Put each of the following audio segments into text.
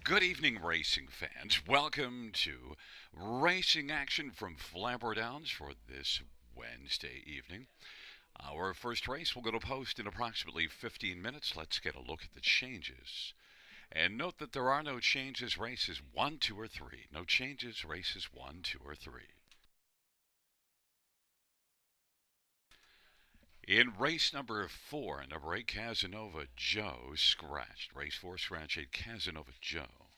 Good evening, racing fans. Welcome to Racing Action from Flamboro Downs for this Wednesday evening. Our first race will go to post in approximately 15 minutes. Let's get a look at the changes. And note that there are no changes, races 1, 2, or 3. No changes, races 1, 2, or 3. In race number 4, number 8, Casanova Joe scratched. Race 4, scratch 8, Casanova Joe.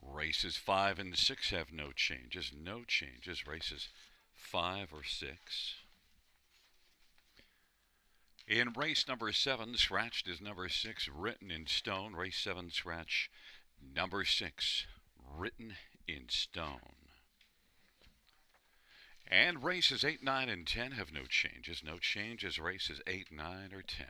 Races 5 and 6 have no changes. No changes. Races 5 or 6. In race number 7, scratched is number 6, written in stone. Race 7, scratch number 6, written in stone. And races 8, 9, and 10 have no changes. No changes. Races 8, 9, or 10.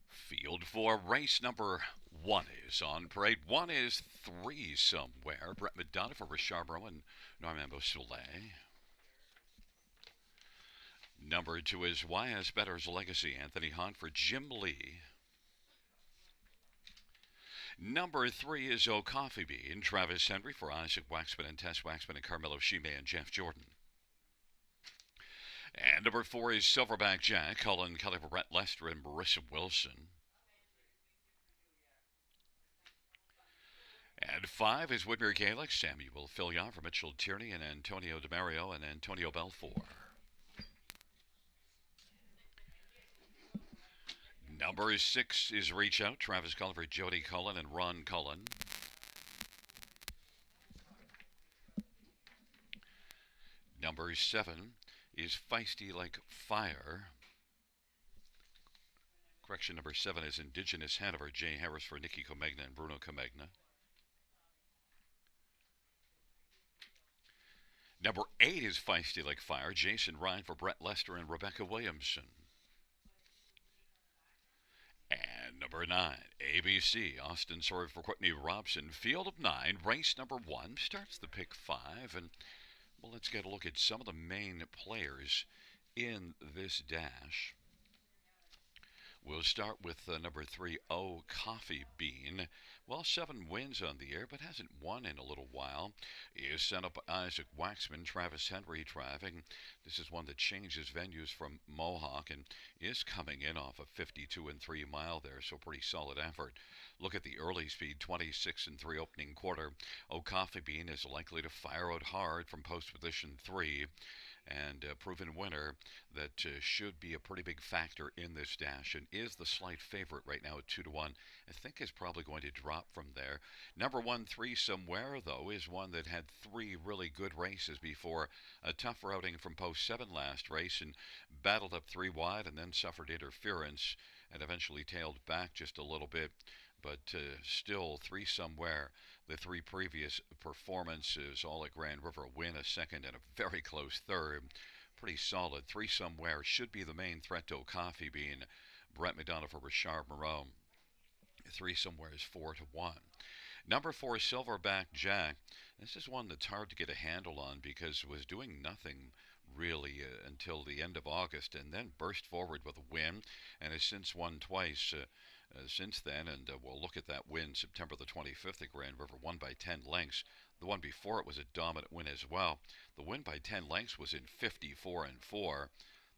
Field for race number one is on parade. One is three somewhere. Brett McDonough for Richarborough and Norman Beausoleil. Number two is YS Better's Legacy. Anthony Hunt for Jim Lee. Number three is O Coffee Bean. Travis Henry for Isaac Waxman and Tess Waxman and Carmelo Shime and Jeff Jordan. And number four is Silverback Jack. Colin Kelly for Brett Lester and Marissa Wilson. And five is Whitmer Gaelic, Samuel Fillion for Mitchell Tierney and Antonio DeMario and Antonio Belfour. Number six is Reach Out, Travis Cullen for Jody Cullen and Ron Cullen. Number seven is Feisty Like Fire. Correction, number seven is Indigenous Hanover, Jay Harris for Nikki Comegna and Bruno Comegna. Number eight is Feisty Like Fire, Jason Ryan for Brett Lester and Rebecca Williamson. And number nine, ABC, Austin Sawyer for Courtney Robson. Field of nine, race number one, starts the pick five. And, well, let's get a look at some of the main players in this dash. We'll start with number three, O Coffee Bean. Well, 7 wins on the air, but hasn't won in a little while. Is sent up Isaac Waxman, Travis Henry driving. This is one that changes venues from Mohawk and is coming in off a 52 and 3 mile there, so pretty solid effort. Look at the early speed, 26 and 3 opening quarter. O Coffee Bean is likely to fire out hard from post position 3. And a proven winner that should be a pretty big factor in this dash and is the slight favorite right now at 2-1. I think is probably going to drop from there. Number 1, 3 Somewhere, though, is one that had 3 really good races before a tough routing from post 7 last race and battled up 3 wide and then suffered interference and eventually tailed back just a little bit. But still 3 Somewhere. The 3 previous performances, all at Grand River, win, a second, and a very close third. Pretty solid. 3 Somewhere should be the main threat to Coffee Bean. Brett McDonough for Richard Moreau. 3 Somewhere is 4-1. Number 4, Silverback Jack. This is one that's hard to get a handle on because it was doing nothing really until the end of August and then burst forward with a win and has since won twice since then. And we'll look at that win September the 25th at Grand River, won by 10 lengths. The one before it was a dominant win as well. The win by 10 lengths was in 54 and 4.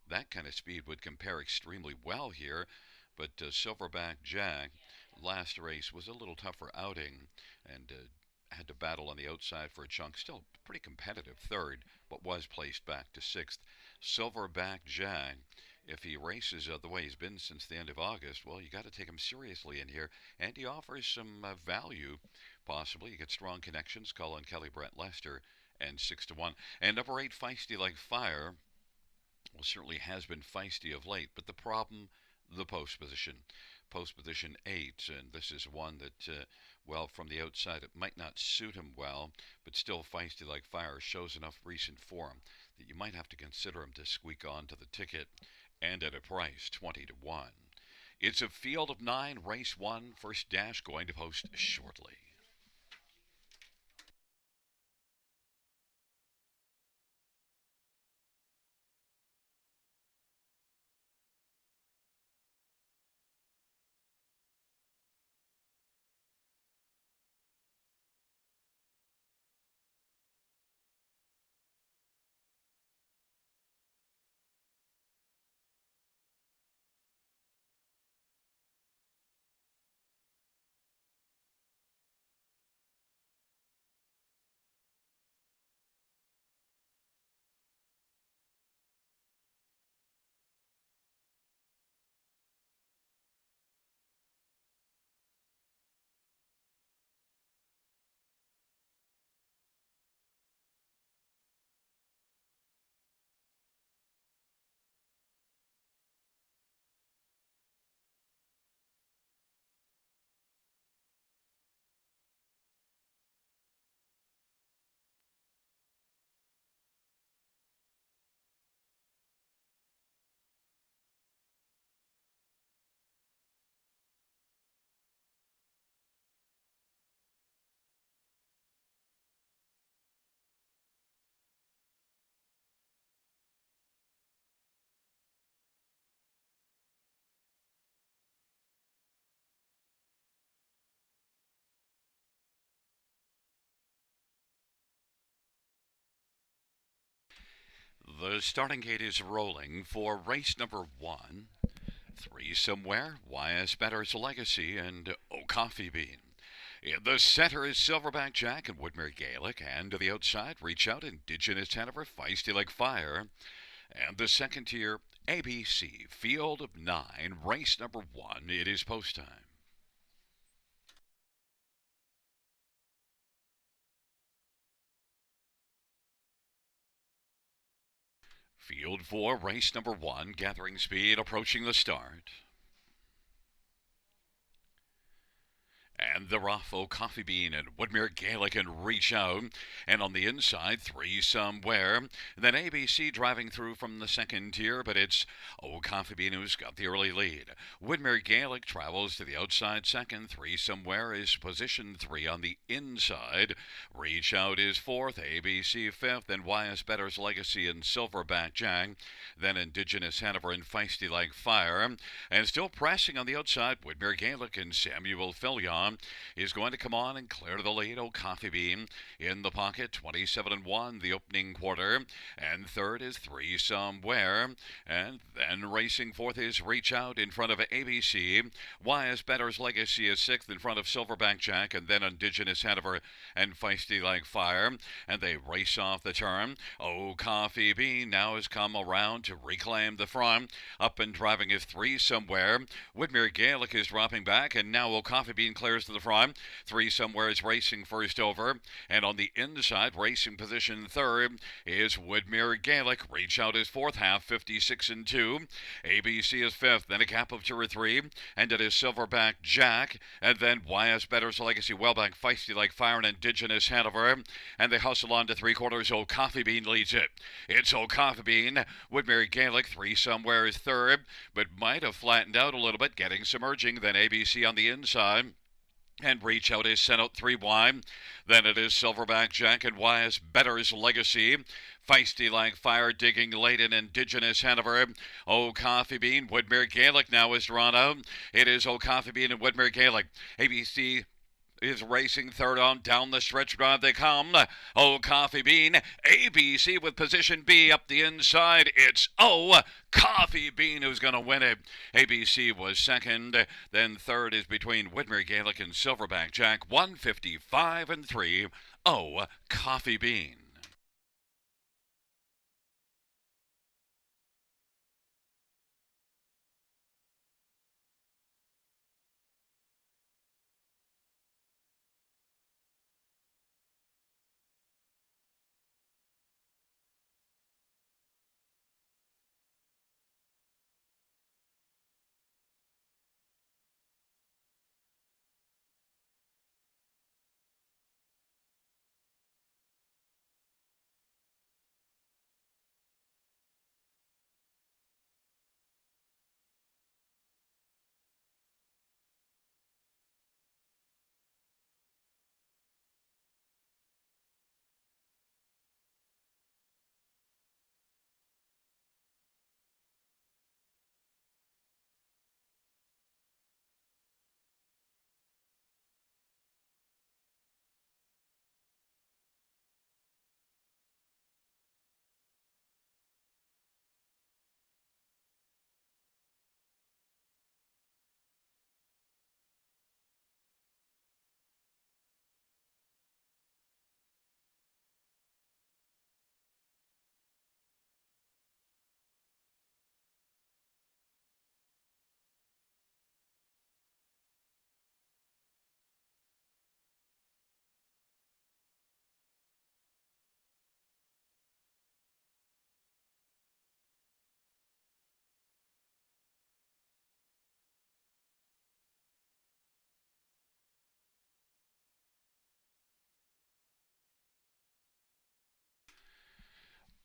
That kind of speed would compare extremely well here. But Silverback Jack, last race was a little tougher outing and had to battle on the outside for a chunk. Still pretty competitive third, but was placed back to 6th. Silverback Jack, if he races the way he's been since the end of August, well, you got to take him seriously in here. And he offers some value, possibly. You get strong connections, Colin Kelly, Brett Lester, and 6-1. And number 8, Feisty Like Fire, well, certainly has been feisty of late. But the problem, the post position. Post position 8, and this is one that, well, from the outside, it might not suit him well, but still Feisty Like Fire shows enough recent form that you might have to consider him to squeak on to the ticket, and at a price 20-1. It's a field of 9, race 1, first dash going to post shortly. The starting gate is rolling for race number 1. 3 somewhere, YS Better's Legacy, and O Coffee Bean. In the center is Silverback Jack and Woodmere Gaelic, and to the outside, Reach Out, Indigenous Hanover, Feisty Like Fire. And the second tier, ABC, Field of 9, race number 1. It is post time. Field 4, race number 1, gathering speed, approaching the start. And the Raffo Coffee Bean and Woodmere Gaelic and Reach Out. And on the inside, 3 somewhere. Then ABC driving through from the second tier, but it's Coffee Bean who's got the early lead. Woodmere Gaelic travels to the outside second. 3 somewhere is position 3 on the inside. Reach Out is fourth, ABC fifth, and YS Better's Legacy and Silverback Jack. Then Indigenous Hanover and Feisty Like Fire. And still pressing on the outside, Woodmere Gaelic and Samuel Fillion is going to come on and clear to the lead. Coffee Bean in the pocket, 27-1 the opening quarter, and third is 3 somewhere, and then racing fourth is Reach Out in front of ABC. YS Better's Legacy is sixth in front of Silverback Jack, and then Indigenous Hanover and Feisty Like Fire, and they race off the turn. Coffee Bean now has come around to reclaim the front. Up and driving is 3 somewhere. Woodmere Gaelic is dropping back, and now Coffee Bean clears to the front. 3 somewhere is racing first over, and on the inside, racing position third is Woodmere Gaelic. Reach Out is fourth, half 56-2. ABC is fifth, then a gap of 2 or 3, and it is Silverback Jack, and then YS Better's Legacy, Wellback, Feisty Like Fire, and Indigenous Hanover, and they hustle on to 3/4. Coffee Bean leads it. It's Coffee Bean. Woodmere Gaelic, 3 somewhere is third, but might have flattened out a little bit, getting some urging. Then ABC on the inside. And Reach Out is sent out 3 wide. Then it is Silverback Jack and YS Better's Legacy. Feisty Like Fire digging late in Indigenous Hanover. Coffee Bean. Woodmere Gaelic now is drawn out. It is Coffee Bean and Woodmere Gaelic. ABC is racing third on down the stretch drive they come. Coffee Bean. ABC with position B up the inside. It's Coffee Bean who's going to win it. ABC was second. Then third is between Woodmere Gaelic and Silverback Jack. 155-3. Coffee Bean.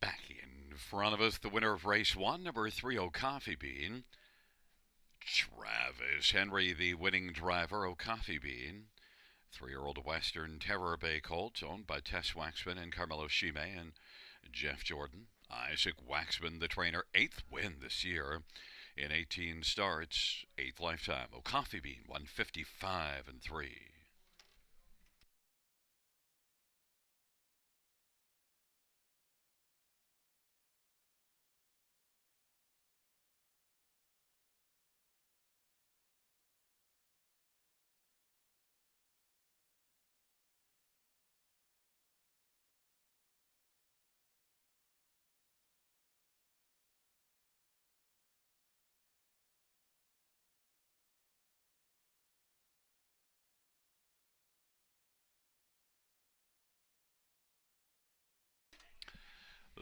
Back in front of us, the winner of race 1, number 3, Coffee Bean. Travis Henry, the winning driver, Coffee Bean. 3-year-old Western Terror Bay Colt, owned by Tess Waxman and Carmelo Shime and Jeff Jordan. Isaac Waxman, the trainer, 8th win this year in 18 starts, 8th lifetime. Coffee Bean, 155-3.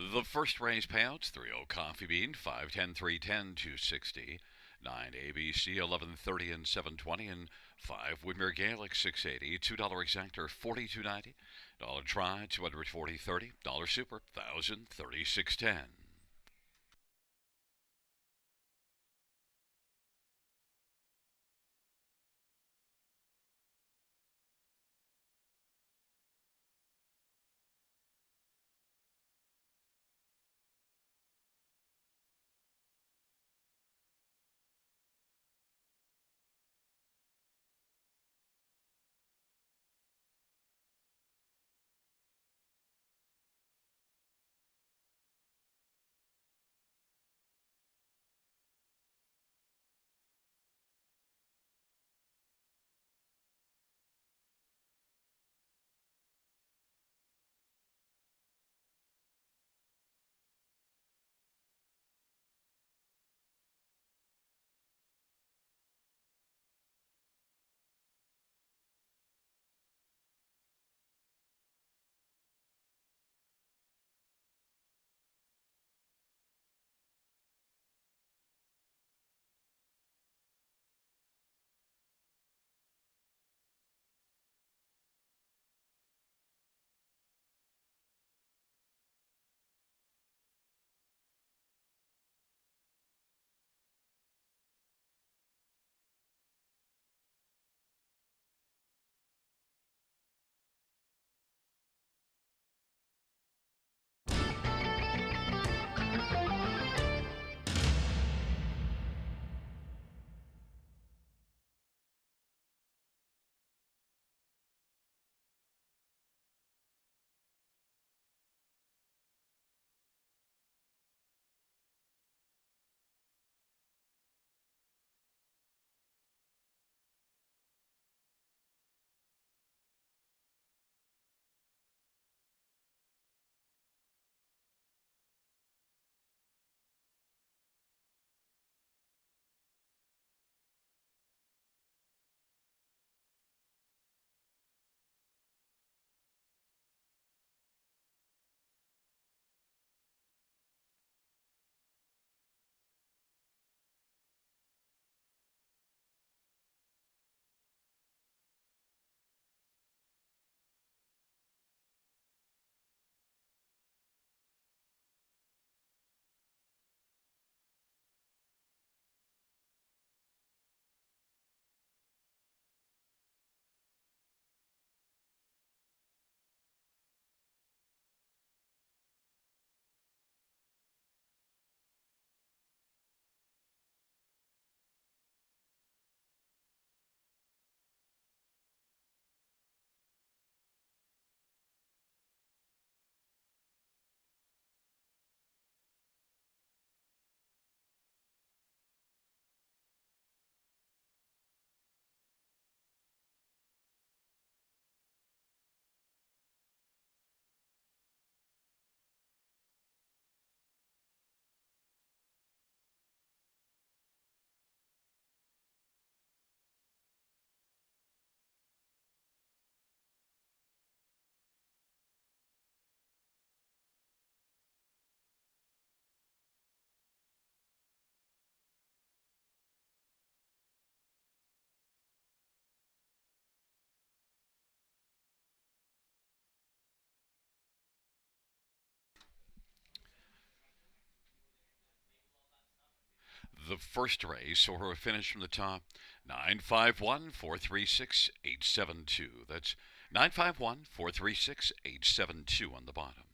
The first raise payouts 3-0 Coffee Bean, 510 310 260, 9 ABC 1130 and 720, and 5 Whitmer Gaelic 680, $2 exactor 42.90, dollar try 240.30, dollar super 1036.10. The first race, or a finish from the top, 951 436 872. That's 951 436 872 on the bottom.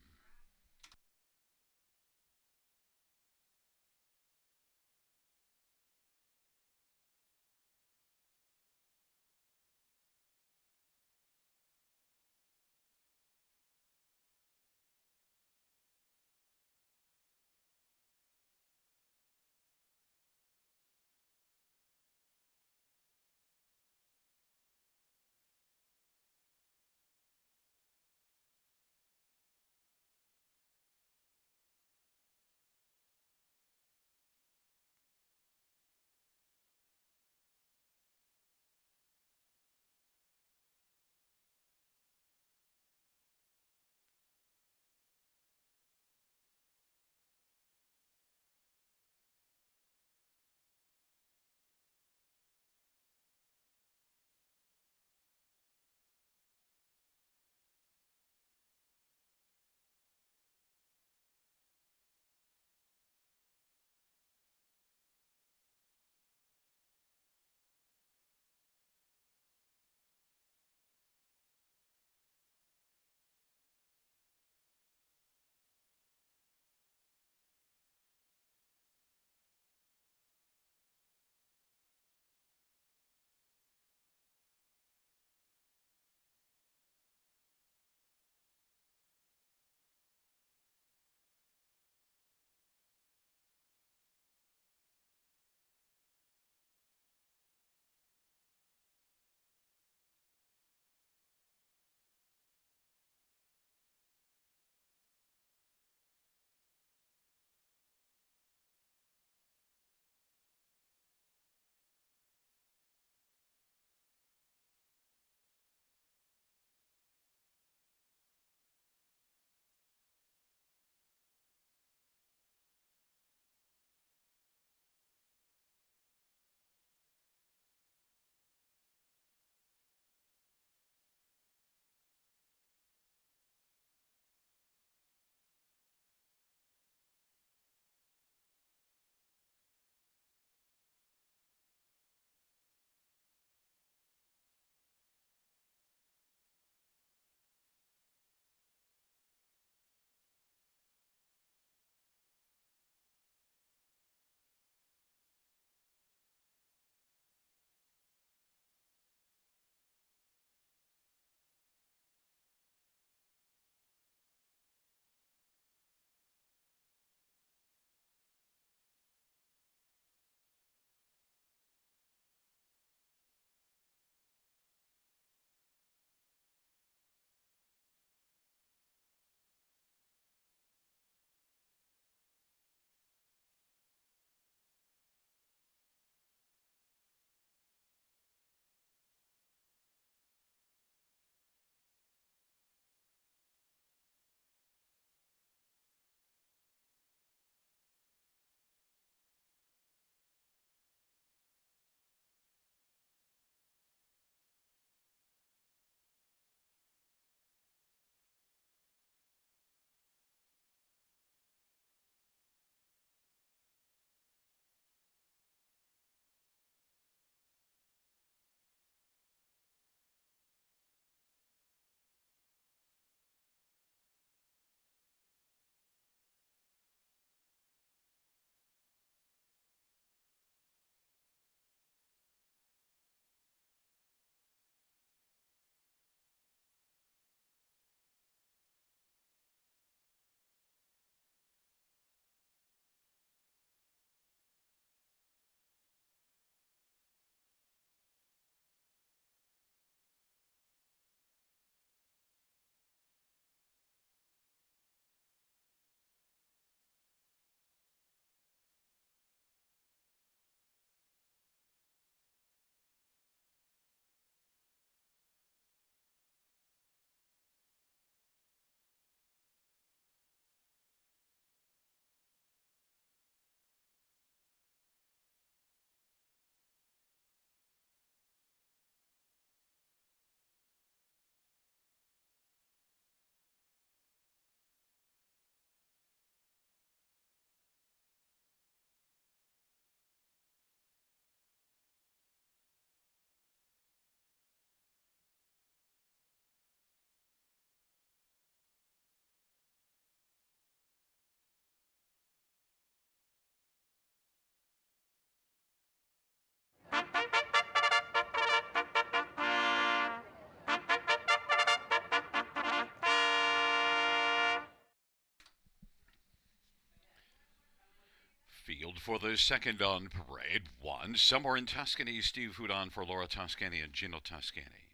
field for the second on parade. 1, Somewhere in Tuscany, Steve Houdon for Laura Toscani and Gino Toscani.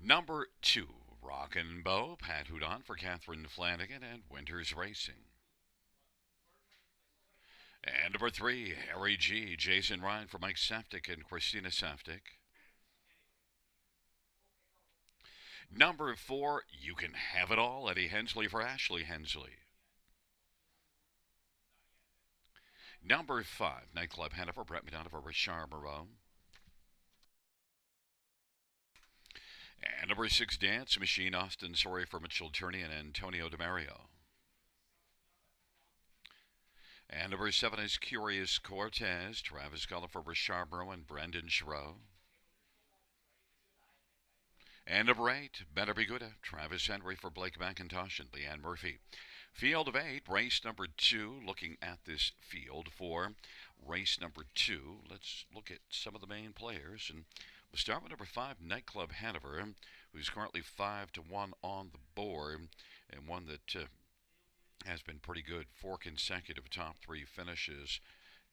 Number 2, Rockin' Bow, Pat Houdon for Catherine Flanagan and Winters Racing. And number 3, Harry G, Jason Ryan for Mike Saftik and Christina Saftik. Number 4, You Can Have It All, Eddie Hensley for Ashley Hensley. Number 5, Nightclub Hanover, Brett Madonna for Richard Moreau. And number 6, Dance Machine, Austin Sorry for Mitchell Turney and Antonio DeMario. And number 7 is Curious Cortez, Travis Gullah for Richard Moreau and Brendan Shiro. And number 8, Better Be Good, Travis Henry for Blake McIntosh and Leanne Murphy. Field of 8, race number 2, looking at this field for race number 2. Let's look at some of the main players, and we'll start with number 5, Nightclub Hanover, who's currently 5-1 on the board, and one that has been pretty good. 4 consecutive top 3 finishes.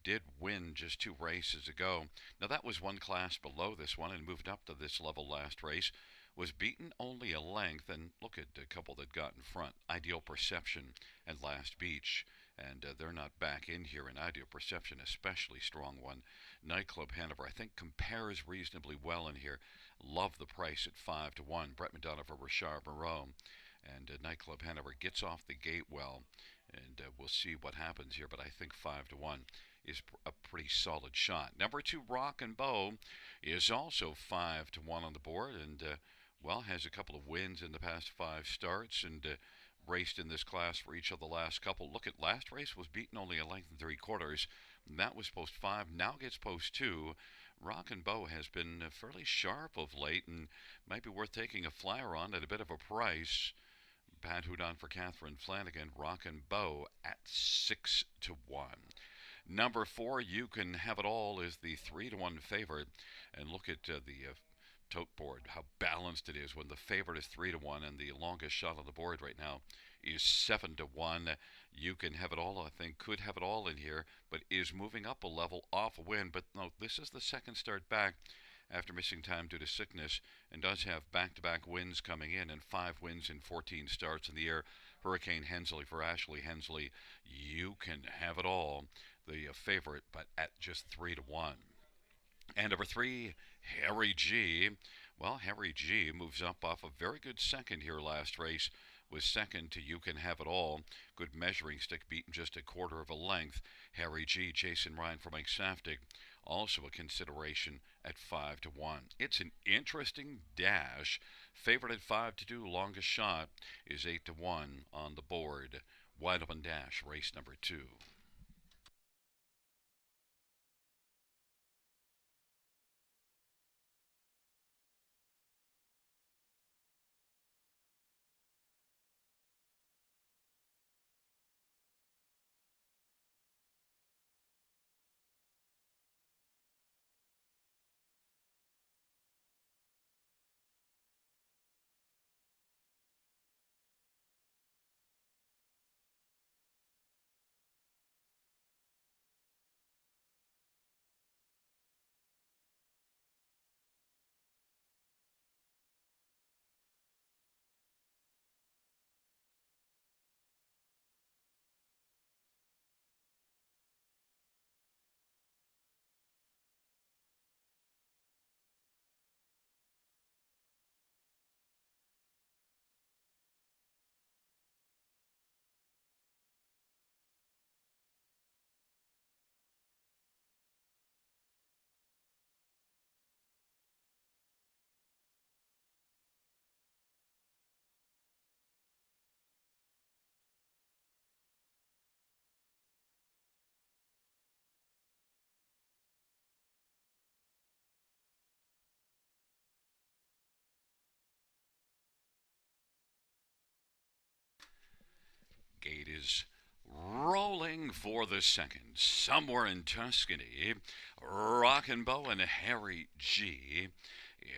Did win just 2 races ago. Now that was one class below this one and moved up to this level last race. Was beaten only a length, and look at a couple that got in front. Ideal Perception and Last Beach, and they're not back in here. And Ideal Perception, especially strong one. Nightclub Hanover, I think, compares reasonably well in here. Love the price at 5-1. Brett Madonna for Richard Moreau, and Nightclub Hanover gets off the gate well, and we'll see what happens here. But I think 5-1 is a pretty solid shot. Number 2, Rockin' Bow, is also 5-1 on the board, and well, has a couple of wins in the past 5 starts, and raced in this class for each of the last couple. Look at last race, was beaten only a length and 3/4. That was post 5, now gets post 2. Rockin' Bow has been fairly sharp of late, and might be worth taking a flyer on at a bit of a price. Pat Houdon for Catherine Flanagan, Rockin' Bow at 6-1. Number 4, You Can Have It All, is the 3-1 favorite, and look at the tote board, how balanced it is when the favorite is 3-1, and the longest shot on the board right now is 7-1. You Can Have It All, I think, could have it all in here, but is moving up a level off a win. But no, this is the second start back after missing time due to sickness, and does have back-to-back wins coming in, and 5 wins in 14 starts in the year. Hurricane Hensley for Ashley Hensley. You Can Have It All, the favorite, but at just 3-1. And number 3, Harry G. Well, Harry G moves up off a very good second here last race. Was second to You Can Have It All. Good measuring stick, beaten just a 1/4 of a length. Harry G, Jason Ryan for Mike Saftik, also a consideration at 5-1. It's an interesting dash. Favorite at 5-2, longest shot is 8-1 on the board. Wide open dash, race number 2. Gate is rolling for the second. Somewhere in Tuscany, Rockin' Bow and Harry G.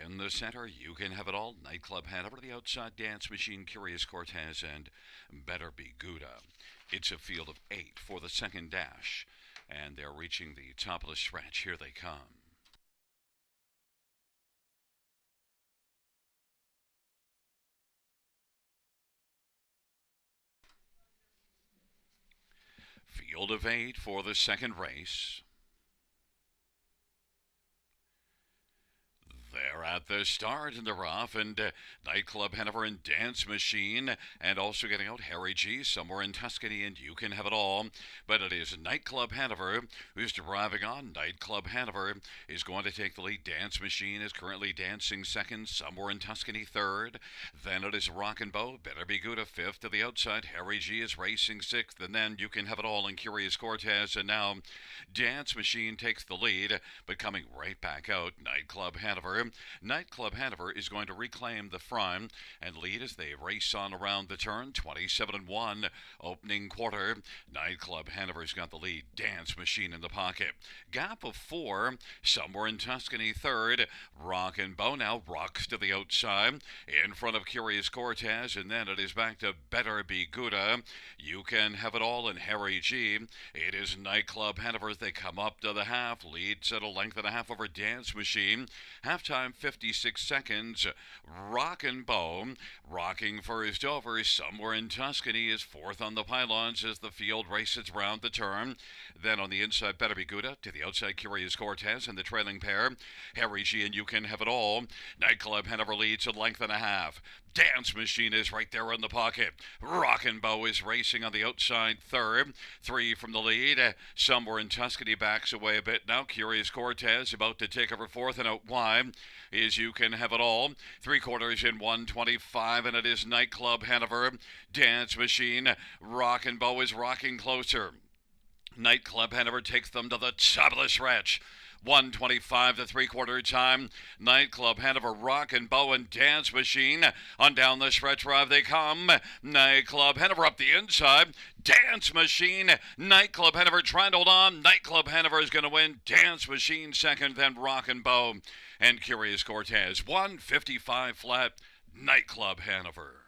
In the center, You Can Have It All, Nightclub Hanover. The outside, Dance Machine, Curious Cortez, and Better Be Gouda. It's a field of 8 for the second dash, and they're reaching the top of the stretch. Here they come. Field of 8 for the second race. They're at the start in the rough, and Nightclub Hanover and Dance Machine, and also getting out Harry G somewhere in Tuscany, and You Can Have It All. But it is Nightclub Hanover who's driving on. Nightclub Hanover is going to take the lead. Dance Machine is currently dancing second, somewhere in Tuscany third. Then it is Rockin' Bow, Better Be Good a fifth to the outside. Harry G is racing sixth, and then You Can Have It All and Curious Cortez, and now Dance Machine takes the lead, but coming right back out, Nightclub Hanover. Nightclub Hanover is going to reclaim the front and lead as they race on around the turn. 27-1 opening quarter. Nightclub Hanover's got the lead. Dance Machine in the pocket. Gap of 4. Somewhere in Tuscany third. Rockin' Bow now rocks to the outside in front of Curious Cortez, and then it is back to Better Be Gooda. You Can Have It All and Harry G. It is Nightclub Hanover as they come up to the half. Leads at a length and a half over Dance Machine. Halftime 56 seconds. Rockin' Bow rocking first over somewhere in Tuscany is fourth on the pylons as the field races round the turn. Then on the inside, Better Be Gooda to the outside, Curious Cortez and the trailing pair. Harry G and You Can Have It All. Nightclub Hanover leads a length and a half. Dance Machine is right there in the pocket. Rockin' Bow is racing on the outside third. 3 from the lead. Somewhere in Tuscany backs away a bit now. Curious Cortez about to take over fourth, and out wide is You Can Have It All. 3/4 in 125, and it is Nightclub Hanover. Dance Machine. Rockin' Bow is rocking closer. Nightclub Hanover takes them to the top of the stretch. 125 to 3/4 time. Nightclub Hanover, Rockin' Bow and Dance Machine. On down the stretch drive they come. Nightclub Hanover up the inside. Dance Machine. Nightclub Hanover trying to hold on. Nightclub Hanover is going to win. Dance Machine second, then Rockin' Bow and Curious Cortez. 155 flat. Nightclub Hanover.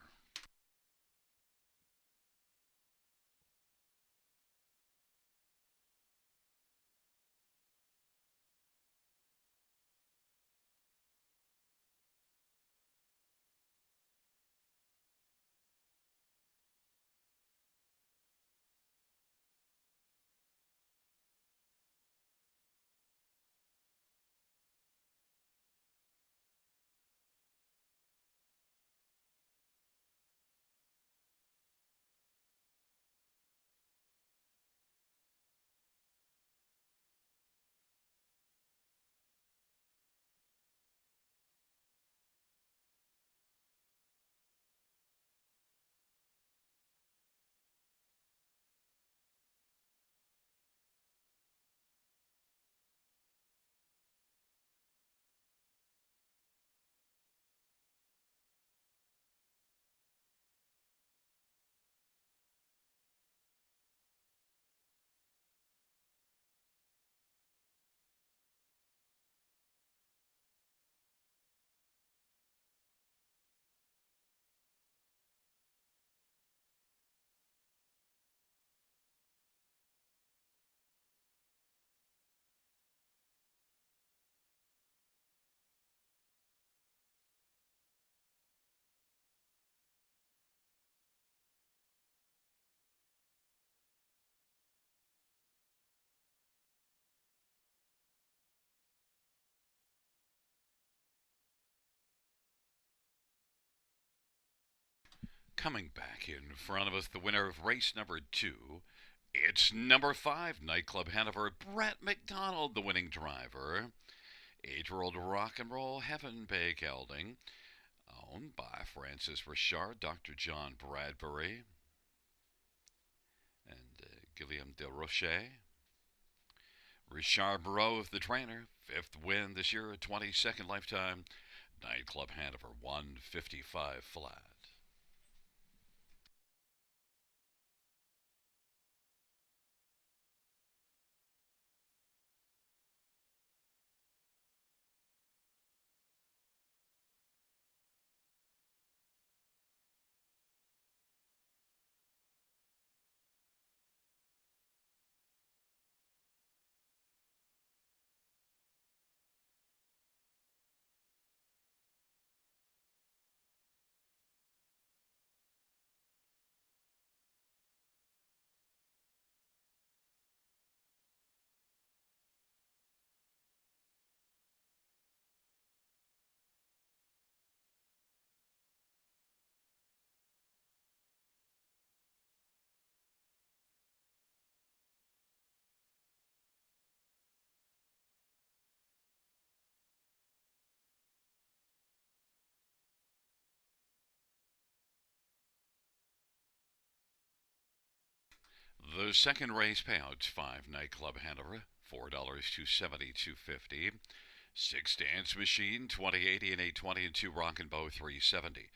Coming back in front of us, the winner of race number 2. It's number 5, Nightclub Hanover, Brett McDonald, the winning driver. 8-year-old Rock and Roll Heaven Bay Gelding, owned by Francis Richard, Dr. John Bradbury, and Guillaume de Rocher. Richard Barreau is the trainer. 5th win this year, 22nd lifetime. Nightclub Hanover, 155 flat. The second race payouts 5 nightclub Hanover, $4 $270 $250. Six dance machine 2080 and 820 and two rock and bow 370.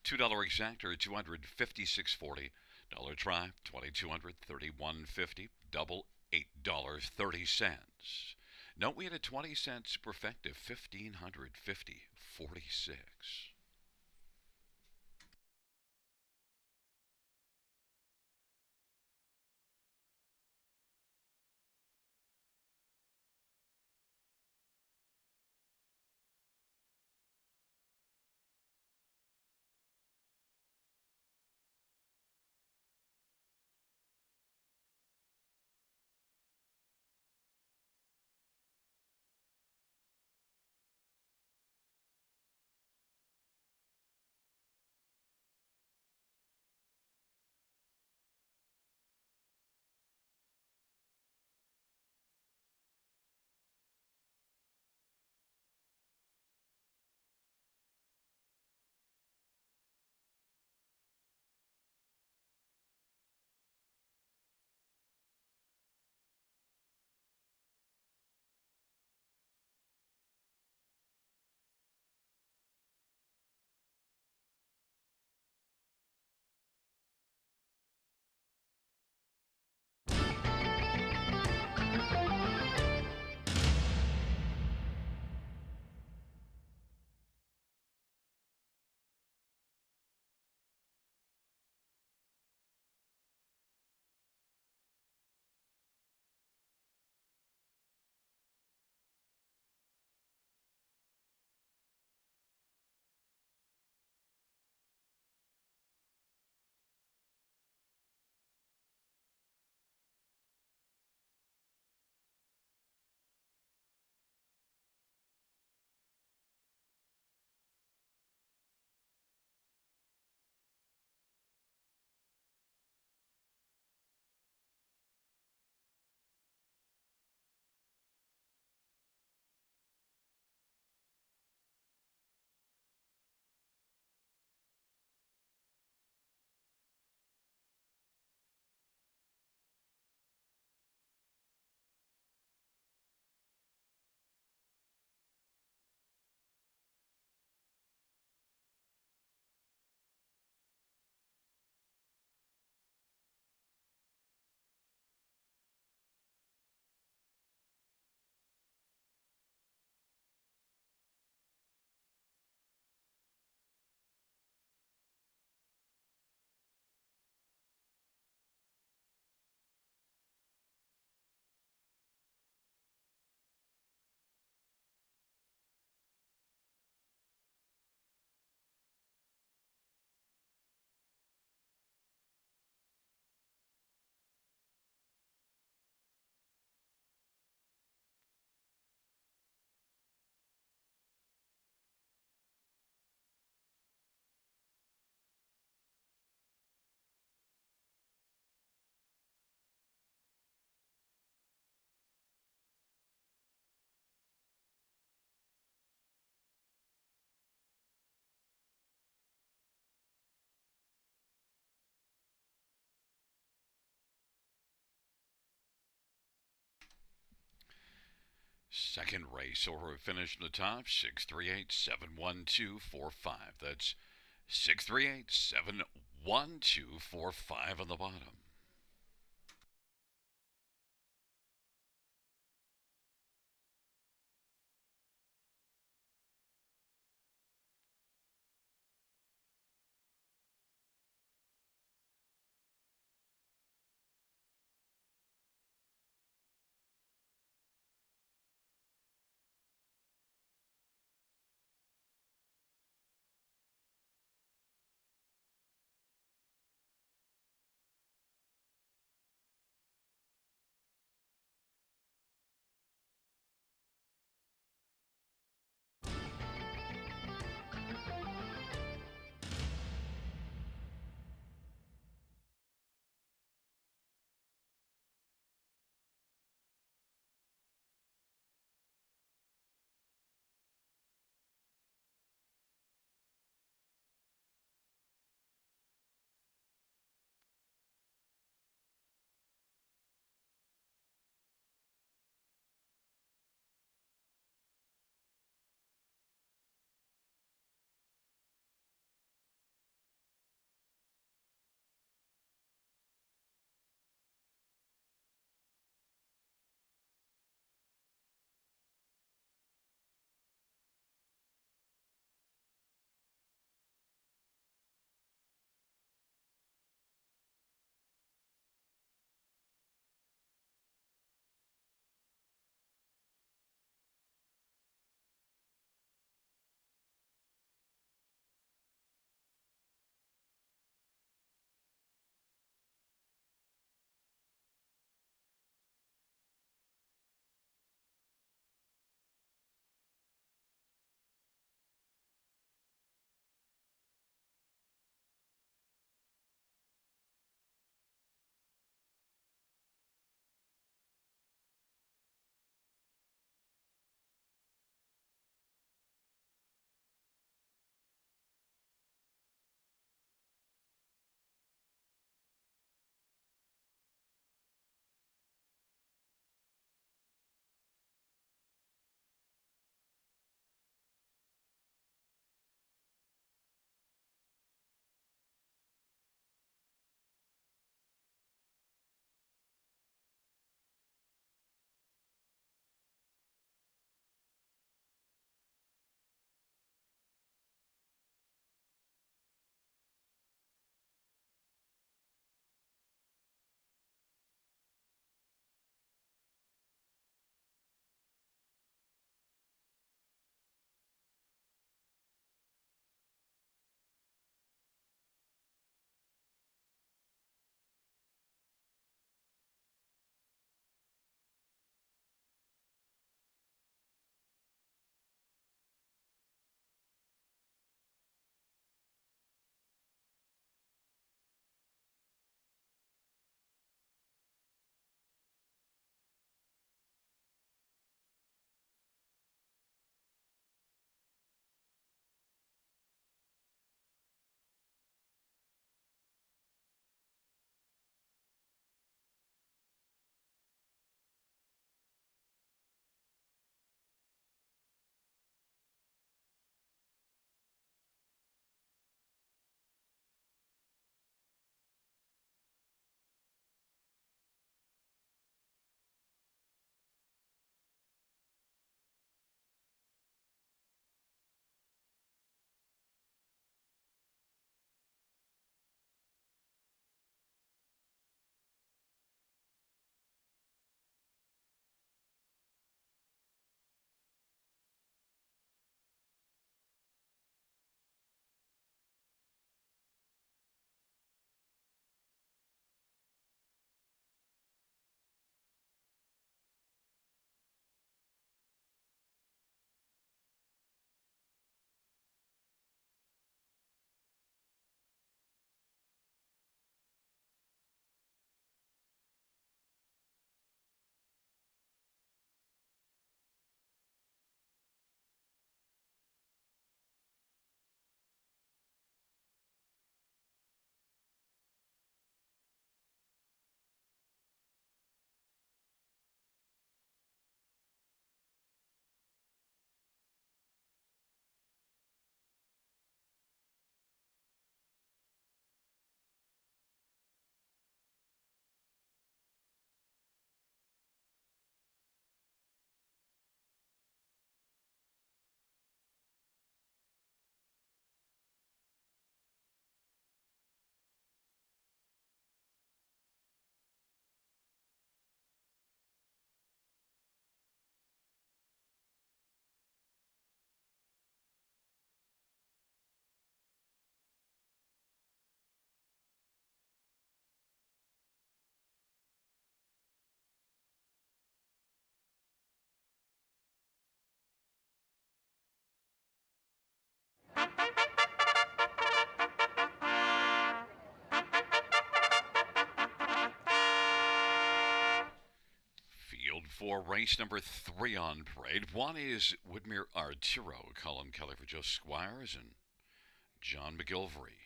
$2 exactor 256.40. Dollar try 2200 31.50. Double $8.30. Note we had a 20 cents perfective 1550.46. Second race over finish in the top 638 712 45. That's 638 712 45 on the bottom. For race number 3 on parade, one is Woodmere Arturo, Colin Kelly for Joe Squires, and John McGilvery.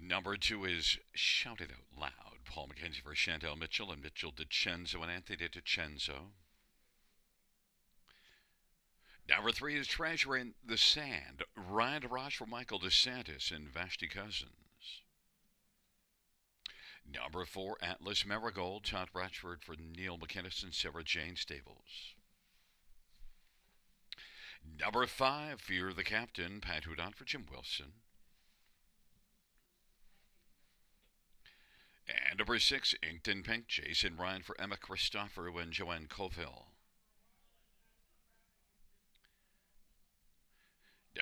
Number 2 is Shout It Out Loud, Paul McKenzie for Chantel Mitchell and Mitchell DiCenzo and Anthony DiCenzo. Number 3 is Treasure in the Sand, Ryan DeRoche for Michael DeSantis and Vashti Cousins. Number 4, Atlas Marigold, Todd Ratchford for Neil McInnes and Sarah Jane Stables. Number 5, Fear the Captain, Pat Hudon for Jim Wilson. And number 6, Inked in Pink, Jason Ryan for Emma Christopher and Joanne Colville.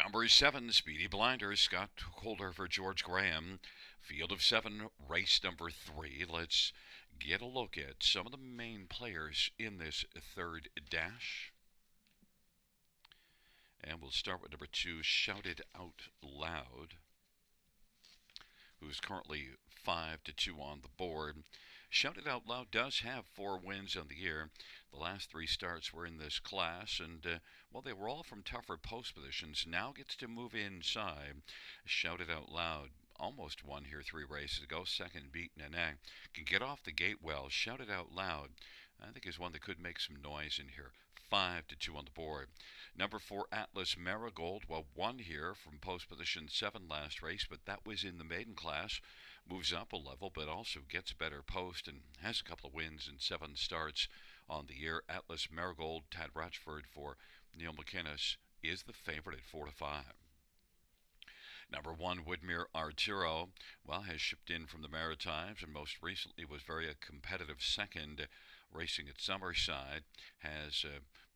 Number 7, Speedy Blinders, Scott Holder for George Graham. Field of 7, race number 3. Let's get a look at some of the main players in this third dash. And we'll start with number 2, Shout It Out Loud, who's currently 5-2 on the board. Shout It Out Loud does have 4 wins on the year. The last 3 starts were in this class, and well, they were all from tougher post positions. Now gets to move inside. Shout It Out Loud almost won here 3 races ago. Second, Beaten and Egg. Can get off the gate well. Shout It Out Loud, I think, is one that could make some noise in here. 5-2 on the board. Number 4, Atlas Marigold, well, won here from post position 7 last race, but that was in the maiden class. Moves up a level, but also gets better post and has a couple of wins in 7 starts on the year. Atlas Marigold, Tad Ratchford for Neil McInnes is the favorite at 4-5. Number 1, Woodmere Arturo, well, has shipped in from the Maritimes and most recently was very a competitive second racing at Summerside. Has,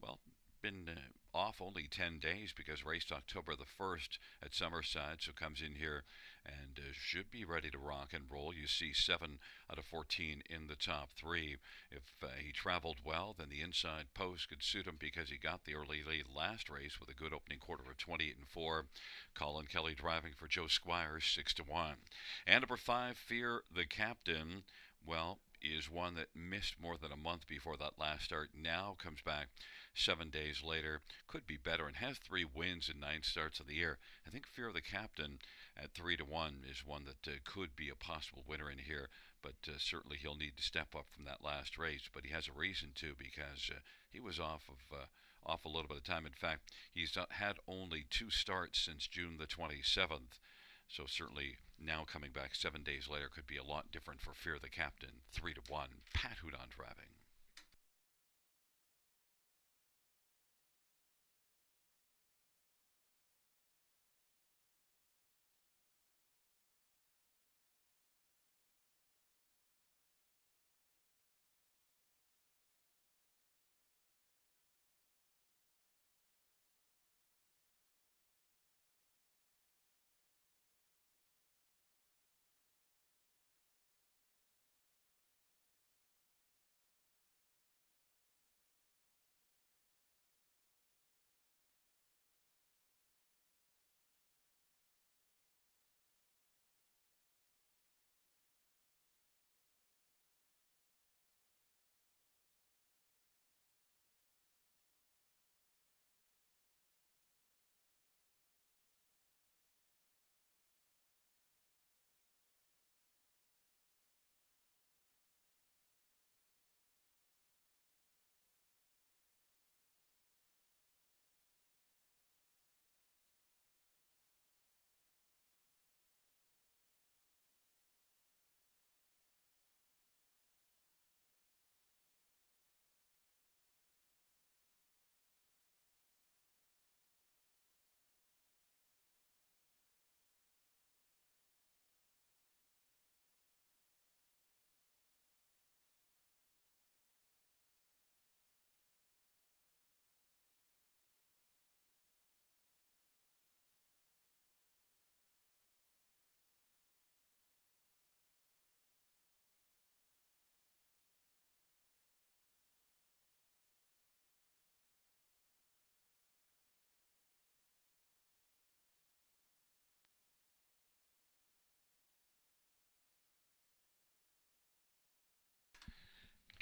well, been off only 10 days because raced October the 1st at Summerside, so comes in here and should be ready to rock and roll. You see 7 out of 14 in the top 3. If he traveled well, then the inside post could suit him because he got the early lead last race with a good opening quarter of 28-4. Colin Kelly driving for Joe Squires 6-1. And number 5, Fear the Captain, well, is one that missed more than a month before that last start. Now comes back 7 days later. Could be better and has 3 wins in 9 starts of the year. I think Fear the Captain at 3-1 is one that could be a possible winner in here, but certainly he'll need to step up from that last race. But he has a reason to, because he was off a little bit of time. In fact, he's had only 2 starts since June the 27th. So certainly now coming back 7 days later could be a lot different for Fear the Captain. 3-1. Pat Hudon driving.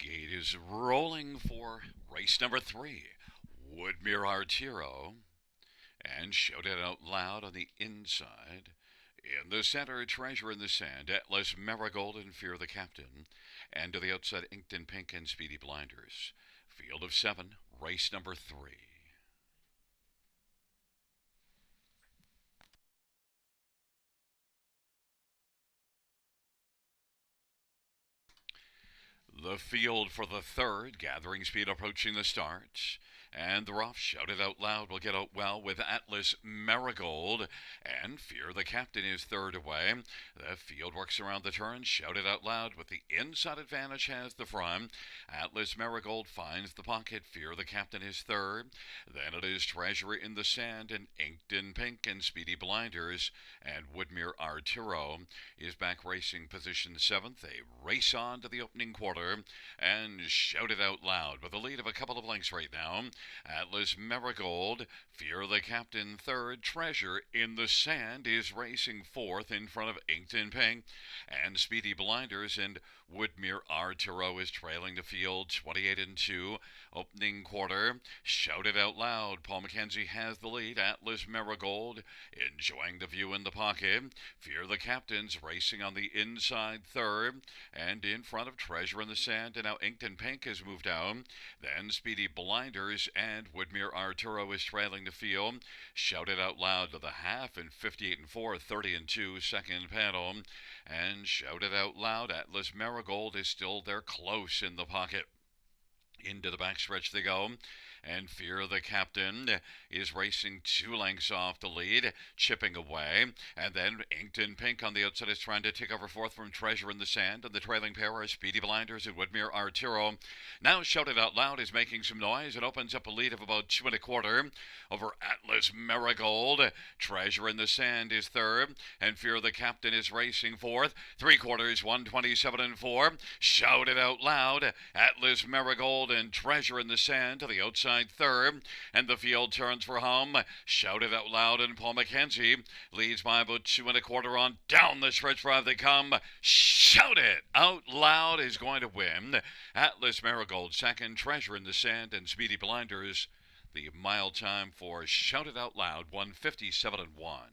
gate is rolling for race number 3. Woodmere Artiro, and shout it out loud on the inside. In the center, Treasure in the Sand, Atlas Marigold and Fear the Captain. And to the outside, Inked in Pink and Speedy Blinders. Field of 7, race number 3. The field for the third, gathering speed approaching the start. And the rough, shout it out loud, will get out well with Atlas Marigold. And Fear the Captain is third away. The field works around the turn, shout it out loud, with the inside advantage has the front. Atlas Marigold finds the pocket, Fear the Captain is third. Then it is Treasure in the Sand and Inked in Pink and Speedy Blinders. And Woodmere Arturo is back racing position 7th. They race on to the opening quarter and shout it out loud with a lead of a couple of lengths right now. Atlas Marigold, Fear the Captain third. Treasure in the Sand is racing fourth in front of Inked in Pink and Speedy Blinders, and Woodmere Arturo is trailing the field 28 and 2. Opening quarter, shout it out loud. Paul McKenzie has the lead. Atlas Marigold enjoying the view in the pocket. Fear the Captain's racing on the inside third, and in front of Treasure in the Sand, and now Inked in Pink has moved out. Then Speedy Blinders and Woodmere Arturo is trailing the field. Shout it out loud to the half in 58 and 4, 30 and 2, second panel. And shout it out loud, Atlas Marigold is still there close in the pocket. Into the backstretch they go, and Fear the Captain is racing 2 lengths off the lead, chipping away. And then Inked in Pink on the outside is trying to take over fourth from Treasure in the Sand, and the trailing pair are Speedy Blinders and Woodmere Arturo. Now Shout It Out Loud is making some noise. It opens up a lead of about 2 1/4 over Atlas Marigold. Treasure in the Sand is third, and Fear the Captain is racing fourth. 3/4, 127 and 4. Shout It Out Loud, Atlas Marigold and Treasure in the Sand to the outside third, and the field turns for home. Shout It Out Loud, and Paul McKenzie leads by about 2 1/4 on. Down the stretch drive they come. Shout It Out Loud is going to win. Atlas Marigold second, Treasure in the Sand and Speedy Blinders. The mile time for Shout It Out Loud, 1:57 and 1.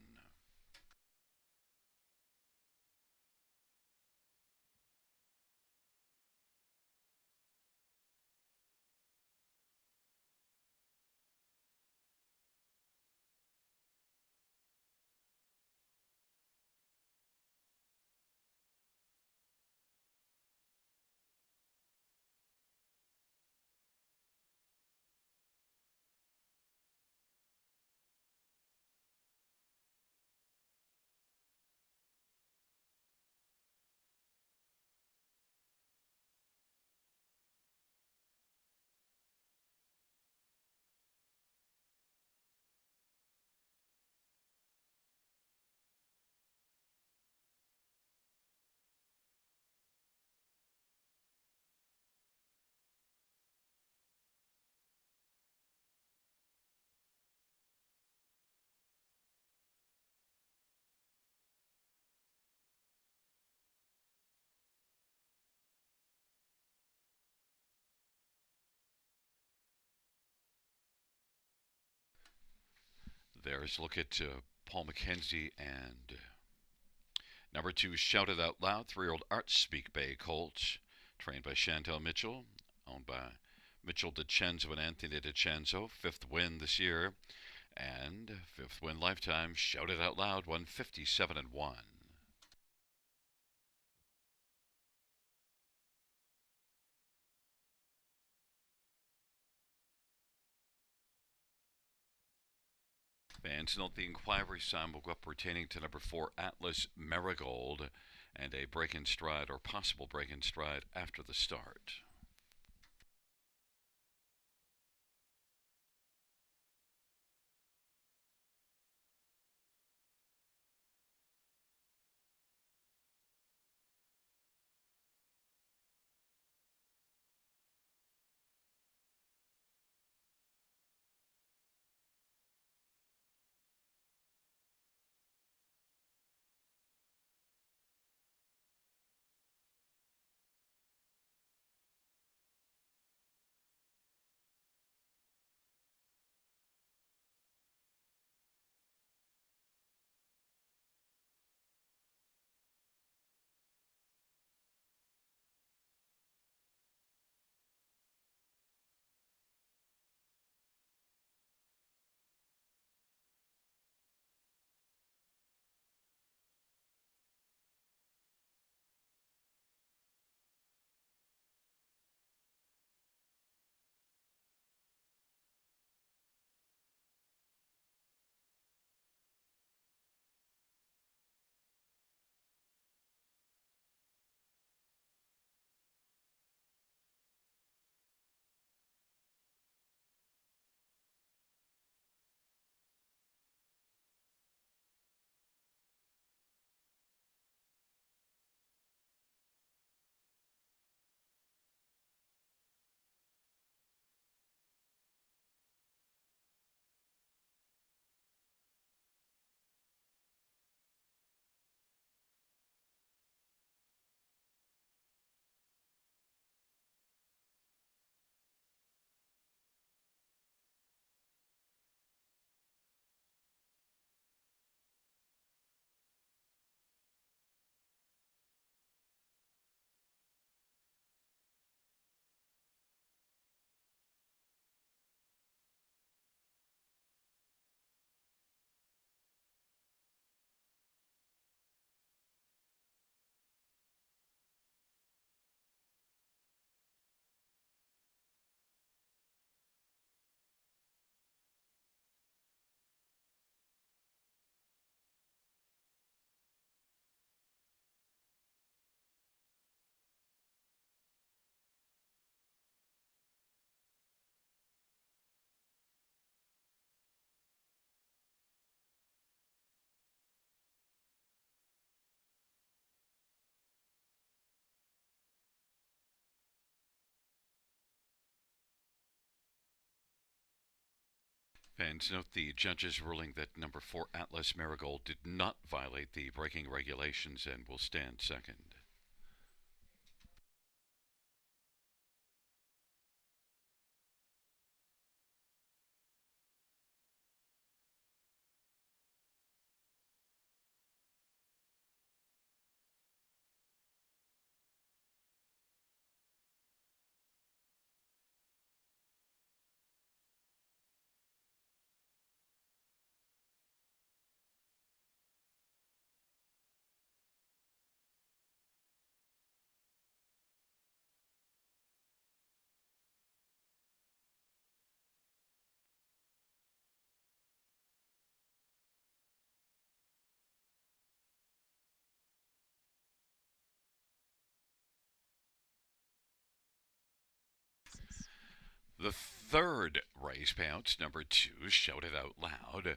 There's a look at Paul McKenzie and number 2, Shout It Out Loud, 3-year-old Art Speak Bay Colts, trained by Chantel Mitchell, owned by Mitchell DiCenzo and Anthony DiCenzo. 5th win this year, and 5th win lifetime. Shout It Out Loud, 1:57 and 1. Fans note the inquiry sign will go up pertaining to number 4, Atlas Marigold, and a break in stride or possible break in stride after the start. Fans note the judge's ruling that number 4 Atlas Marigold did not violate the braking regulations and will stand second. The third race payouts, number 2, Shout It Out Loud.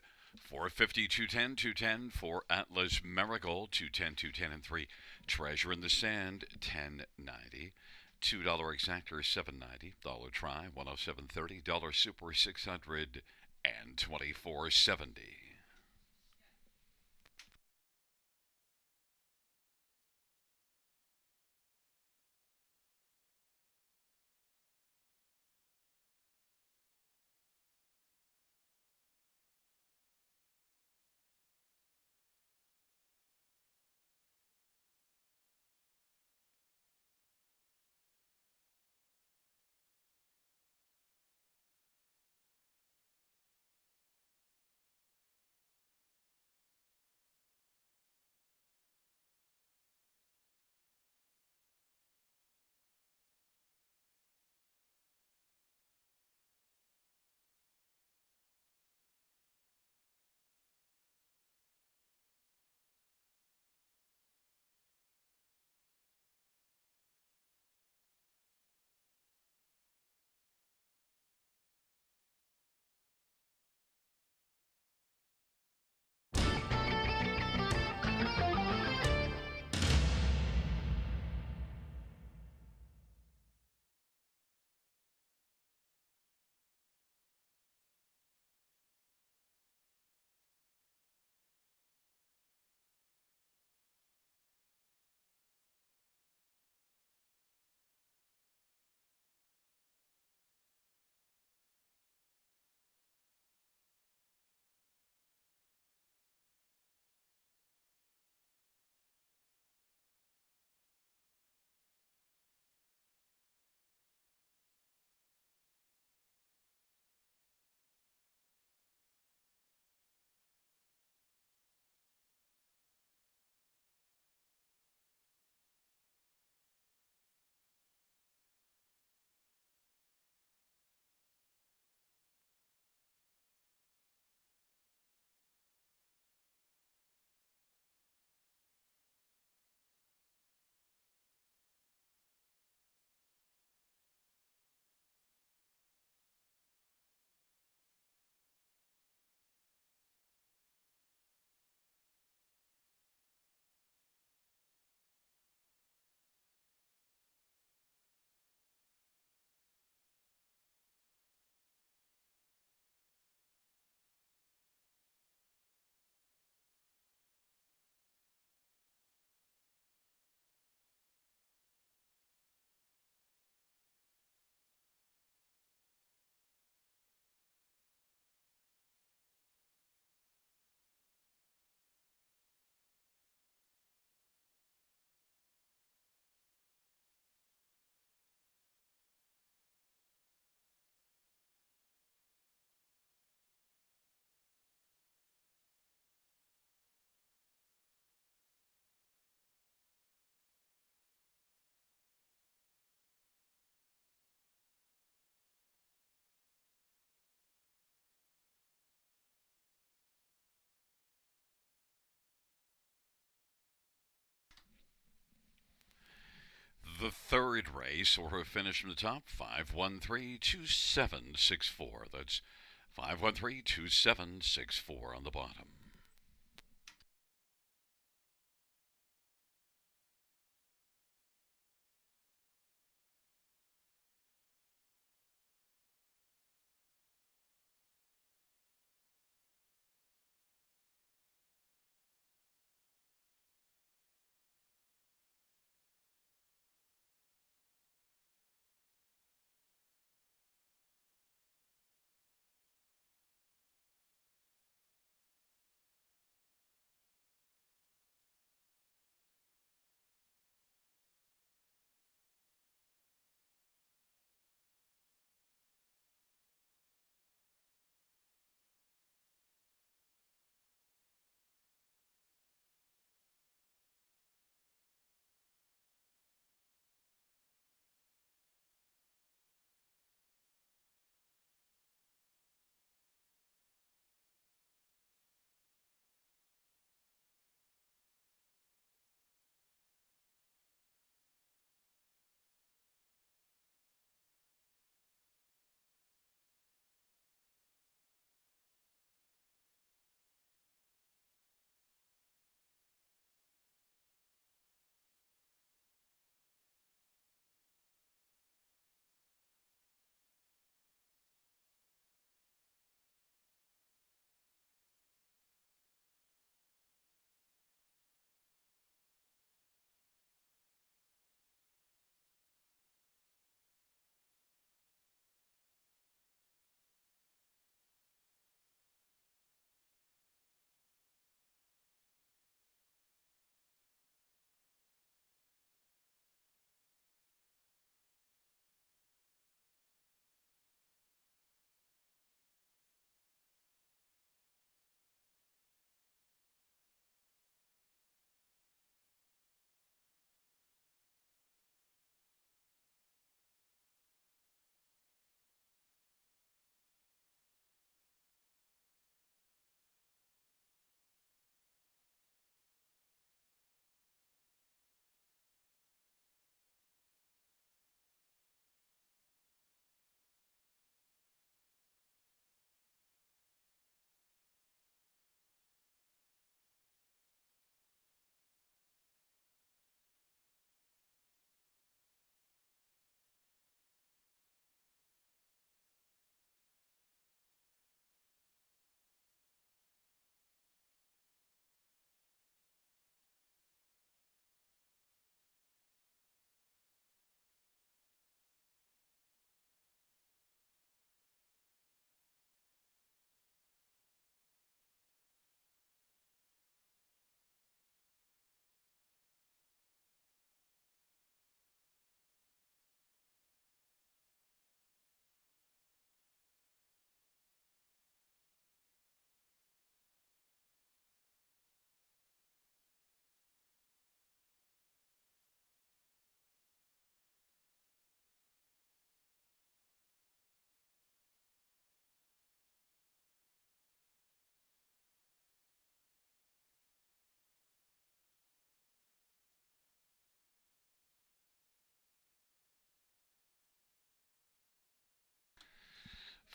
450, 210, 210 for Atlas Marigold, 210, 210, and 3. Treasure in the Sand, 1090. $2 exactor, 790. Dollar try, 107.30. Dollar super, 600 and 24.70. The third race, or finish from the top, 5132764. That's 5132764 on the bottom.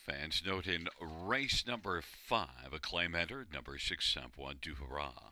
Fans note in race number 5, a claim entered, number 6, Sampuan du Hurrah.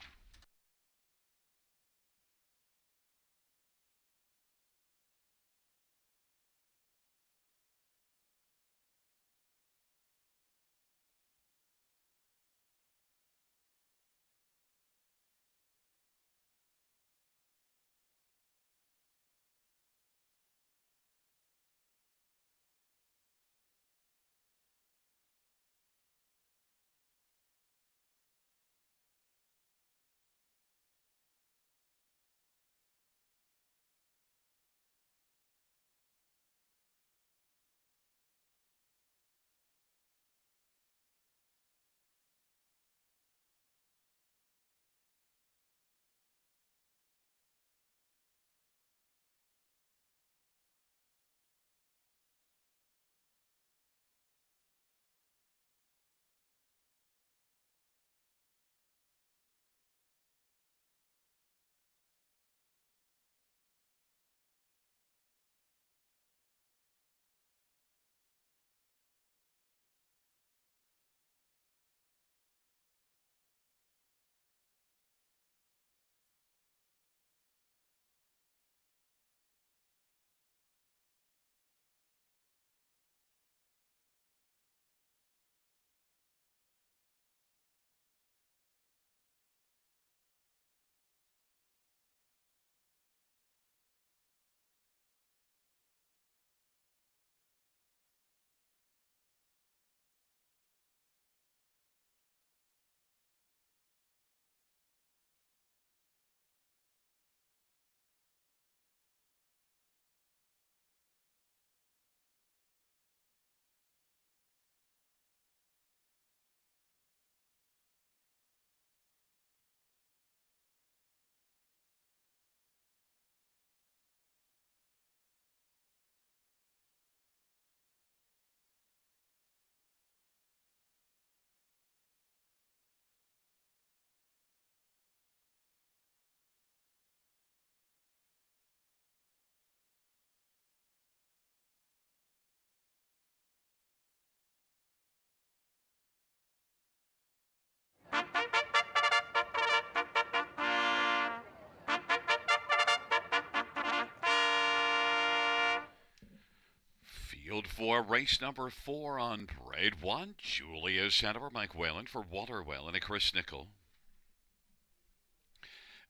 Field 4, race number 4 on parade 1. Julia Hanover, Mike Whalen for Walter Whalen and Chris Nickel.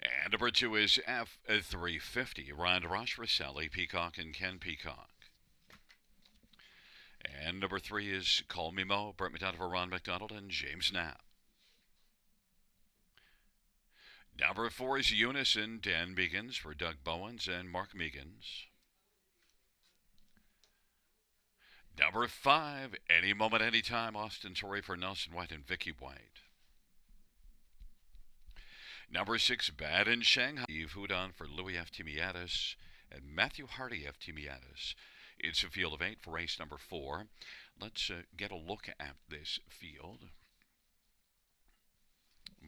And number 2 is F350, Ryan Rush for Sally Peacock and Ken Peacock. And number 3 is Call Me Mo, Brett McDonald for Ron McDonald and James Knapp. Number 4 is Unison, Dan Meegans for Doug Bowens and Mark Meegans. Number 5, Any Moment, Anytime, Austin Torrey for Nelson White and Vicky White. Number 6, Bad in Shanghai, Eve Hudon for Louis F. Timiatis and Matthew Hardy F. Timiatis. It's a field of 8 for race number 4. Let's get a look at this field.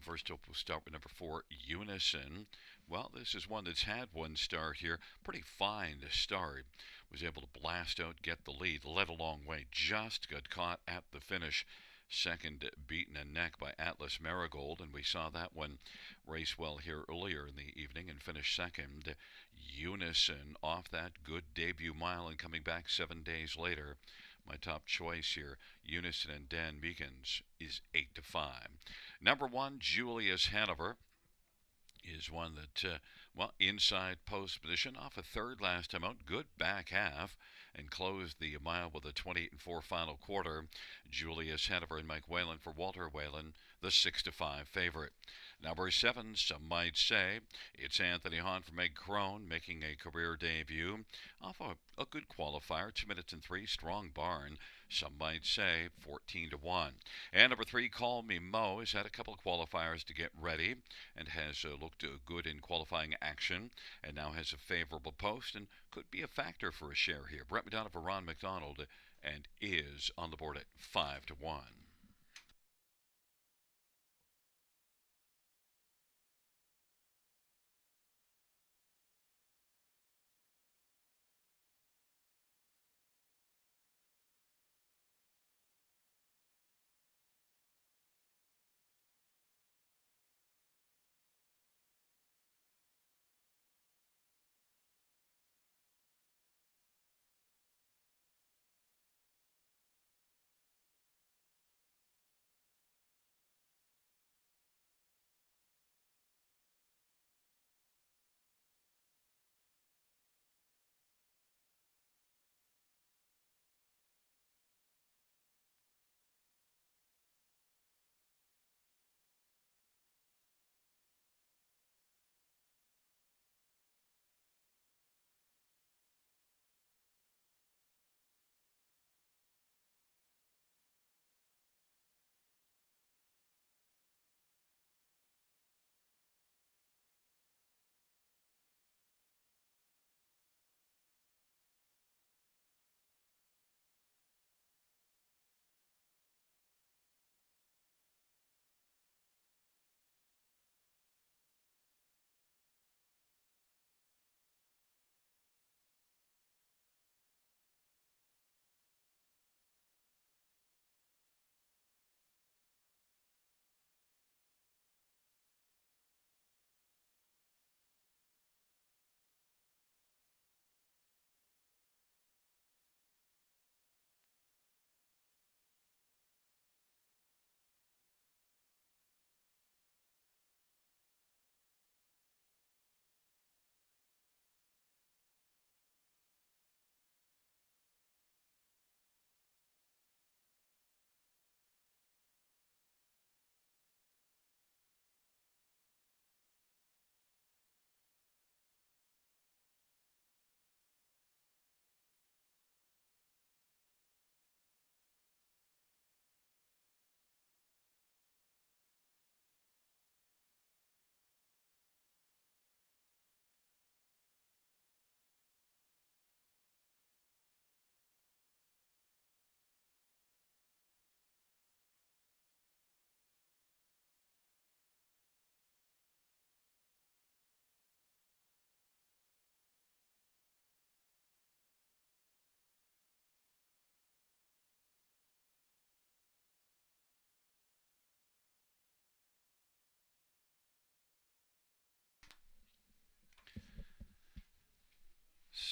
First up, we'll start with number 4, Unison. Well, this is one that's had one start here. Pretty fine to start. Was able to blast out, get the lead, led a long way. Just got caught at the finish. Second, beaten and neck by Atlas Marigold, and we saw that one race well here earlier in the evening and finish second. Unison off that good debut mile and coming back 7 days later. My top choice here, Unison and Dan Meekins, is 8-5. Number 1, Julius Hanover, is one that, inside post position, off a third last time out. Good back half and closed the mile with a 28-4 final quarter. Julius Hanover and Mike Whalen for Walter Whalen, the 6-5 favorite. Number 7, some might say, it's Anthony Hahn for Meg Crone, making a career debut off a good qualifier, 2 minutes and 3, strong barn. Some might say 14-1. And number 3, Call Me Mo, has had a couple of qualifiers to get ready and has looked good in qualifying action and now has a favorable post and could be a factor for a share here. Brett McDonald for Ron McDonald and is on the board at 5-1.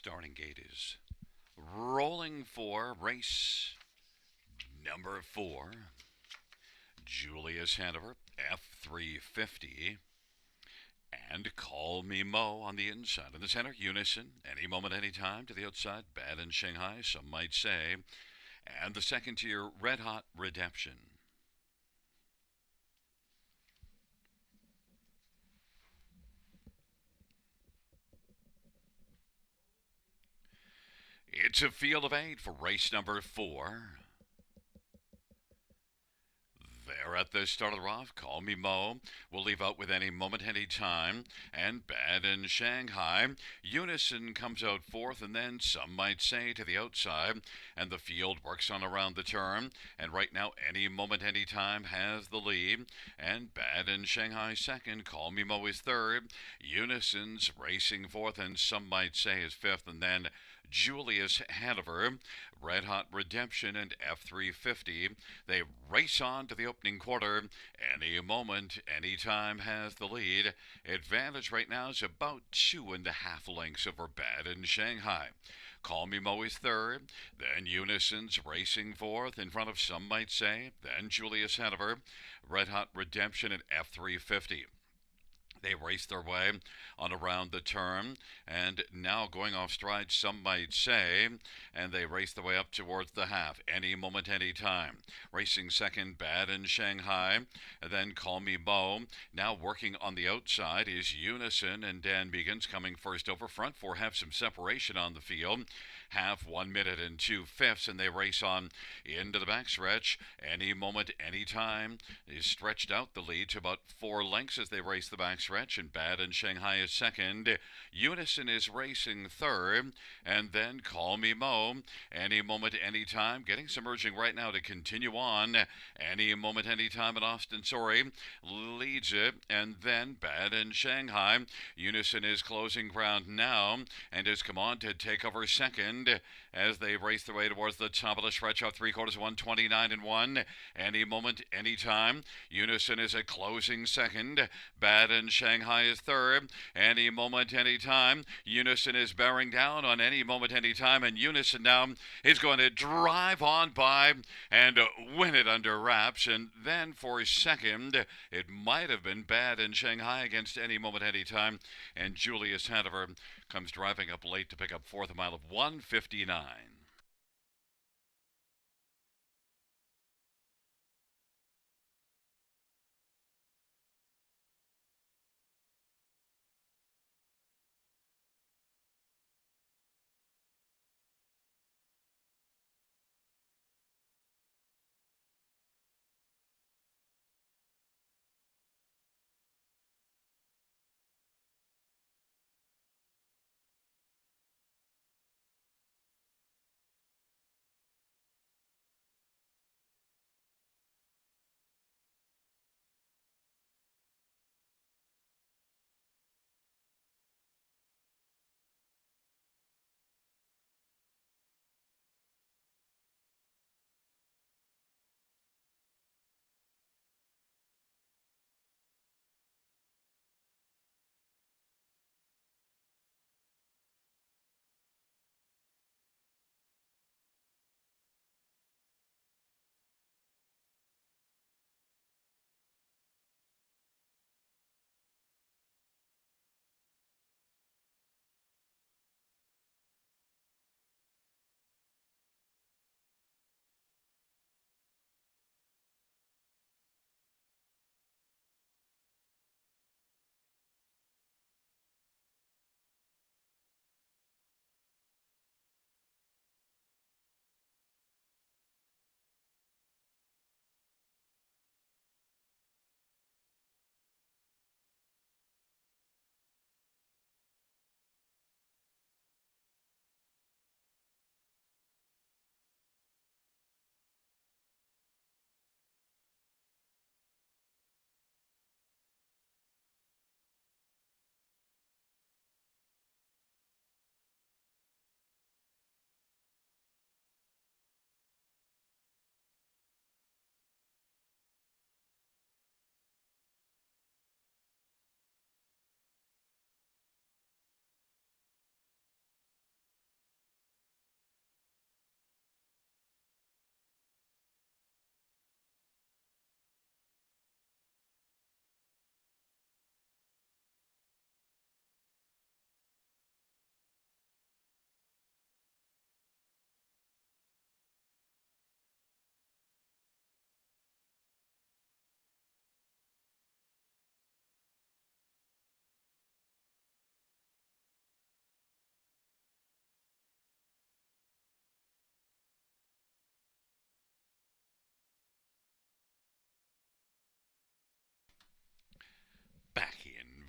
Starting gate is rolling for race number 4. Julius Hanover, F350. And Call Me Mo on the inside. In the center, Unison, any moment, any time. To the outside, Bad in Shanghai, some might say. And the second tier, Red Hot Redemption. It's a field of 8 for race number 4. There at the start of the rough, Call Me Mo will leave out with any moment, any time. And Bad in Shanghai. Unison comes out fourth, and then some might say to the outside. And the field works on around the turn. And right now, any moment, any time has the lead. And Bad in Shanghai second. Call Me Mo is third. Unison's racing fourth, and some might say is fifth. And then Julius Hanover, Red Hot Redemption, and F350. They race on to the opening quarter. Any moment, any time has the lead. Advantage right now is about 2.5 lengths over Bad in Shanghai. Call Me Mo is third, then Unison's racing fourth, in front of some might say, then Julius Hanover, Red Hot Redemption, and F350. They race their way on around the turn, and now going off stride, some might say, and they race their way up towards the half. Any moment, any time. Racing second, Bad in Shanghai, and then Call Me Mo. Now working on the outside is Unison, and Dan Megan's coming first over. Front four have some separation on the field. Half 1 minute and 2/5, and they race on into the backstretch. Any moment, any time is stretched out the lead to about 4 lengths as they race the backstretch, and Bad in Shanghai is second. Unison is racing third, and then Call Me Mo. Any moment, any time, getting some urging right now to continue on. Any moment, any time, and Austin Sorry leads it, and then Bad in Shanghai. Unison is closing ground now and has come on to take over second as they race their way towards the top of the stretch off 3/4, 129 and 1. Any moment, any time. Unison is a closing second. Bad in Shanghai is third. Any moment, any time. Unison is bearing down on any moment, any time, and Unison now is going to drive on by and win it under wraps. And then for second, it might have been Bad in Shanghai against any moment, any time, and Julius Hanover comes driving up late to pick up fourth, a mile of 1:59.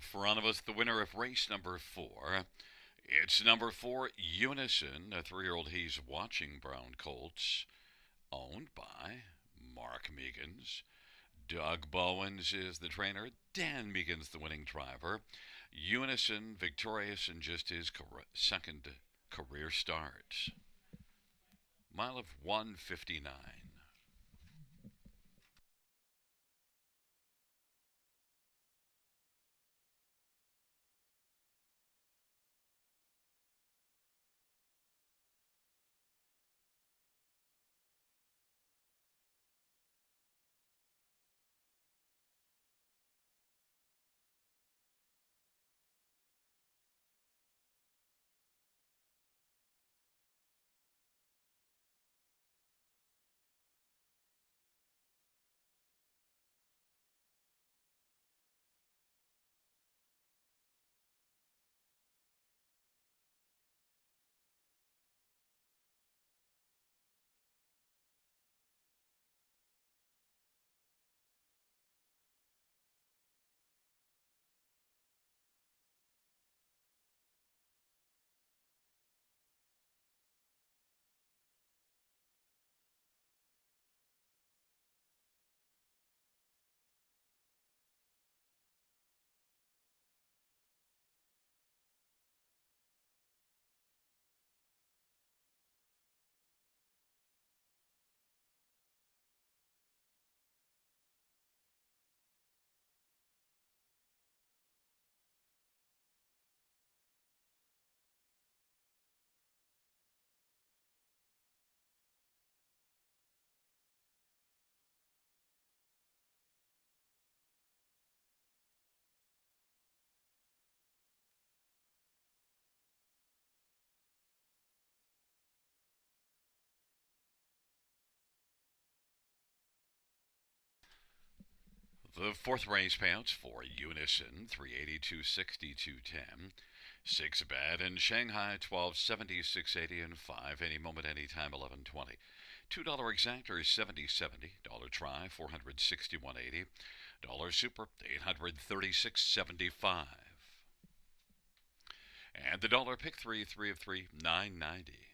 front of us, the winner of race number 4. It's number 4, Unison, a 3-year-old he's watching Brown Colts, owned by Mark Meekins. Doug Bowens is the trainer. Dan Meekins, the winning driver. Unison victorious in just his second career start. Mile of 159. The fourth race payouts for Unison, 382.60, 6 bad in Shanghai, 1270, 680, and 5 any moment, anytime, 1120. $2 exactor, 70.70. Dollar try, 461.80. Dollar super, 836.75. And the dollar pick 3 of 3, 9.90.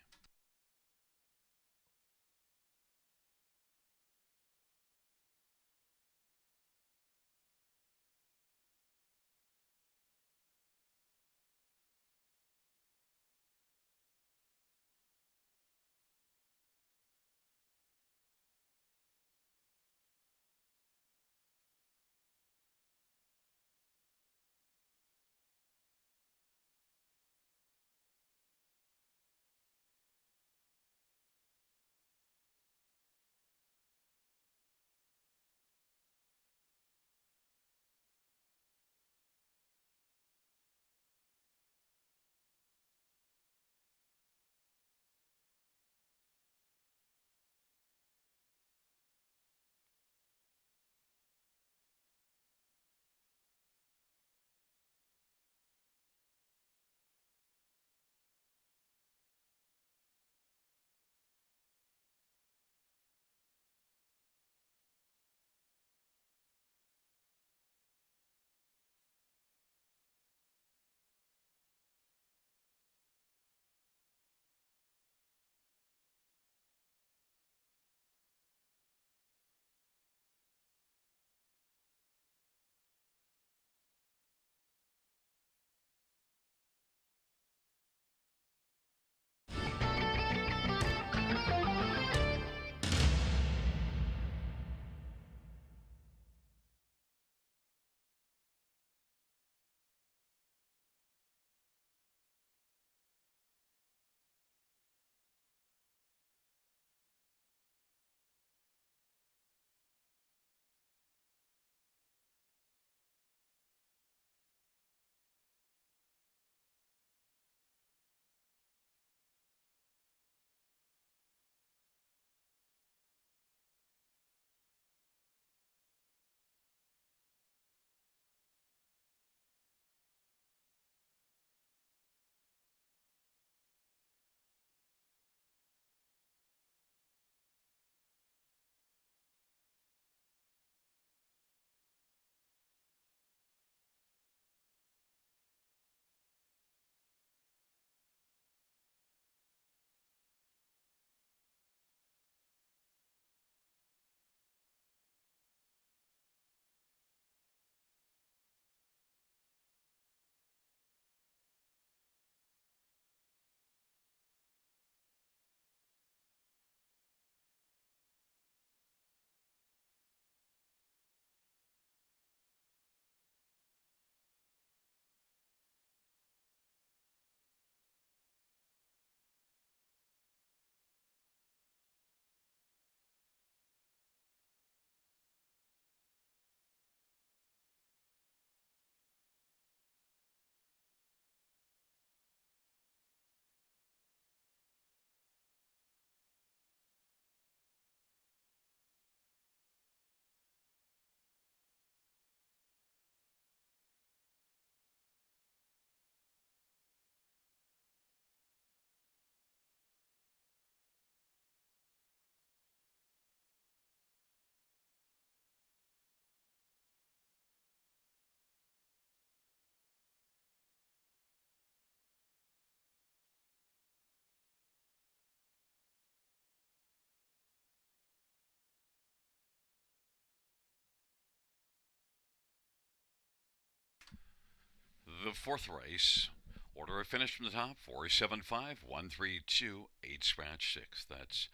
The fourth race, order of finish from the top 475 132 8 scratch 6. That's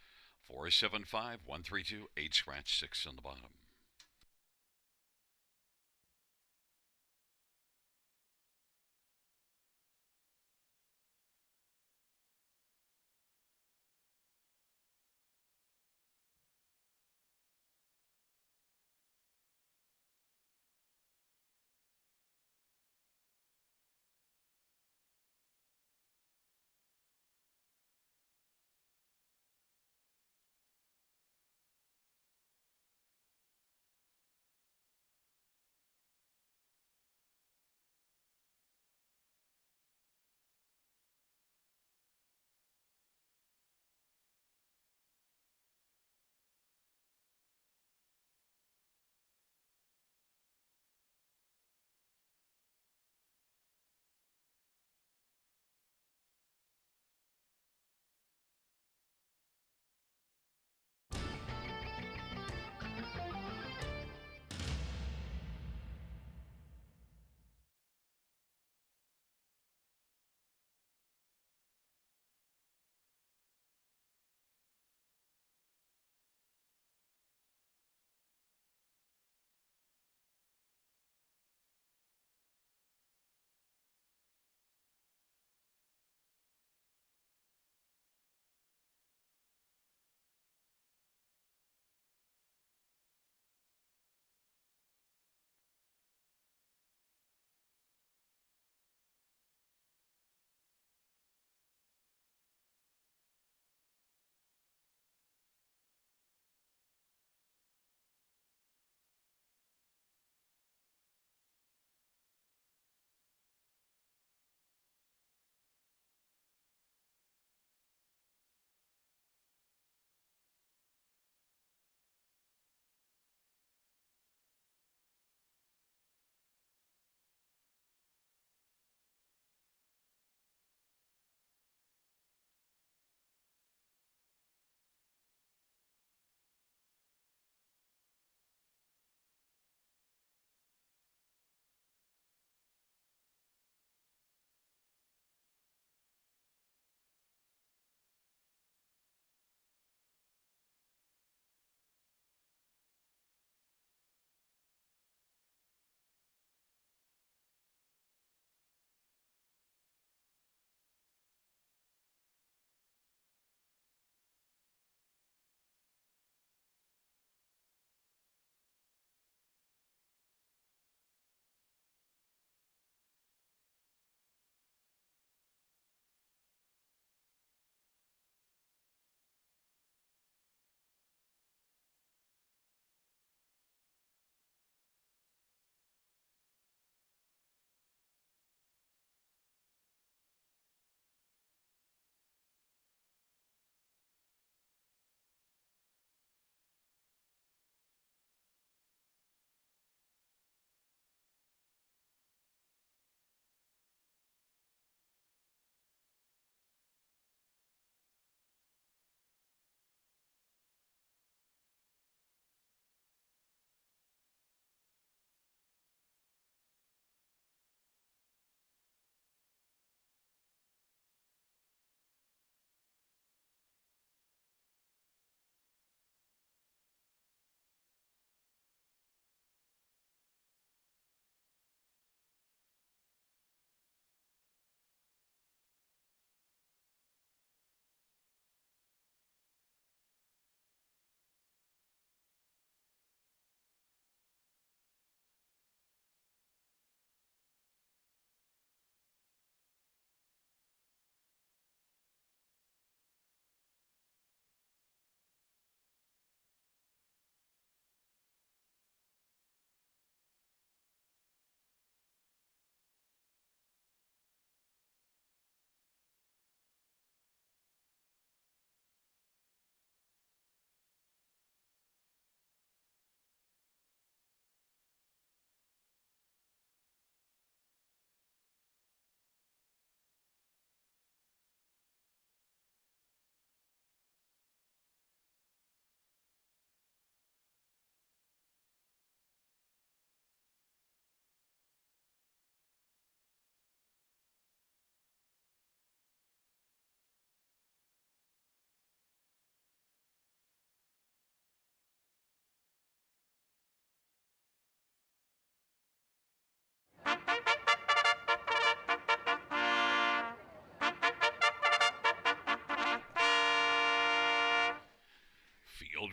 475 132 8 scratch 6 on the bottom.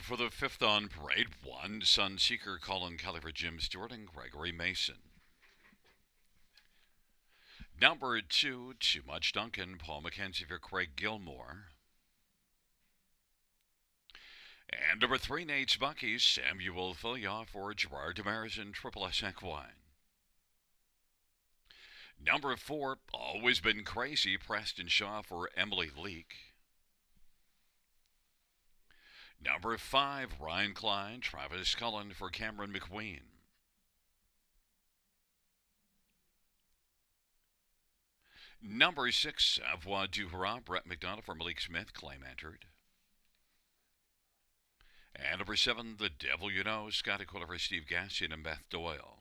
for the fifth on parade, one Sunseeker Colin Kelly for Jim Stewart and Gregory Mason. Number two, Too Much Duncan, Paul McKenzie for Craig Gilmore. And number three, Nate's Bucky's Samuel Filya for Gerard Demers and Triple S Equine. Number four, Always Been Crazy, Preston Shaw for Emily Leake. Number five, Ryan Klein, Travis Cullen for Cameron McQueen. Number six, Savoir du Hurrah, Brett McDonough for Malik Smith, claim entered. And number seven, The Devil You Know, Scotty Quiller for Steve Gassian and Beth Doyle.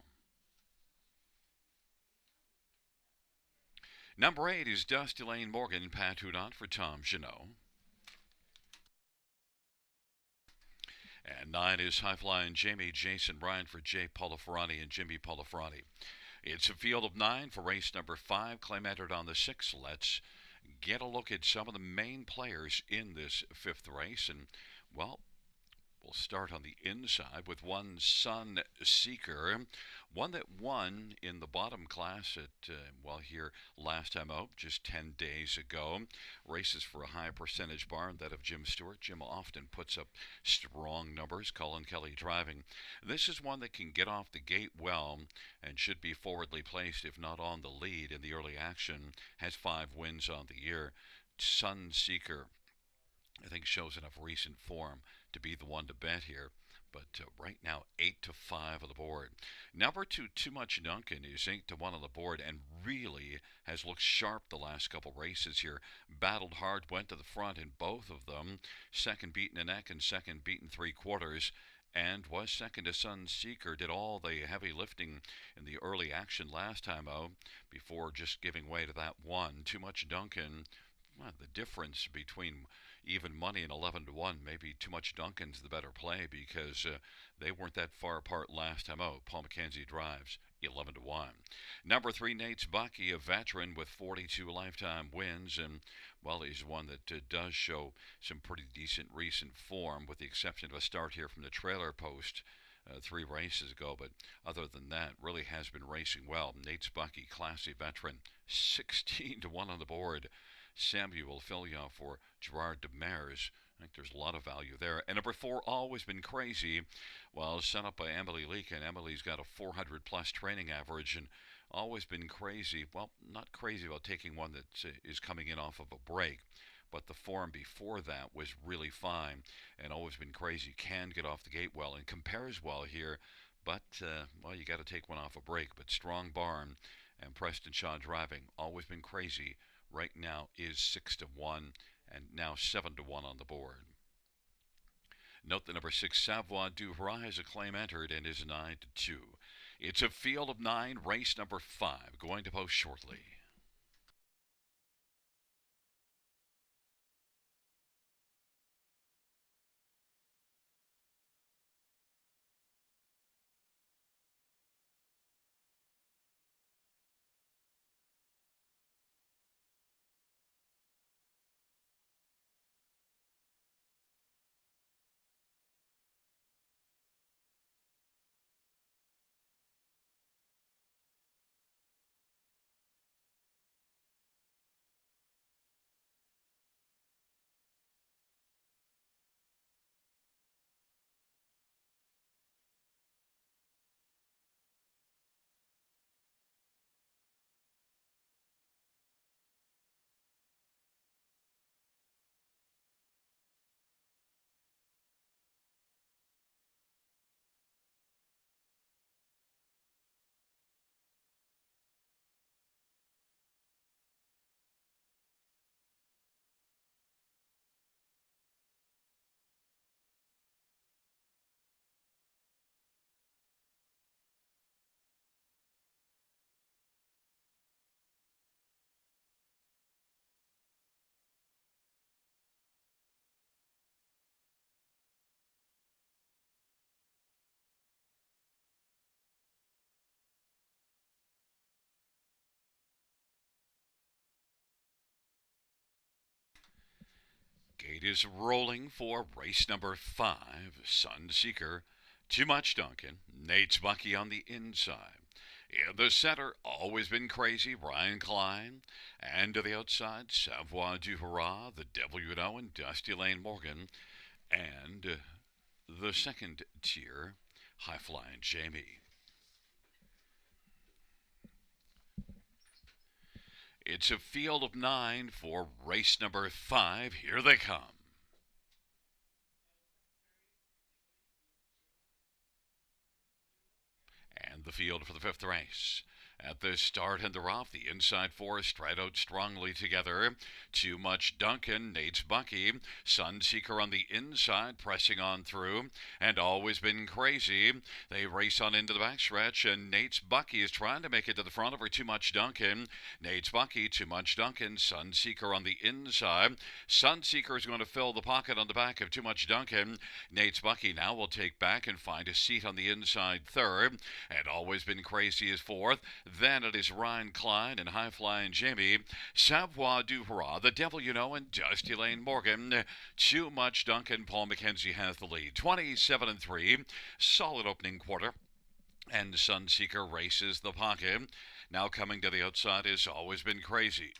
Number eight is Dusty Lane Morgan, Pat Hudon for Tom Janot. And nine is High Flying Jamie Jason Bryan for Jay Poliferrani and Jimmy Poliferrani. It's a field of nine for race number five. Claim entered on the sixth. Let's get a look at some of the main players in this fifth race. And, well, we'll start on the inside with one Sunseeker, one that won in the bottom class at, here last time out, just 10 days ago. Races for a high percentage barn, that of Jim Stewart. Jim often puts up strong numbers. Colin Kelly driving. This is one that can get off the gate well and should be forwardly placed, if not on the lead in the early action. Has 5 wins on the year. Sunseeker, I think, shows enough recent form to be the one to bet here. But right now, 8-5 on the board. Number two, Too Much Duncan, is 8-1 on the board and really has looked sharp the last couple races here. Battled hard, went to the front in both of them. Second beaten a neck and second beaten 3/4. And was second to Sunseeker. Did all the heavy lifting in the early action last time out before just giving way to that one. Too Much Duncan, well, the difference between even money and 11-1, maybe Too Much Duncan's the better play because they weren't that far apart last time out. Paul McKenzie drives 11-1. Number three, Nate's Bucky, a veteran with 42 lifetime wins, and well, he's one that does show some pretty decent recent form, with the exception of a start here from the trailer post 3 races ago. But other than that, really has been racing well. Nate's Bucky, classy veteran, 16-1 on the board. Samuel Filya for Gerard Demers. I think there's a lot of value there. And number four, Always Been Crazy. Well, set up by Emily Leake, and Emily's got a 400-plus training average, and Always Been Crazy. Well, not crazy about taking one that is coming in off of a break, but the form before that was really fine, and Always Been Crazy can get off the gate well and compares well here. But, you got to take one off a break. But strong barn and Preston Shaw driving. Always Been Crazy right now is 6-1 and now 7-1 on the board. Note that number 6, Savoir du Hurrah, has a claim entered and is 9-2. It's a field of 9, race number 5, going to post shortly. gate is rolling for race number 5, Sunseeker. Too much Duncan. Nate's Bucky on the inside. In the center, always been crazy, Ryan Klein. And to the outside, Savoie du Hurrah, the Devil You Know, and Dusty Lane Morgan. And the second tier, High Flying Jamie. It's a field of 9 for race number 5. Here they come. And the field for the 5th race. At the start and the off, the inside four stride out strongly together. Too Much Duncan, Nate's Bucky, Sunseeker on the inside, pressing on through, and Always Been Crazy. They race on into the backstretch, and Nate's Bucky is trying to make it to the front over Too Much Duncan. Nate's Bucky, Too Much Duncan, Sunseeker on the inside. Sunseeker is going to fill the pocket on the back of Too Much Duncan. Nate's Bucky now will take back and find a seat on the inside third, and Always Been Crazy is fourth. Then it is Ryan Klein and High Flying Jamie, Savoie du Hurrah, the Devil You Know, and Dusty Lane Morgan. Too Much Duncan, Paul McKenzie has the lead, 27-3. Solid opening quarter. And Sunseeker races the pocket. Now coming to the outside is Always Been Crazy.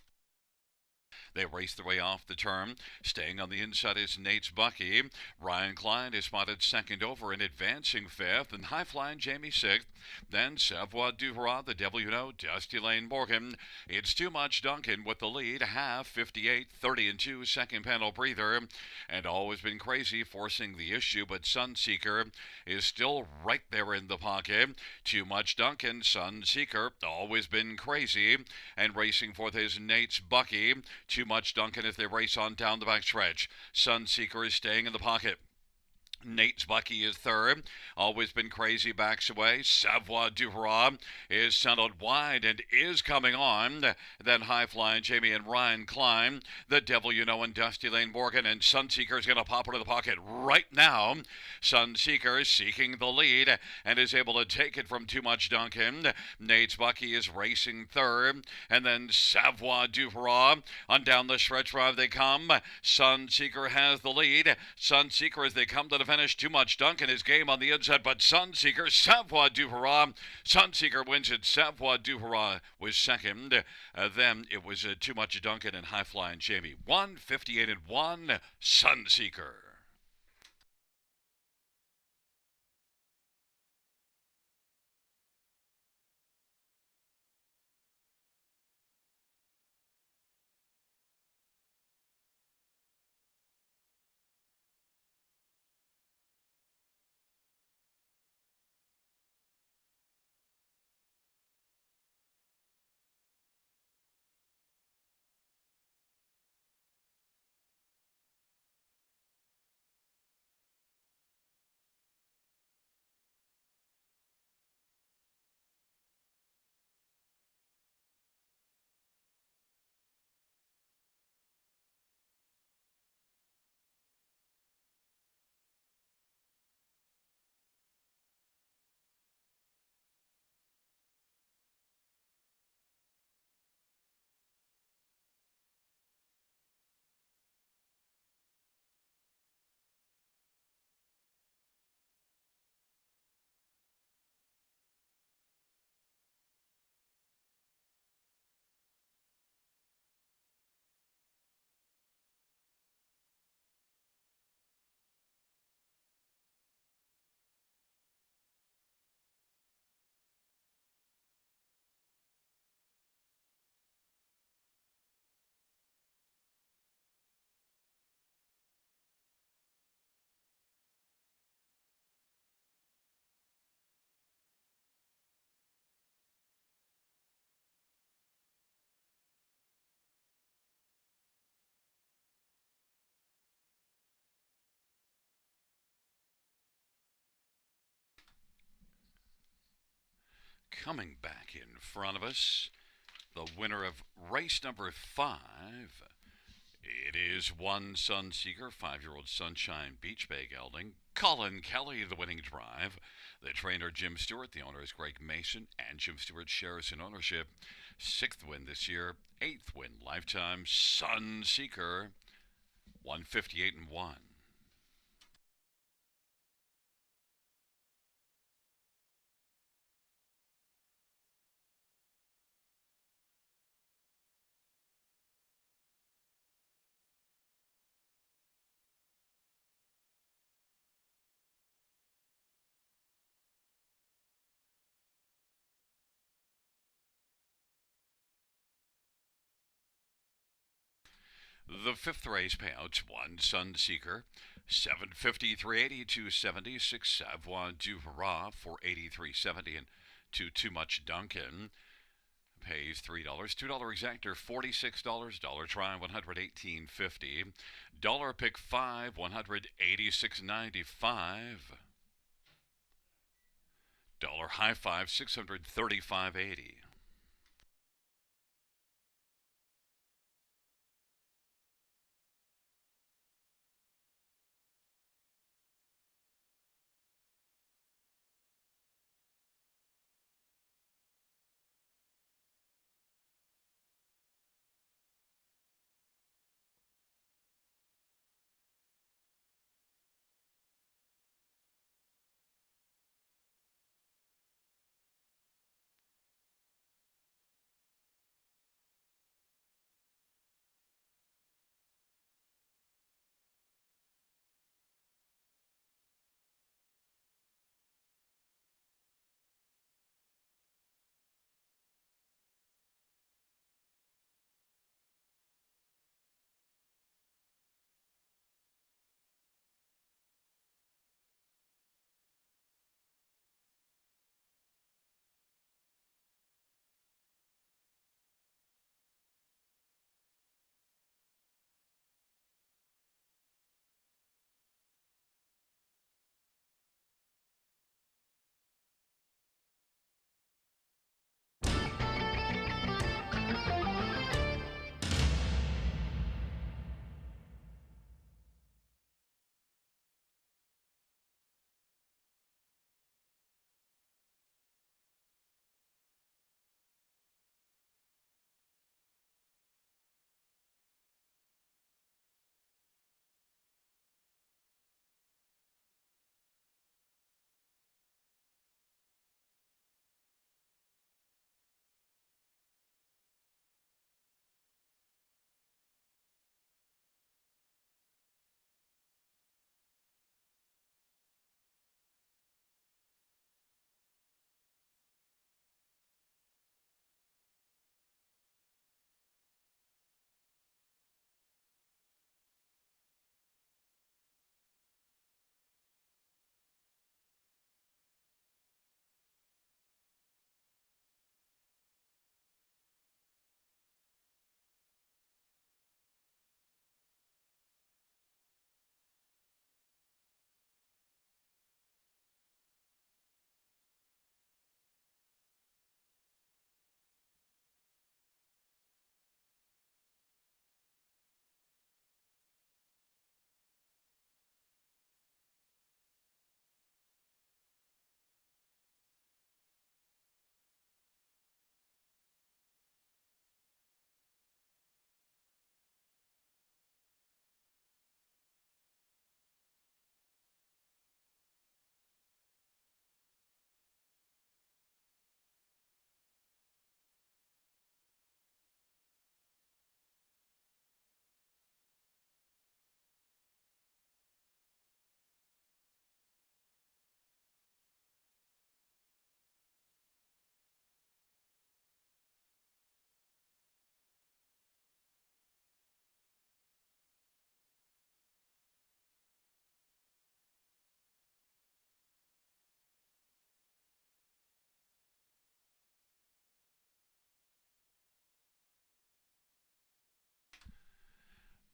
They race their way off the turn. Staying on the inside is Nate's Bucky. Ryan Klein is spotted second over and advancing fifth, and High Flying Jamie sixth. Then Savoie du Hurrah, the Devil You Know, Dusty Lane Morgan. It's Too Much Duncan with the lead, half 58-30-2, second panel breather. And Always Been Crazy forcing the issue, but Sunseeker is still right there in the pocket. Too Much Duncan, Sunseeker, Always Been Crazy, and racing forth is Nate's Bucky. Too Much Duncan as they race on down the backstretch. Sunseeker is staying in the pocket. Nate's Bucky is third. Always Been Crazy backs away. Savoie du Hurrah is sent out wide and is coming on. Then High Flying Jamie and Ryan Klein. The Devil You Know and Dusty Lane Morgan. And Sunseeker is going to pop into the pocket right now. Sunseeker seeking the lead and is able to take it from Too Much Duncan. Nate's Bucky is racing third. And then Savoie du Hurrah. On down the stretch drive they come. Sunseeker has the lead. Sunseeker as they come to the finish. Too Much Duncan is game on the inside, but Sunseeker, Savoie du Hurrah. Sunseeker wins it. Savoie du Hurrah was second. Then it was Too Much Duncan and High Flying Jamie. 158-1, Sunseeker. Coming back in front of us, the winner of race number 5. It is one Sunseeker, 5-year-old Sunshine Beach Bay gelding. Colin Kelly, the winning drive. The trainer, Jim Stewart. The owner is Greg Mason, and Jim Stewart shares in ownership. 6th win this year, 8th win lifetime, Sunseeker. 158 and 1. The fifth race payouts: 1 Sunseeker, 750, 380, 270, 6 Savoir du Hurrah, 480, 370, and 2 Too Much Duncan pays $3. $2 exactor, $46. Dollar try, 118.50. Dollar pick 5, 186.95. Dollar high five, 635.80.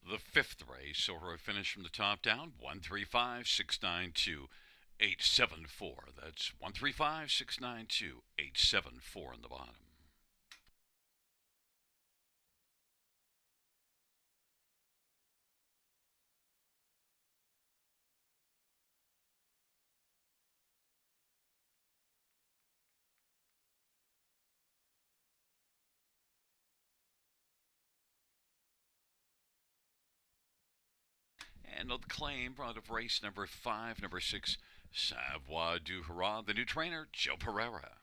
The fifth race, so we finish from the top down: 135, 692, 874. That's 135, 692, 874 in the bottom. and the claim out of race number 5, number 6, Savoie du Hurrah, the new trainer, Joe Pereira.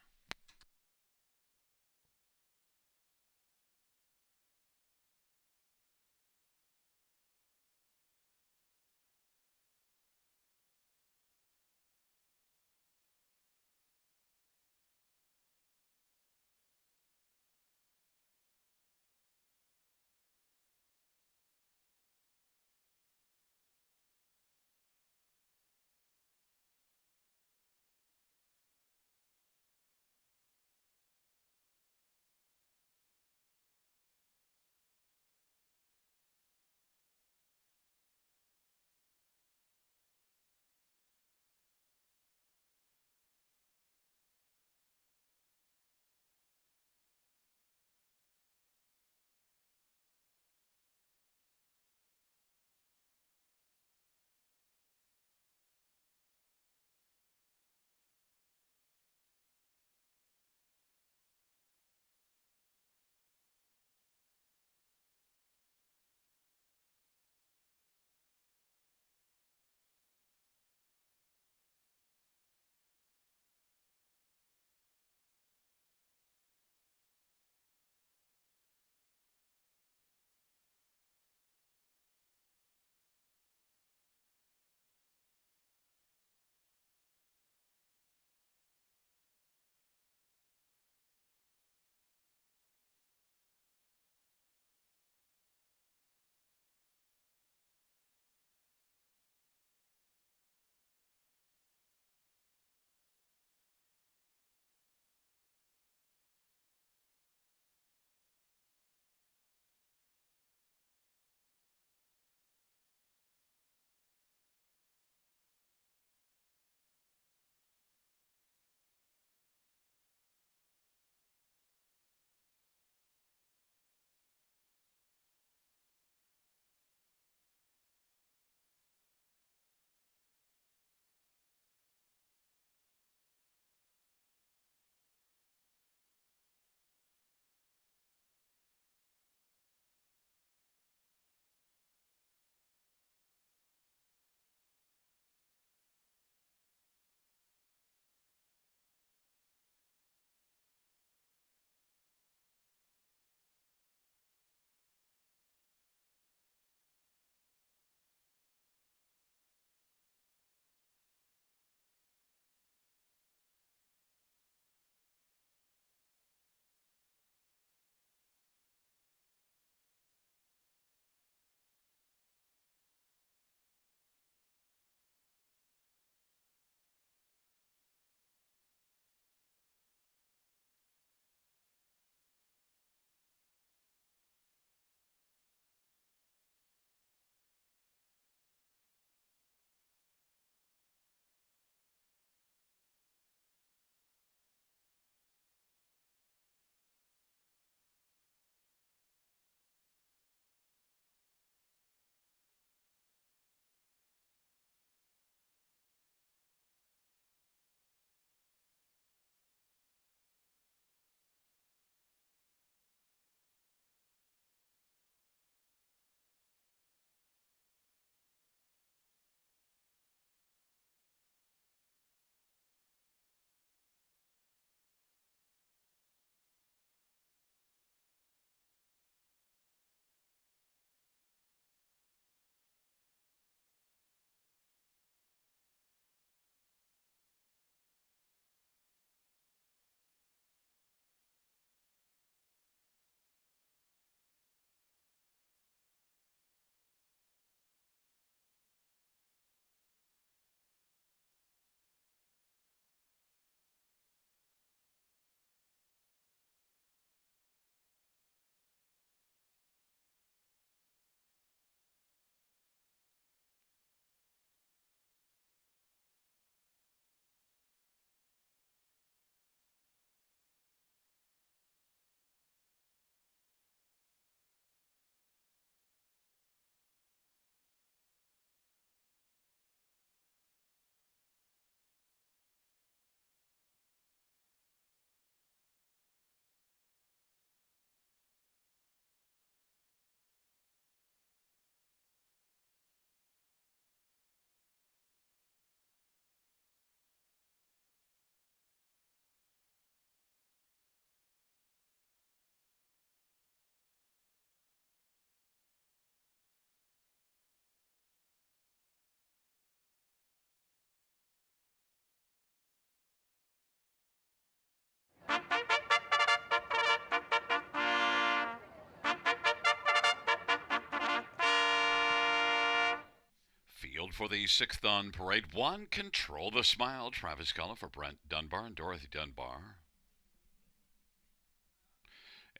for the sixth on parade, one, Control the Smile, Travis Cullen for Brent Dunbar and Dorothy Dunbar.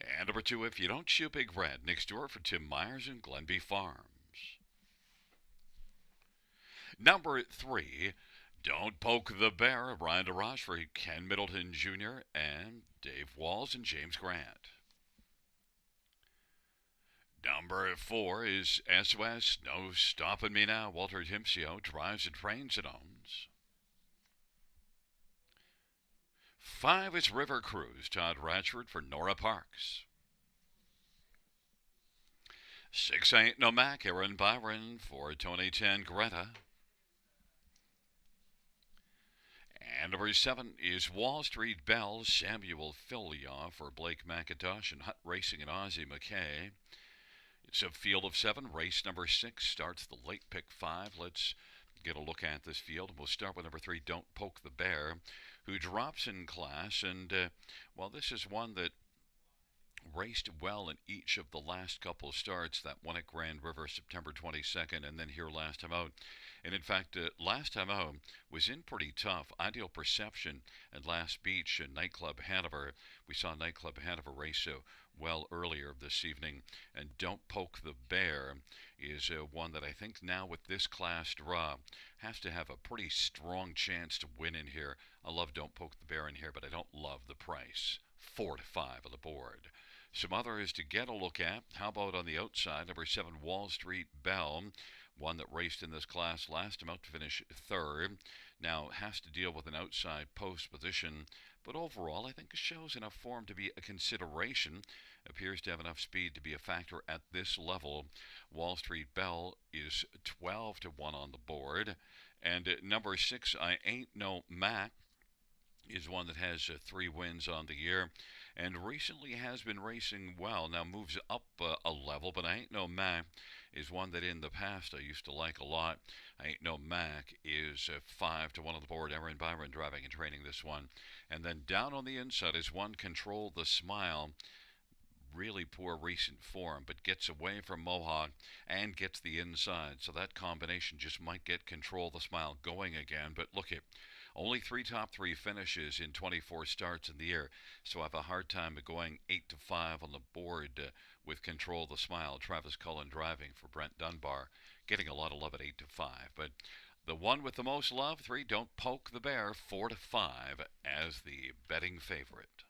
And number two, If You Don't Shoot Big Red, Next Door for Tim Myers and Glenby Farms. Number three, Don't Poke the Bear, Ryan DeRoche for Ken Middleton Jr. and Dave Walls and James Grant. Number four is SOS, No Stopping Me Now, Walter Timsio drives and trains and owns. Five is River Cruise, Todd Ratchford for Nora Parks. Six, Ain't No Mac, Aaron Byron for Tony 10, Greta. And number seven is Wall Street Belle, Samuel Filia for Blake McIntosh and Hut Racing and Ozzie McKay. It's a field of seven. Race number six starts the late pick five. Let's get a look at this field. We'll start with number three, Don't Poke the Bear, who drops in class. And, well, this is one that raced well in each of the last couple of starts. That one at Grand River September 22nd, and then here last time out. And in fact, last time out was in pretty tough. Ideal Perception and Last Beach and Nightclub Hanover. We saw Nightclub Hanover race well earlier this evening. And Don't Poke the Bear is one that I think now with this class draw has to have a pretty strong chance to win in here. I love Don't Poke the Bear in here, but I don't love the price. 4 to 5 on the board. Some others to get a look at. How about on the outside, number seven, Wall Street Belle, one that raced in this class last time out to finish third. Now has to deal with an outside post position, but overall I think it shows enough form to be a consideration. Appears to have enough speed to be a factor at this level. Wall Street Belle is 12 to 1 on the board. And number six, I Ain't No Mac, is one that has 3 wins on the year and recently has been racing well. Now moves up a level, but I Ain't No Mac is one that in the past I used to like a lot. I Ain't No Mac is 5 to 1 on the board. Aaron Byron driving and training this one. And then down on the inside is one, Control the Smile. Really poor recent form, but gets away from Mohawk and gets the inside. So that combination just might get Control the Smile going again. But look at only 3 top 3 finishes in 24 starts in the year, so I have a hard time going 8 to 5 on the board with Control the Smile. Travis Cullen driving for Brent Dunbar, getting a lot of love at 8 to 5. But the one with the most love, 3, Don't Poke the Bear, 4 to 5 as the betting favorite.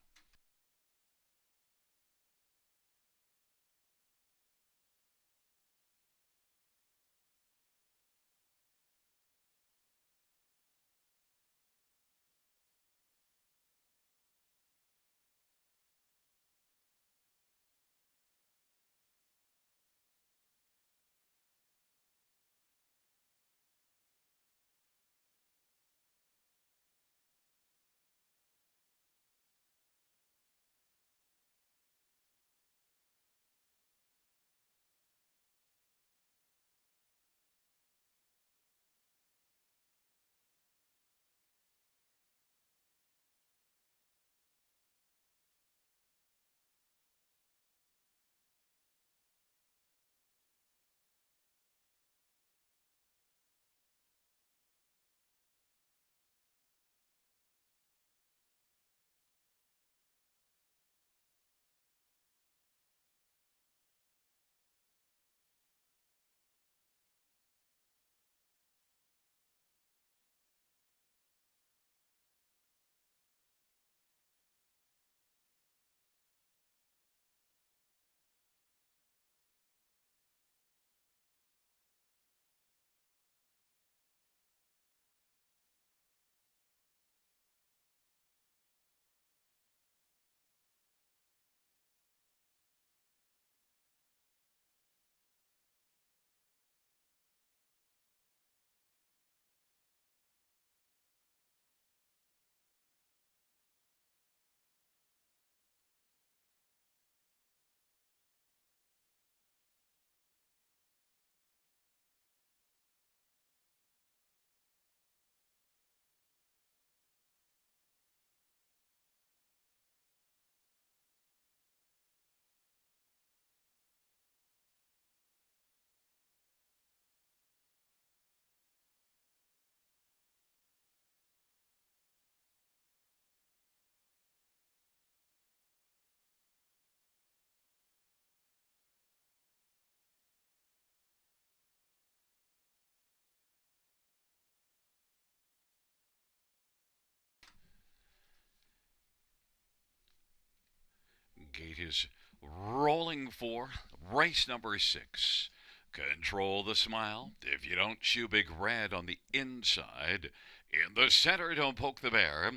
Gate is rolling for race number 6. Control the Smile. If you don't chew Big Red on the inside. In the center, Don't Poke the Bear.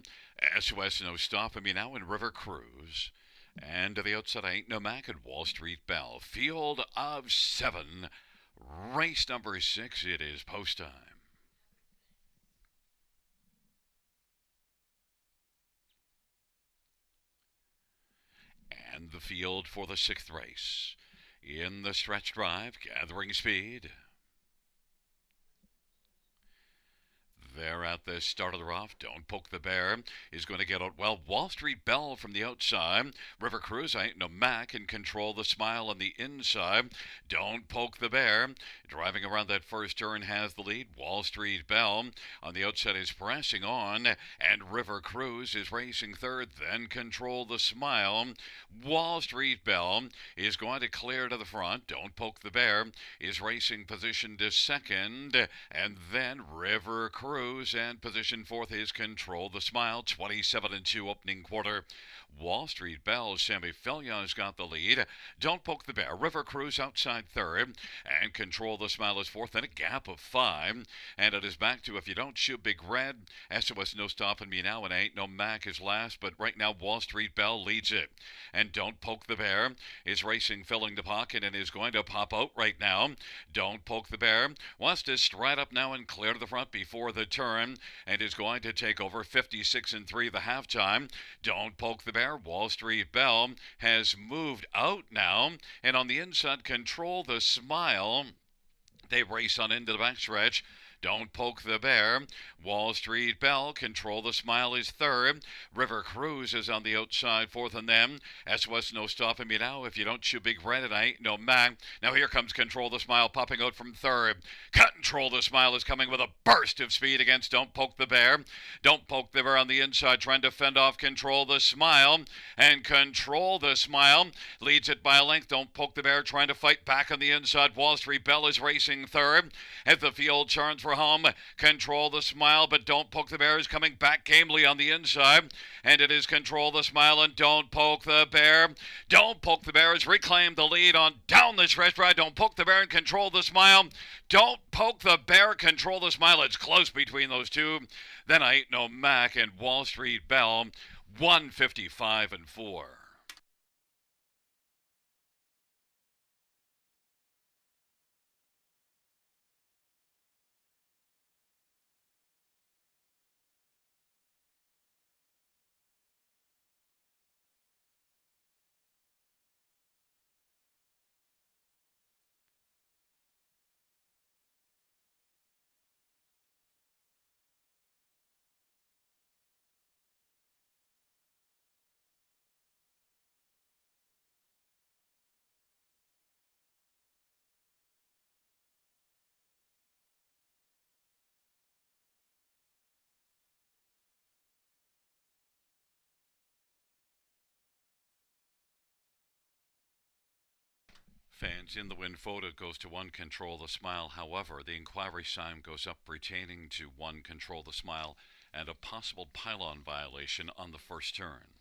SOS No Stopping Me Now in River Cruise. And to the outside, Ain't No Mac and Wall Street Bell. Field of 7. Race number 6. It is post time. And the field for the 6th race. In the stretch drive, gathering speed. There at the start of the rough, Don't Poke the Bear is going to get out well. Wall Street Bell from the outside. River Cruise, Ain't No Mac can control the Smile on the inside. Don't Poke the Bear driving around that first turn has the lead. Wall Street Bell on the outside is pressing on, and River Cruise is racing third. Then Control the Smile. Wall Street Bell is going to clear to the front. Don't Poke the Bear is racing position to second, and then River Cruise and position fourth is Control the Smile. 27-2 opening quarter. Wall Street Bell, Sammy Fillion's got the lead. Don't Poke the Bear. River Cruise outside third, and Control the Smile is fourth. Then a gap of 5, and it is back to If You Don't Shoot Big Red. SOS No Stopping Me Now, and Ain't No Mac is last, but right now Wall Street Bell leads it. And Don't Poke the Bear is racing, filling the pocket, and is going to pop out right now. Don't Poke the Bear wants to stride up now and clear to the front before the turn, and is going to take over 56-3 the halftime. Don't Poke the Bear. Wall Street Bell has moved out now, and on the inside, Control the Smile. They race on into the backstretch. Don't Poke the Bear. Wall Street Bell, Control the Smile is third. River Cruise is on the outside, fourth, and then SOS No Stopping Me Now. If You Don't Shoot Big Red, and Ain't No Mac. Now here comes Control the Smile popping out from third. Control the Smile is coming with a burst of speed against Don't Poke the Bear. Don't Poke the Bear on the inside, trying to fend off Control the Smile. And Control the Smile leads it by a length. Don't Poke the Bear trying to fight back on the inside. Wall Street Bell is racing third. As the field turns for home, Control the Smile, but Don't Poke the Bear is coming back gamely on the inside, and it is Control the Smile and Don't Poke the Bear. Don't Poke the Bear has reclaimed the lead on down the stretch ride. Don't Poke the Bear and Control the Smile. Don't Poke the Bear, Control the Smile. It's close between those two. Then Ain't No Mac and Wall Street Bell, 155-4. Fans in the win photo goes to one Control the Smile. However, the inquiry sign goes up pertaining to one Control the Smile and a possible pylon violation on the first turn.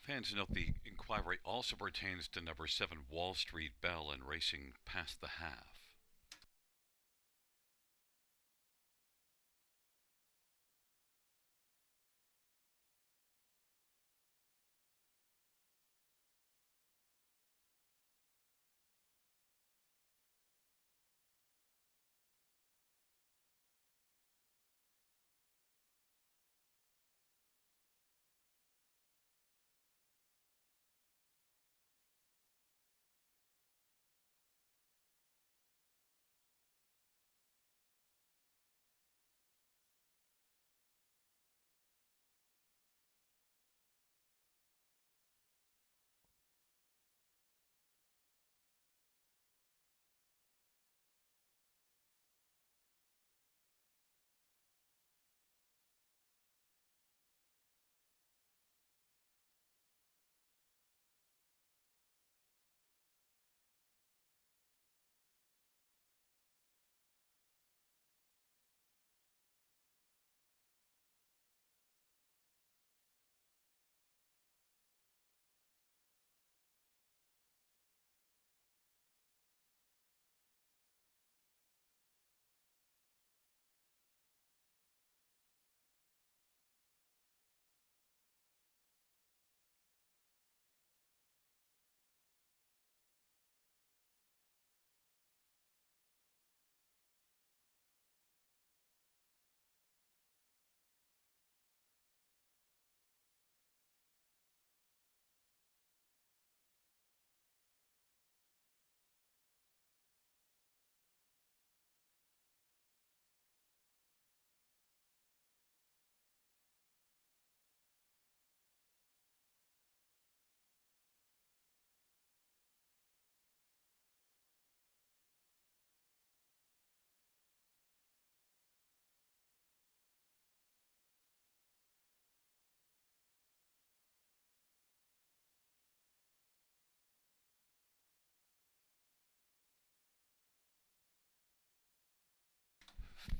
Fans note the inquiry also pertains to number 7 Wall Street Bell and racing past the half.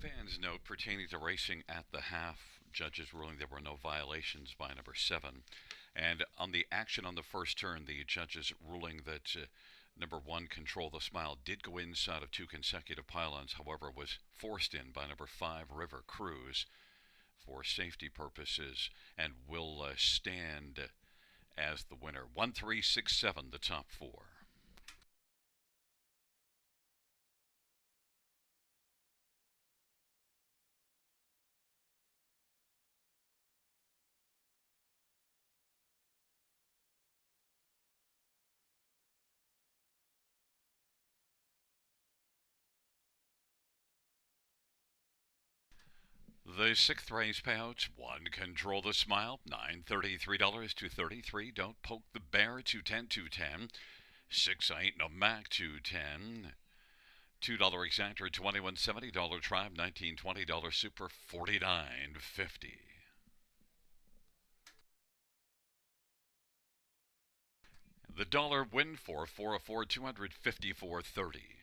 Fans note pertaining to racing at the half, judges ruling there were no violations by number 7. And on the action on the first turn, the judges ruling that number 1 Control the Smile did go inside of 2 consecutive pylons, however, was forced in by number 5 River Cruise for safety purposes and will stand as the winner. 1, 3, 6, 7, the top 4. The sixth race payouts: 1 Control the Smile, $933 to 33. Don't Poke the Bear, 210. 6 I Ain't No Mac, 210. $2 Exactor, 21.70. Dollar Tribe, 19.20. Dollar Super, 49.50. The dollar win for 404, 254.30.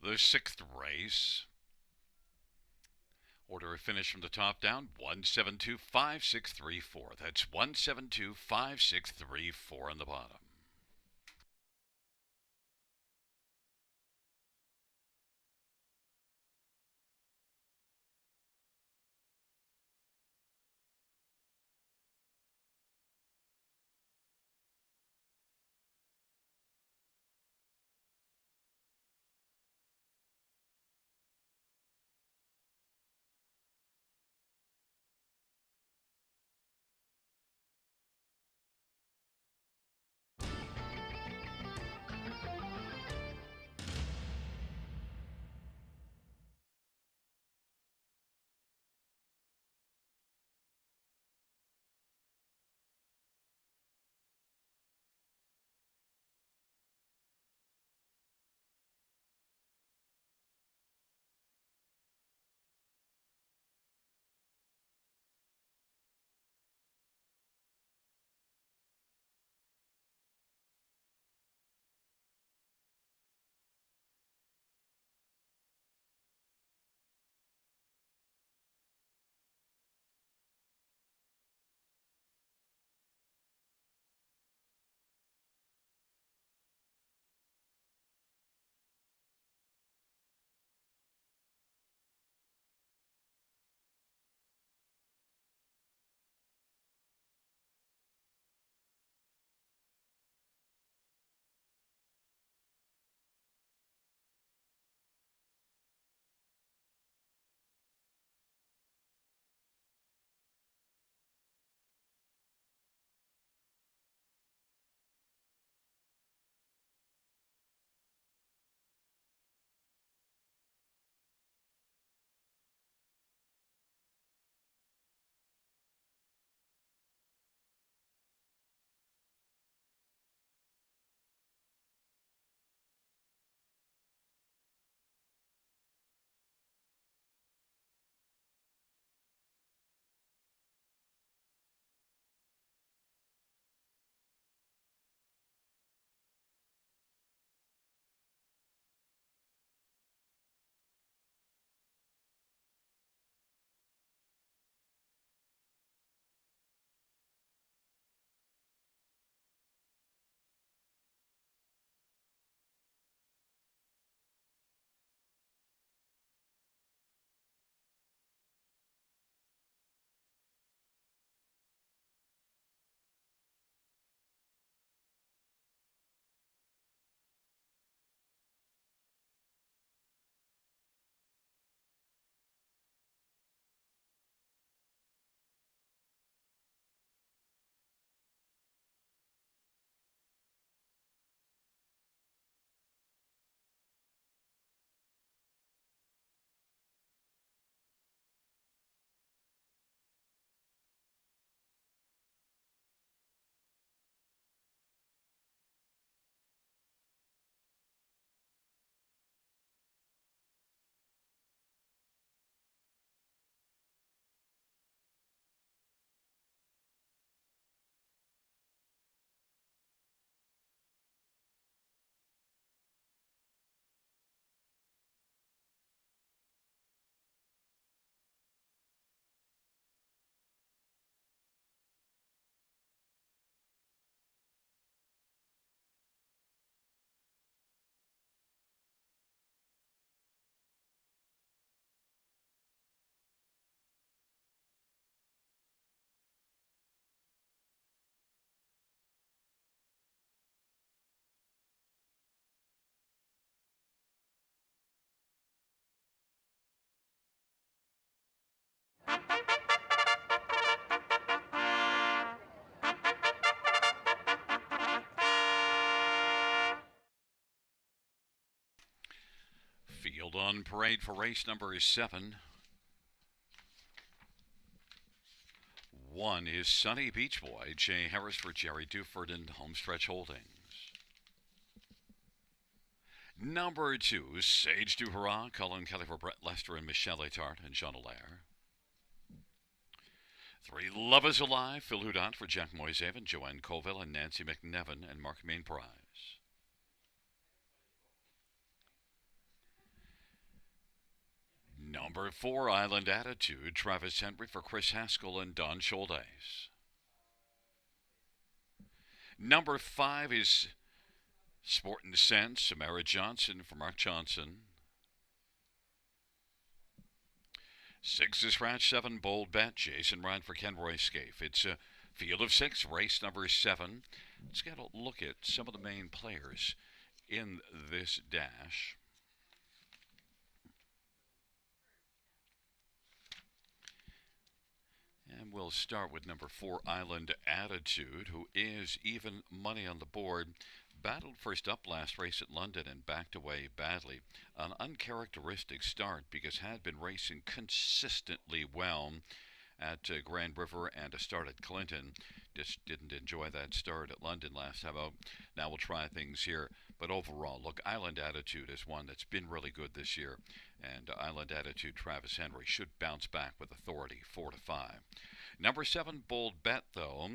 The sixth race. Order of finish from the top down, 1725634. That's 1725634 on the bottom. Field on parade for race number 7. 1 is Sunny Beach Boy, Jay Harris for Jerry Duford and Homestretch Holdings. Number 2, Sage du Hurrah, Colin Kelly for Brett Lester and Michelle Etart and Jean Allaire. 3, Love is Alive, Phil Hudant for Jack Moisevan, Joanne Colville and Nancy McNevin and Mark Mainprize. Number 4, Island Attitude, Travis Henry for Chris Haskell and Don Schuldeis. Number 5 is Sport and Sense, Samara Johnson for Mark Johnson. 6 is Scratch 7, Bold Bet, Jason Ryan for Ken Roy Scaife. It's a field of 6, race number 7. Let's get a look at some of the main players in this dash. And we'll start with number 4, Island Attitude, who is even money on the board. Battled first up last race at London and backed away badly. An uncharacteristic start because had been racing consistently well at Grand River and a start at Clinton. Just didn't enjoy that start at London last time out. Now we'll try things here. But overall, look, Island Attitude is one that's been really good this year. And Island Attitude, Travis Henry, should bounce back with authority, 4 to 5. Number 7, Bold Bet, though,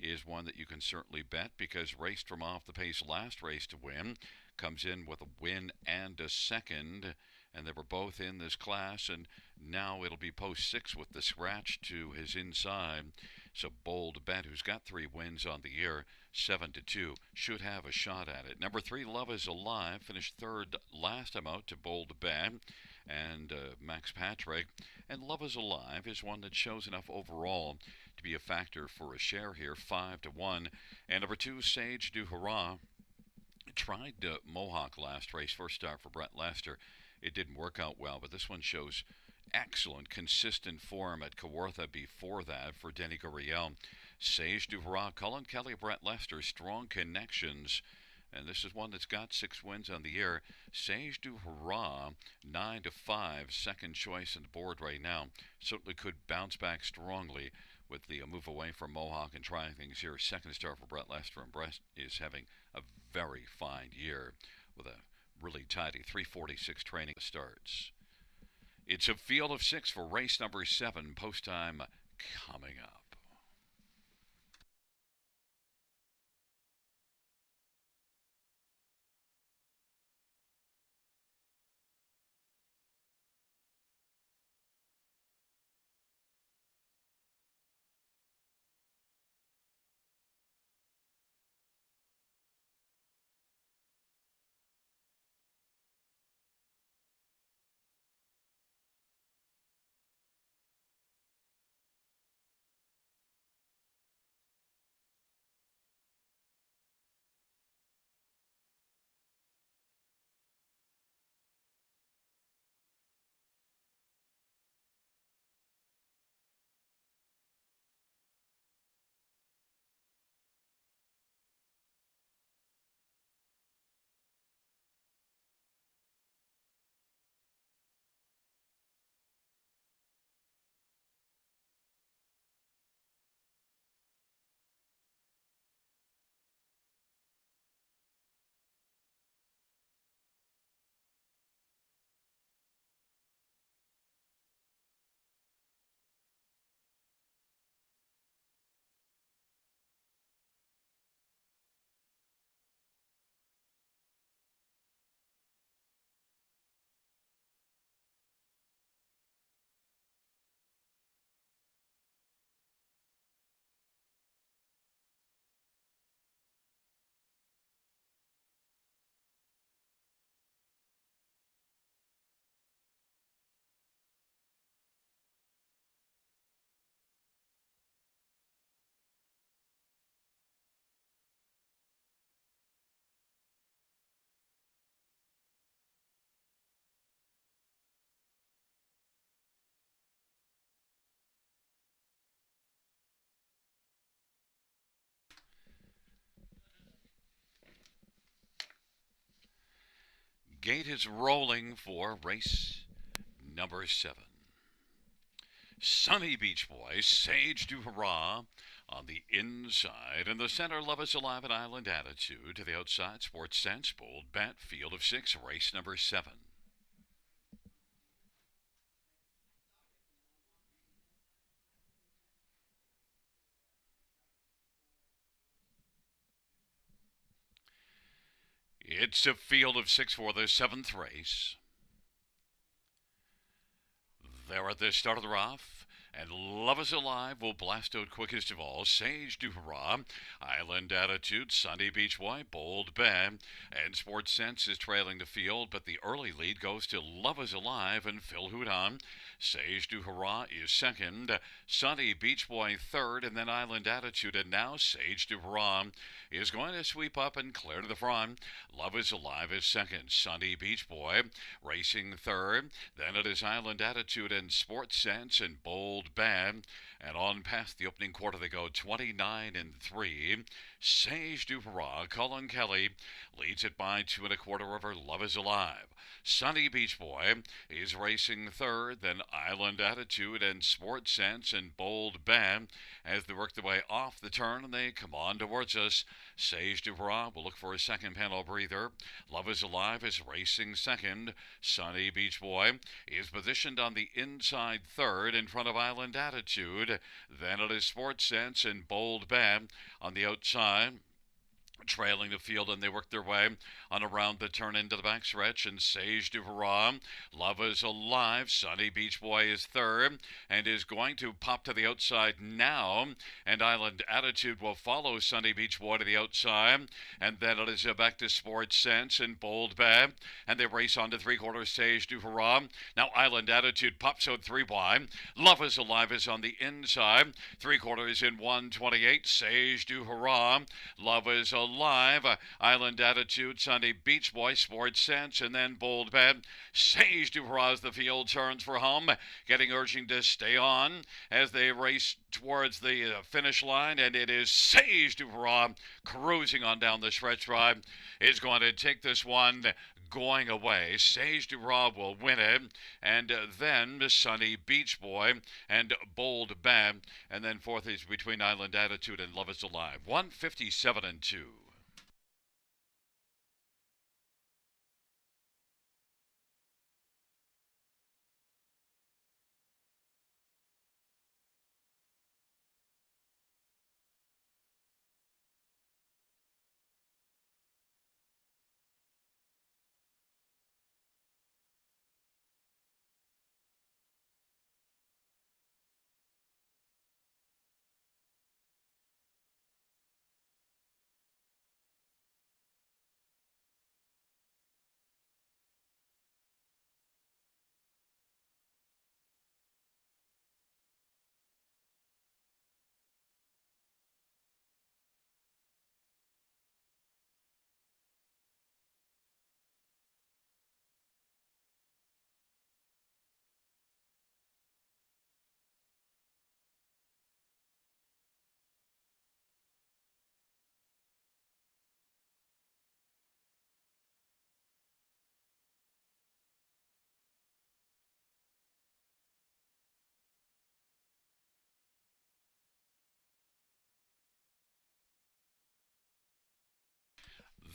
is one that you can certainly bet because raced from off the pace last race to win. Comes in with a win and a second, and they were both in this class, and now it'll be post 6 with the scratch to his inside. So Bold Bet, who's got 3 wins on the year, 7 to 2, should have a shot at it. Number 3, Love is Alive, finished 3rd last time out to Bold Bet and Max Patrick. And Love is Alive is one that shows enough overall to be a factor for a share here, 5 to 1. And number 2, Sage Du Hurrah, tried Mohawk last race, first start for Brett Lester. It didn't work out well, but this one shows excellent, consistent form at Kawartha before that for Denny Gurriel. Sage Du Hurrah, Cullen Kelly, Brett Lester, strong connections. And this is one that's got 6 wins on the year. Sage Du Hurrah, 9 to 5, second choice on the board right now. Certainly could bounce back strongly with the move away from Mohawk and trying things here. Second start for Brett Lester, and Brett is having a very fine year with a really tidy 346 training starts. It's a field of 6 for race number 7, post time coming up. Gate is rolling for race number 7. Sunny Beach Boys, Sage Du Hurrah on the inside. In the center, Love is Alive and Island Attitude. To the outside, Sports Sense, Bold Bet, field of 6, race number 7. It's a field of 6 for the 7th race. There at the start of the rough. And Love is Alive will blast out quickest of all. Sage Du Hurrah, Island Attitude, Sunny Beach Boy, Bold Ben, and Sports Sense is trailing the field, but the early lead goes to Love is Alive and Phil Houdan. Sage Du Hurrah is second, Sunny Beach Boy third, and then Island Attitude, and now Sage Du Hurrah is going to sweep up and clear to the front. Love is Alive is second, Sunny Beach Boy racing third, then it is Island Attitude and Sports Sense and Bold Band. And on past the opening quarter, they go 29 and 3. Sage Du Hurrah, Colin Kelly leads it by 2 1/4 over Love is Alive. Sunny Beach Boy is racing third, then Island Attitude and Sports Sense and Bold Band as they work their way off the turn and they come on towards us. Sage Du Hurrah will look for a second panel breather. Love is Alive is racing second. Sunny Beach Boy is positioned on the inside third in front of Island Attitude. Then it is Sports Sense and Bold Band on the outside, trailing the field, and they work their way on around the turn into the backstretch. And Sage Du Hurrah, Love is Alive, Sunny Beach Boy is third and is going to pop to the outside now, and Island Attitude will follow Sunny Beach Boy to the outside, and then it is back to Sports Sense and Bold Bad, and they race on to 3/4 Sage Du Hurrah. Now Island Attitude pops out 3 wide. Love is Alive is on the inside, 3/4 in 1:28. Sage Du Hurrah, Love is Alive, Island Attitude, Sunday Beach Boy, Sports Sense, and then Bold Bad. Sage Du Hurrah as the field turns for home, getting urging to stay on as they race towards the finish line, and it is Sage Du Hurrah cruising on down the stretch drive. Is going to take this one going away. Sage Du Hurrah will win it, and then Sunny Beach Boy and Bold Bad, and then fourth is between Island Attitude and Love is Alive. 157 and 2.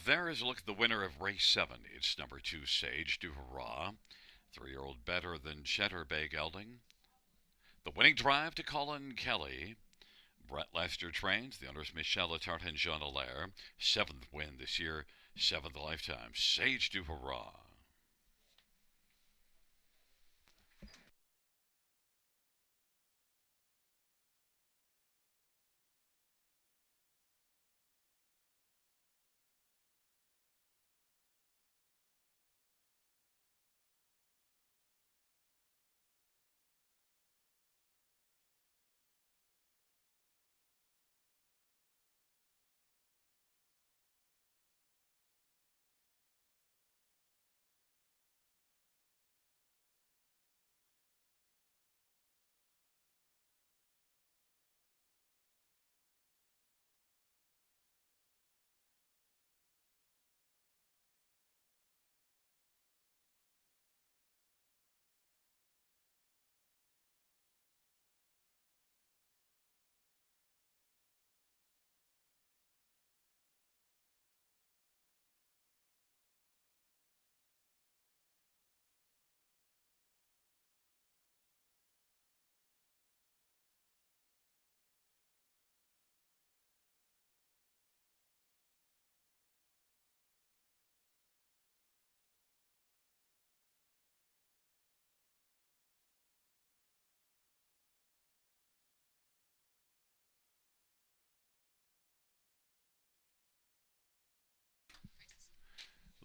There is a look at the winner of race 7. It's number 2, Sage Du Hurrah. 3-year-old better than Cheddar Bay Gelding. The winning drive to Colin Kelly. Brett Lester trains. The owners Michelle Letarte and Jean Allaire. 7th win this year, 7th lifetime. Sage Du Hurrah.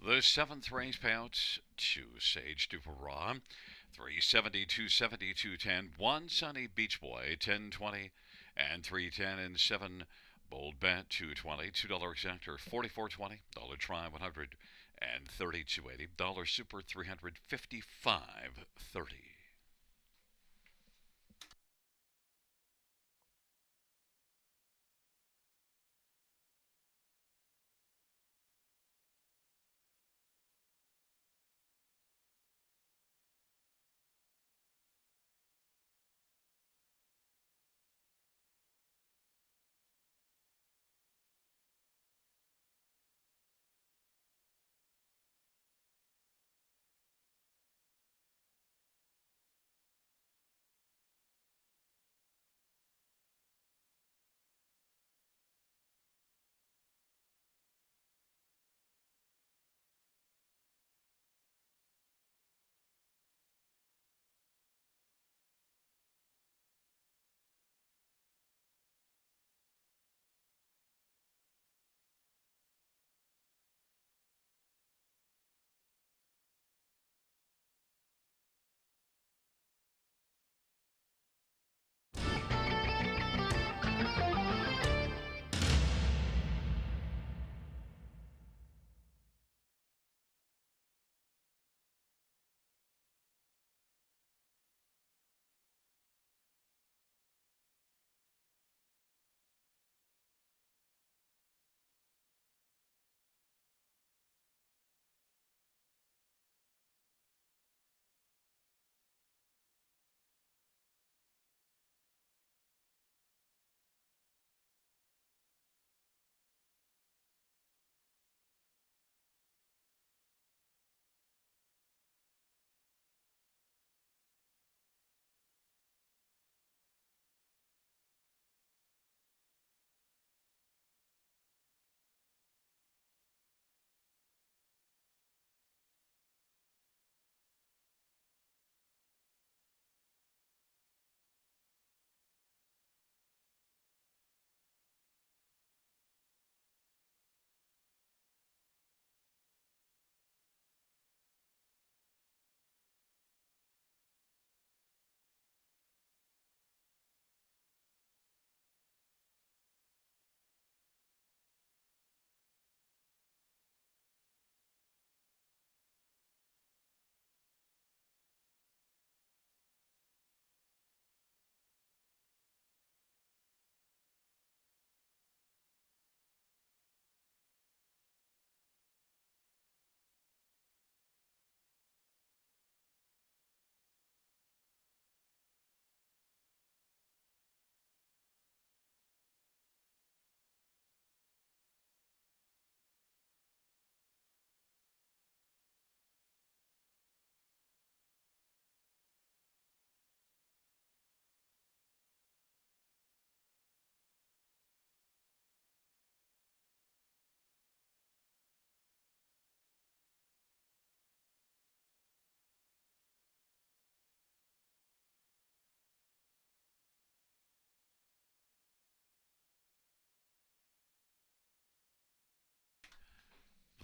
The seventh race payouts to Sage Dupera, 370, 270, 210, 1 Sunny Beach Boy, 1020, and 310 and 7 Bold Bet, 220, $2 exactor, 44.20, dollar try, 100, and 32.80, dollar super, 355.30.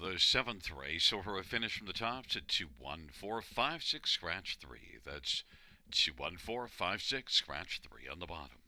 The seventh race over a finish from the top to 21456 scratch 3. That's 21456 scratch 3 on the bottom.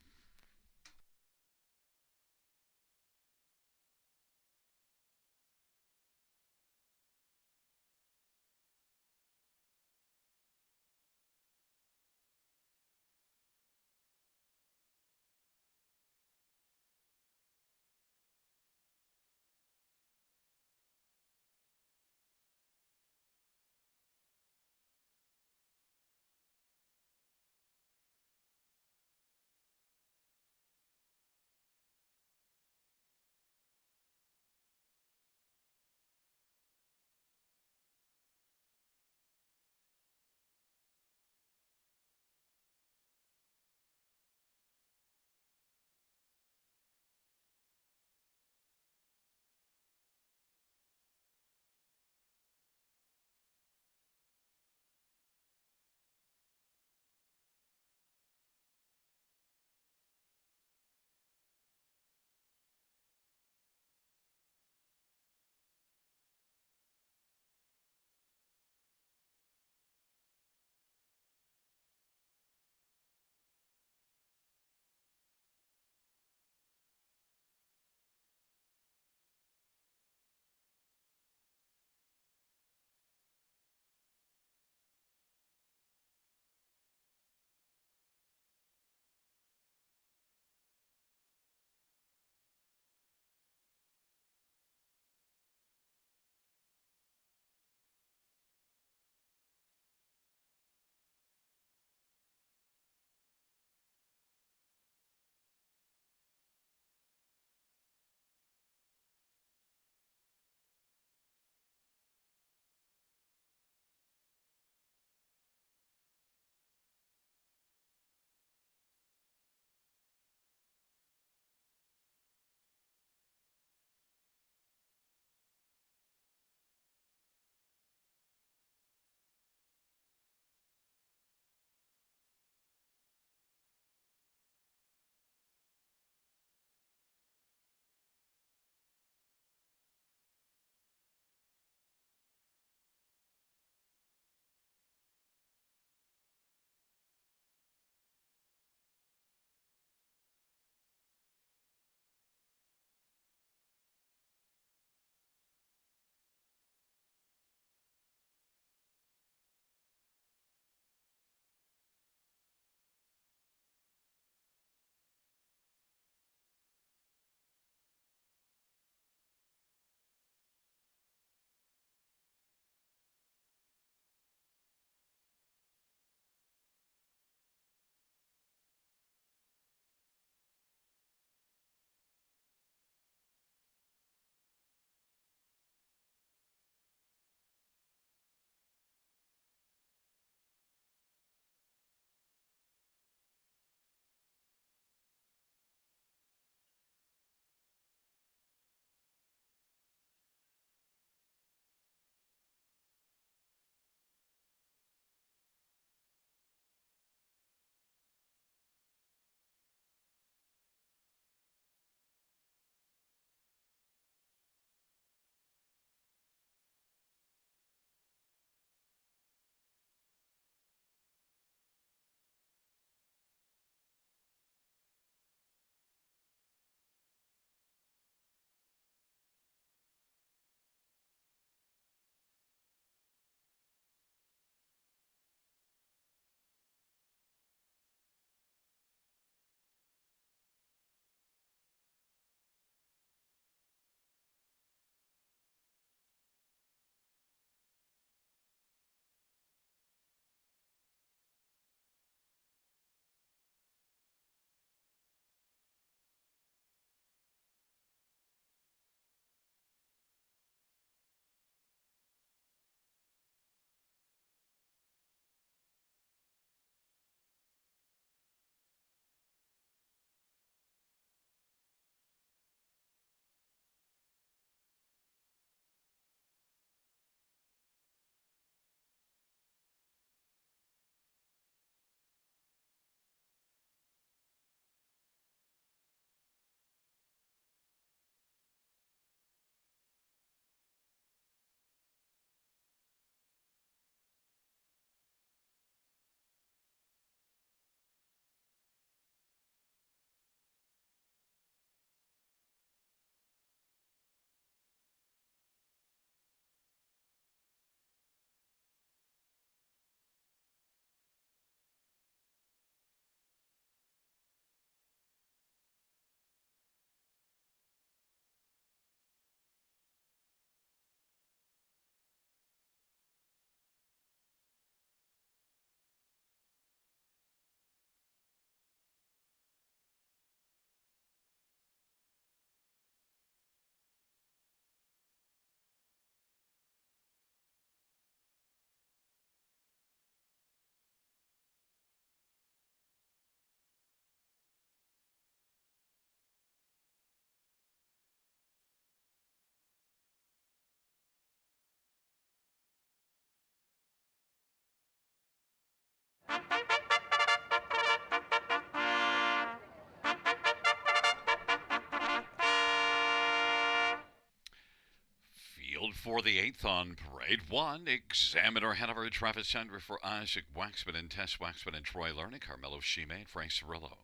field for the eighth on parade. One, Examiner Hanover, Travis Sandra for Isaac Waxman and Tess Waxman and Troy Lerner, Carmelo Shime and Frank Cirillo.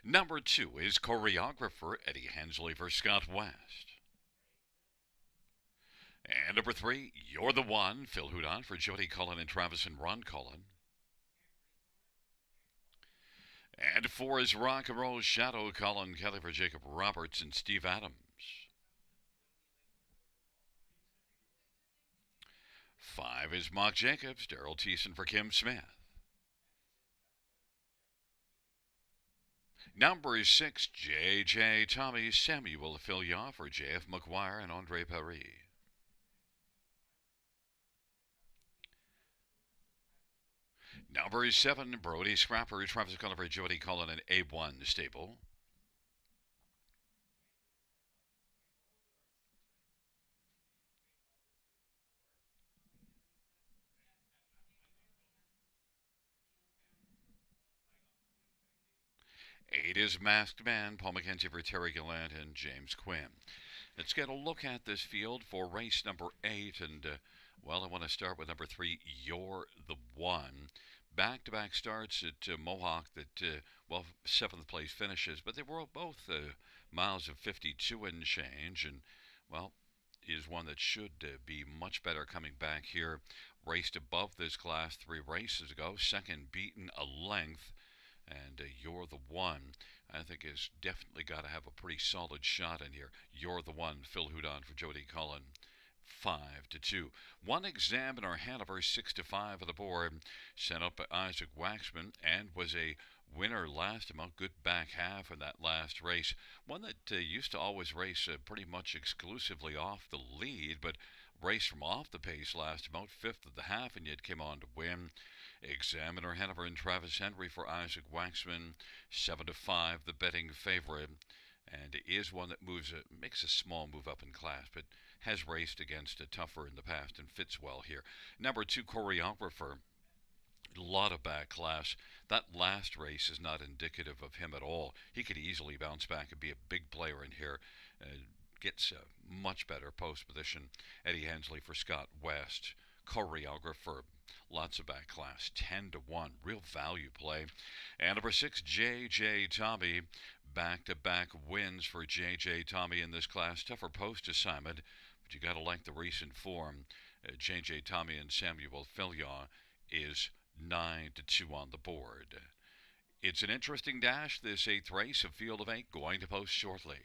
Number two is choreographer Eddie Hensley for Scott West. And number three, You're the One, Phil Hudon for Jody Cullen and Travis and Ron Cullen. And four is Rock and Roll Shadow, Colin Kelly for Jacob Roberts and Steve Adams. Five is Mock Jacobs, Daryl Thiessen for Kim Smith. Number six, J.J. Tommy Samuel Filia for J.F. McGuire and Andre Paris. Number seven, Brody Scrapper, Travis Cullen for Jody Cullen and A1 Stable. Eight is Masked Man, Paul McKenzie for Terry Gallant and James Quinn. Let's get a look at this field for race number eight. And, I want to start with number three, You're the One. Back-to-back starts at Mohawk that, seventh place finishes. But they were both miles of 52 and change. And, is one that should be much better coming back here. Raced above this class 3 races ago. Second beaten a length. And You're the One, I think, has definitely got to have a pretty solid shot in here. You're the One, Phil Hudon for Jody Cullen, 5-2. One Examiner Hanover, 6-5 on the board, sent up by Isaac Waxman and was a winner last amount. Good back half in that last race. One that used to always race pretty much exclusively off the lead, but raced from off the pace last amount, fifth of the half, and yet came on to win. Examiner Hanover and Travis Henry for Isaac Waxman, 7-5, the betting favorite, and is one that makes a small move up in class, but has raced against a tougher in the past and fits well here. Number two, choreographer, a lot of back class. That last race is not indicative of him at all. He could easily bounce back and be a big player in here. Gets a much better post position. Eddie Hensley for Scott West. Choreographer, lots of back class, 10-1, real value play. And number six, J.J. Tommy, back-to-back wins for J.J. Tommy in this class. Tougher post assignment, but you got to like the recent form. J.J. Tommy and Samuel Filion is 9-2 on the board. It's an interesting dash, this eighth race, a field of eight, going to post shortly.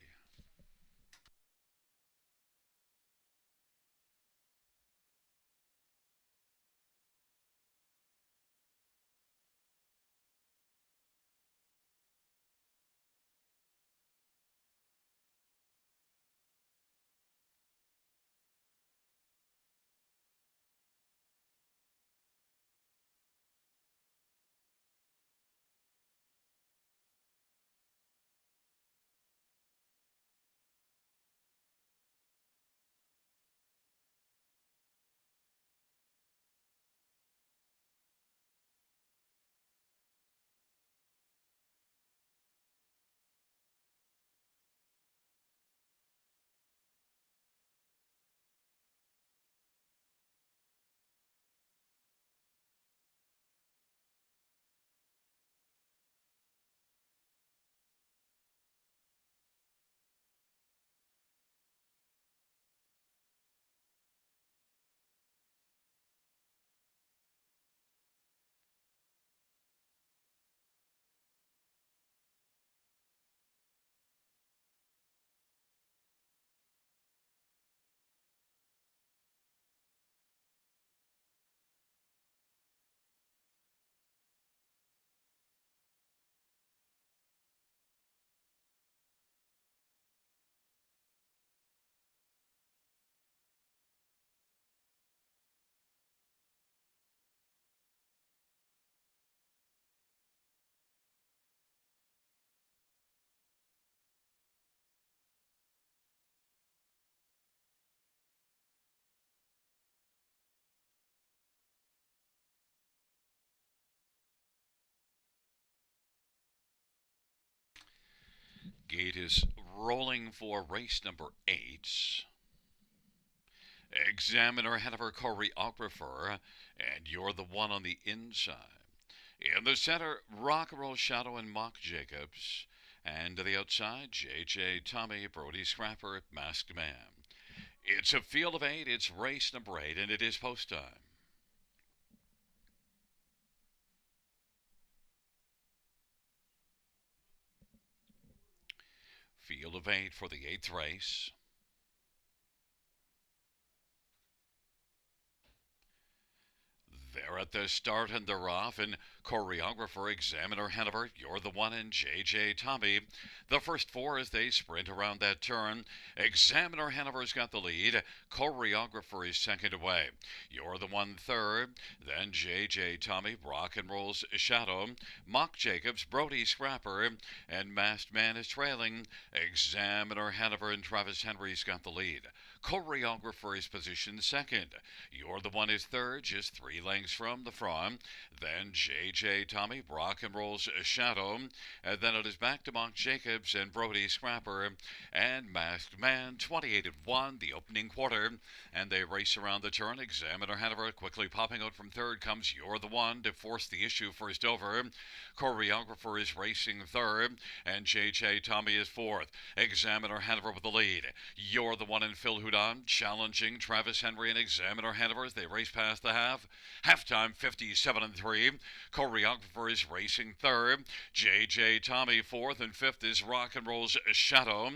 Gate is rolling for race number eight. Examiner Hanover choreographer, and you're the one on the inside. In the center, Rock and Roll Shadow and Mock Jacobs. And to the outside, JJ, Tommy, Brody Scrapper, Masked Man. It's a field of 8, it's race number 8, and it is post time. Field of 8 for the 8th race. They're at the start and they're off, and choreographer Examiner Hanover, you're the one, and JJ Tommy. The first 4 as they sprint around that turn. Examiner Hanover's got the lead. Choreographer is second away. You're the one third. Then JJ Tommy, Rock and Roll's Shadow. Mock Jacobs, Brody Scrapper, and Masked Man is trailing. Examiner Hanover and Travis Henry's got the lead. Choreographer is positioned second. You're the one is third, just 3 lengths from the front. Then JJ Tommy, Rock and Roll's Shadow. And then it is back to Mock Jacobs and Brody Scrapper and Masked Man, 28-1, the opening quarter. And they race around the turn. Examiner Hanover quickly popping out from third comes You're the One to force the issue first over. Choreographer is racing third, and JJ Tommy is fourth. Examiner Hanover with the lead. You're the One in Phil Houdon challenging Travis Henry and Examiner Hanover as they race past the half. Halftime 57-3. Choreographer is racing third. JJ Tommy fourth, and fifth is Rock and Roll's Shadow.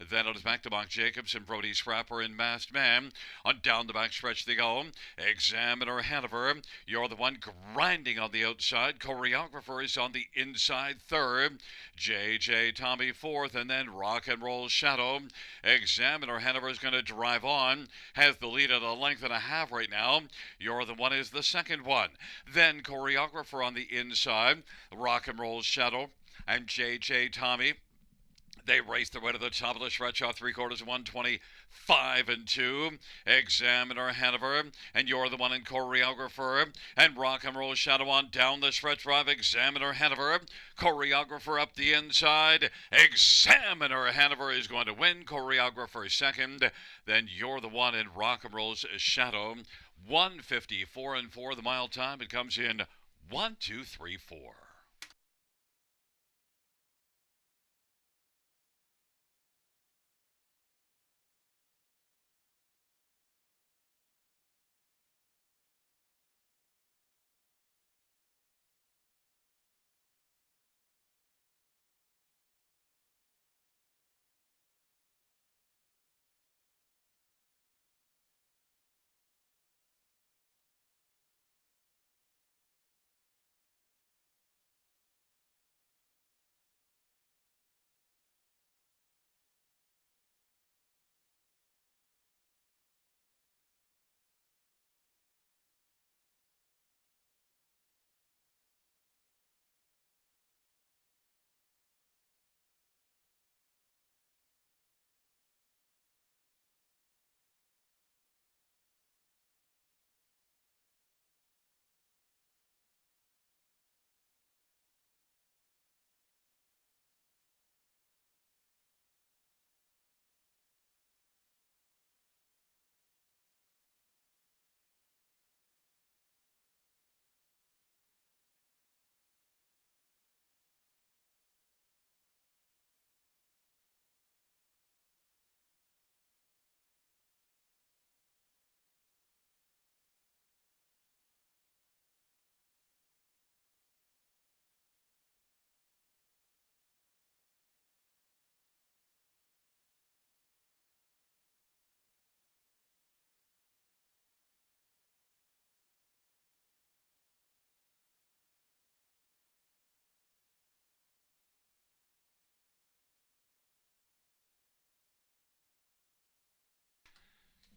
Then it is back to Mock Jacobs and Brody Scrapper and Masked Man. On down the back stretch they go. Examiner Hanover, you're the one grinding on the outside. Choreographer is on the inside third. JJ Tommy fourth, and then Rock and Roll Shadow. Examiner Hanover is going to drive on. Has the lead at a length and a half right now. You're the one is the second one. Then Choreographer on the inside. Rock and Roll Shadow and JJ Tommy. They race their way to the top of the stretch off 3/4, 125-2. Examiner Hanover, and you're the one in Choreographer, and Rock and Roll Shadow on down the stretch drive. Examiner Hanover, Choreographer up the inside. Examiner Hanover is going to win. Choreographer second. Then you're the one in Rock and Roll's Shadow. 154-4 the mile time. It comes in 1-2-3-4.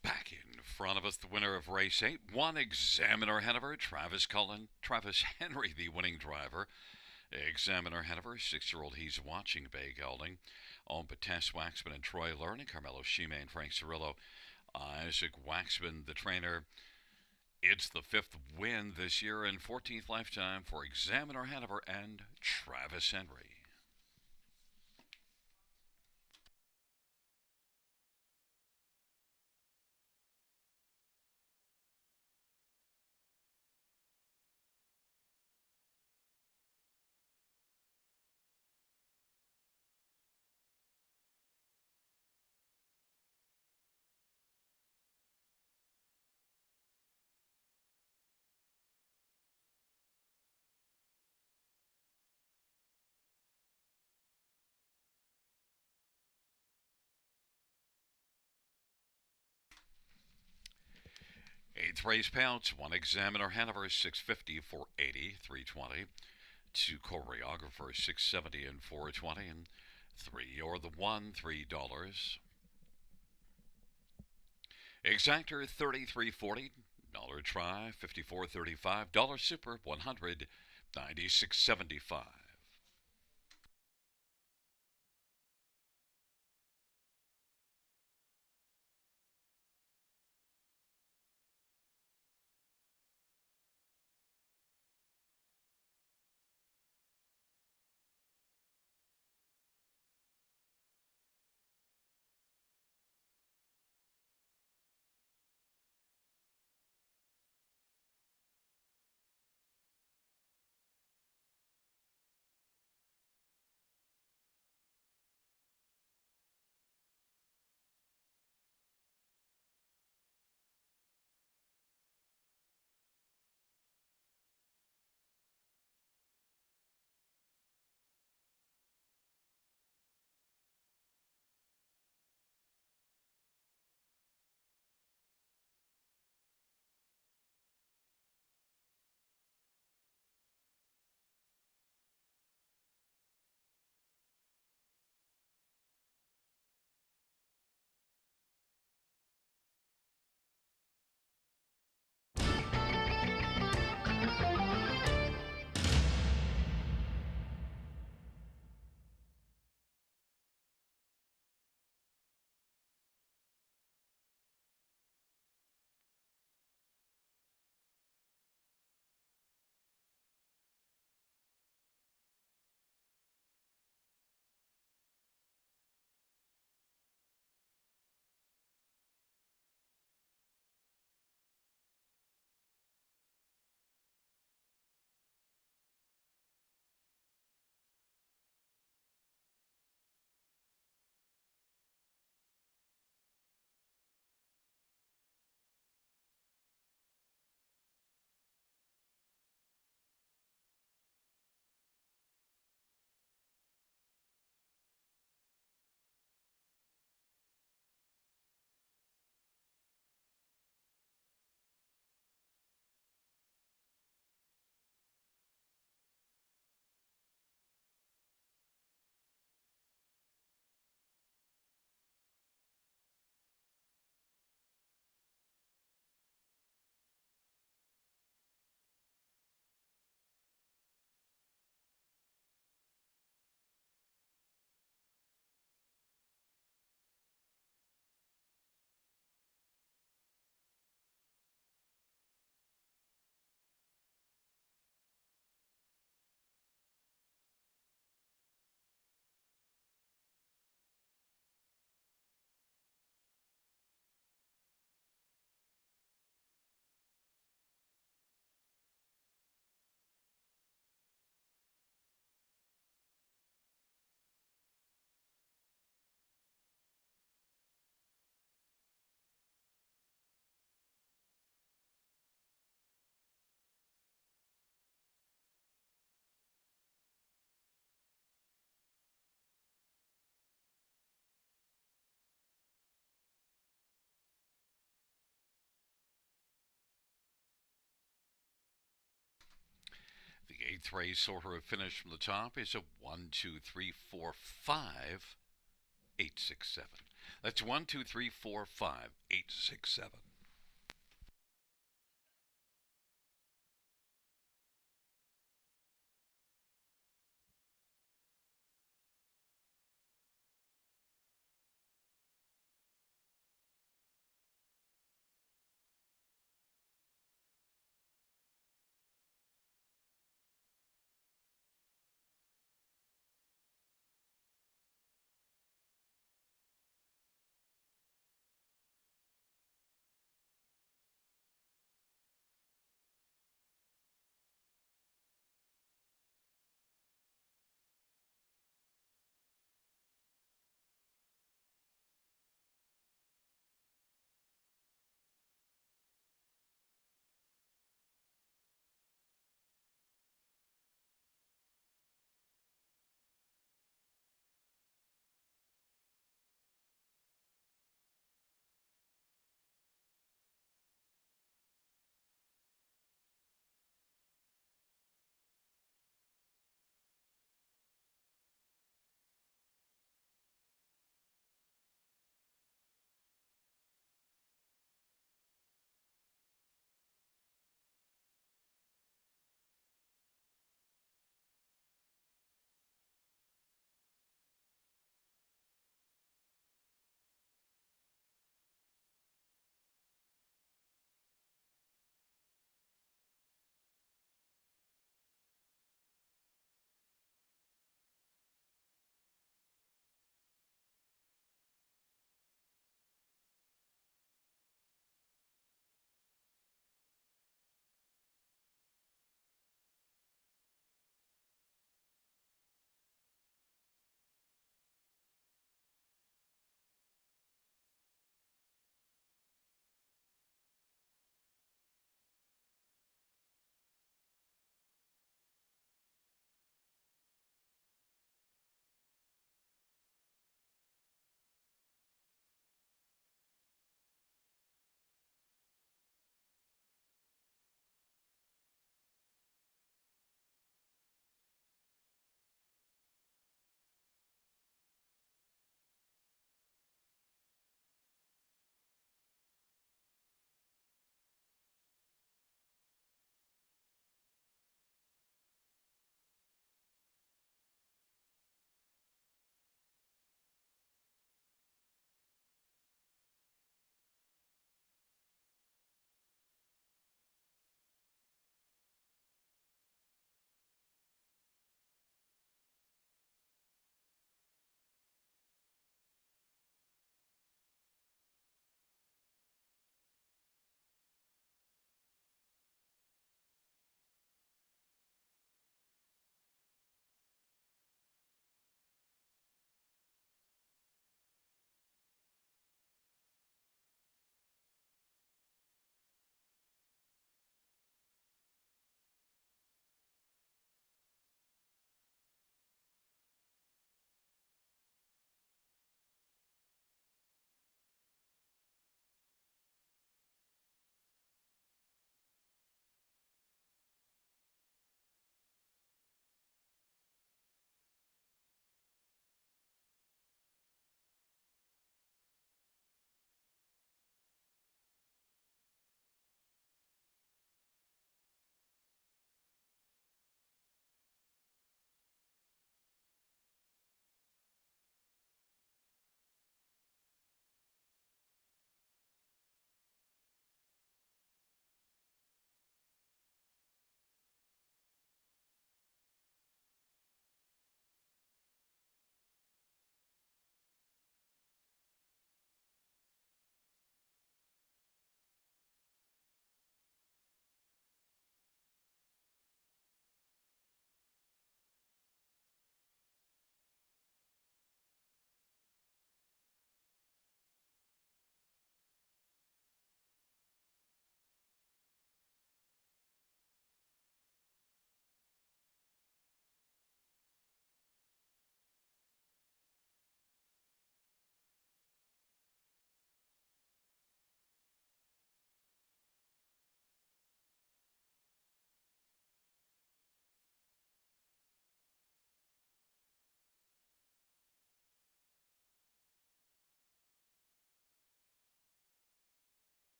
Back in front of us, the winner of race 8, one Examiner Hanover, Travis Cullen. Travis Henry, the winning driver. Examiner Hanover, 6-year-old He's Watching Bay Gelding. Owned by Tess Waxman and Troy Learning, Carmelo Shime and Frank Cirillo. Isaac Waxman, the trainer. It's the 5th win this year and 14th lifetime for Examiner Hanover and Travis Henry. Eighth race payouts: one examiner Hanover 650 480 320, two choreographer 670 and 420, and three or the one $3. Exactor 3340, dollar try 54.35, dollar super 100 96.75. The eighth race order of finish from the top is a 1, 2, 3, 4, 5, 8, 6, 7. That's 1, 2, 3, 4, 5, 8, 6, 7.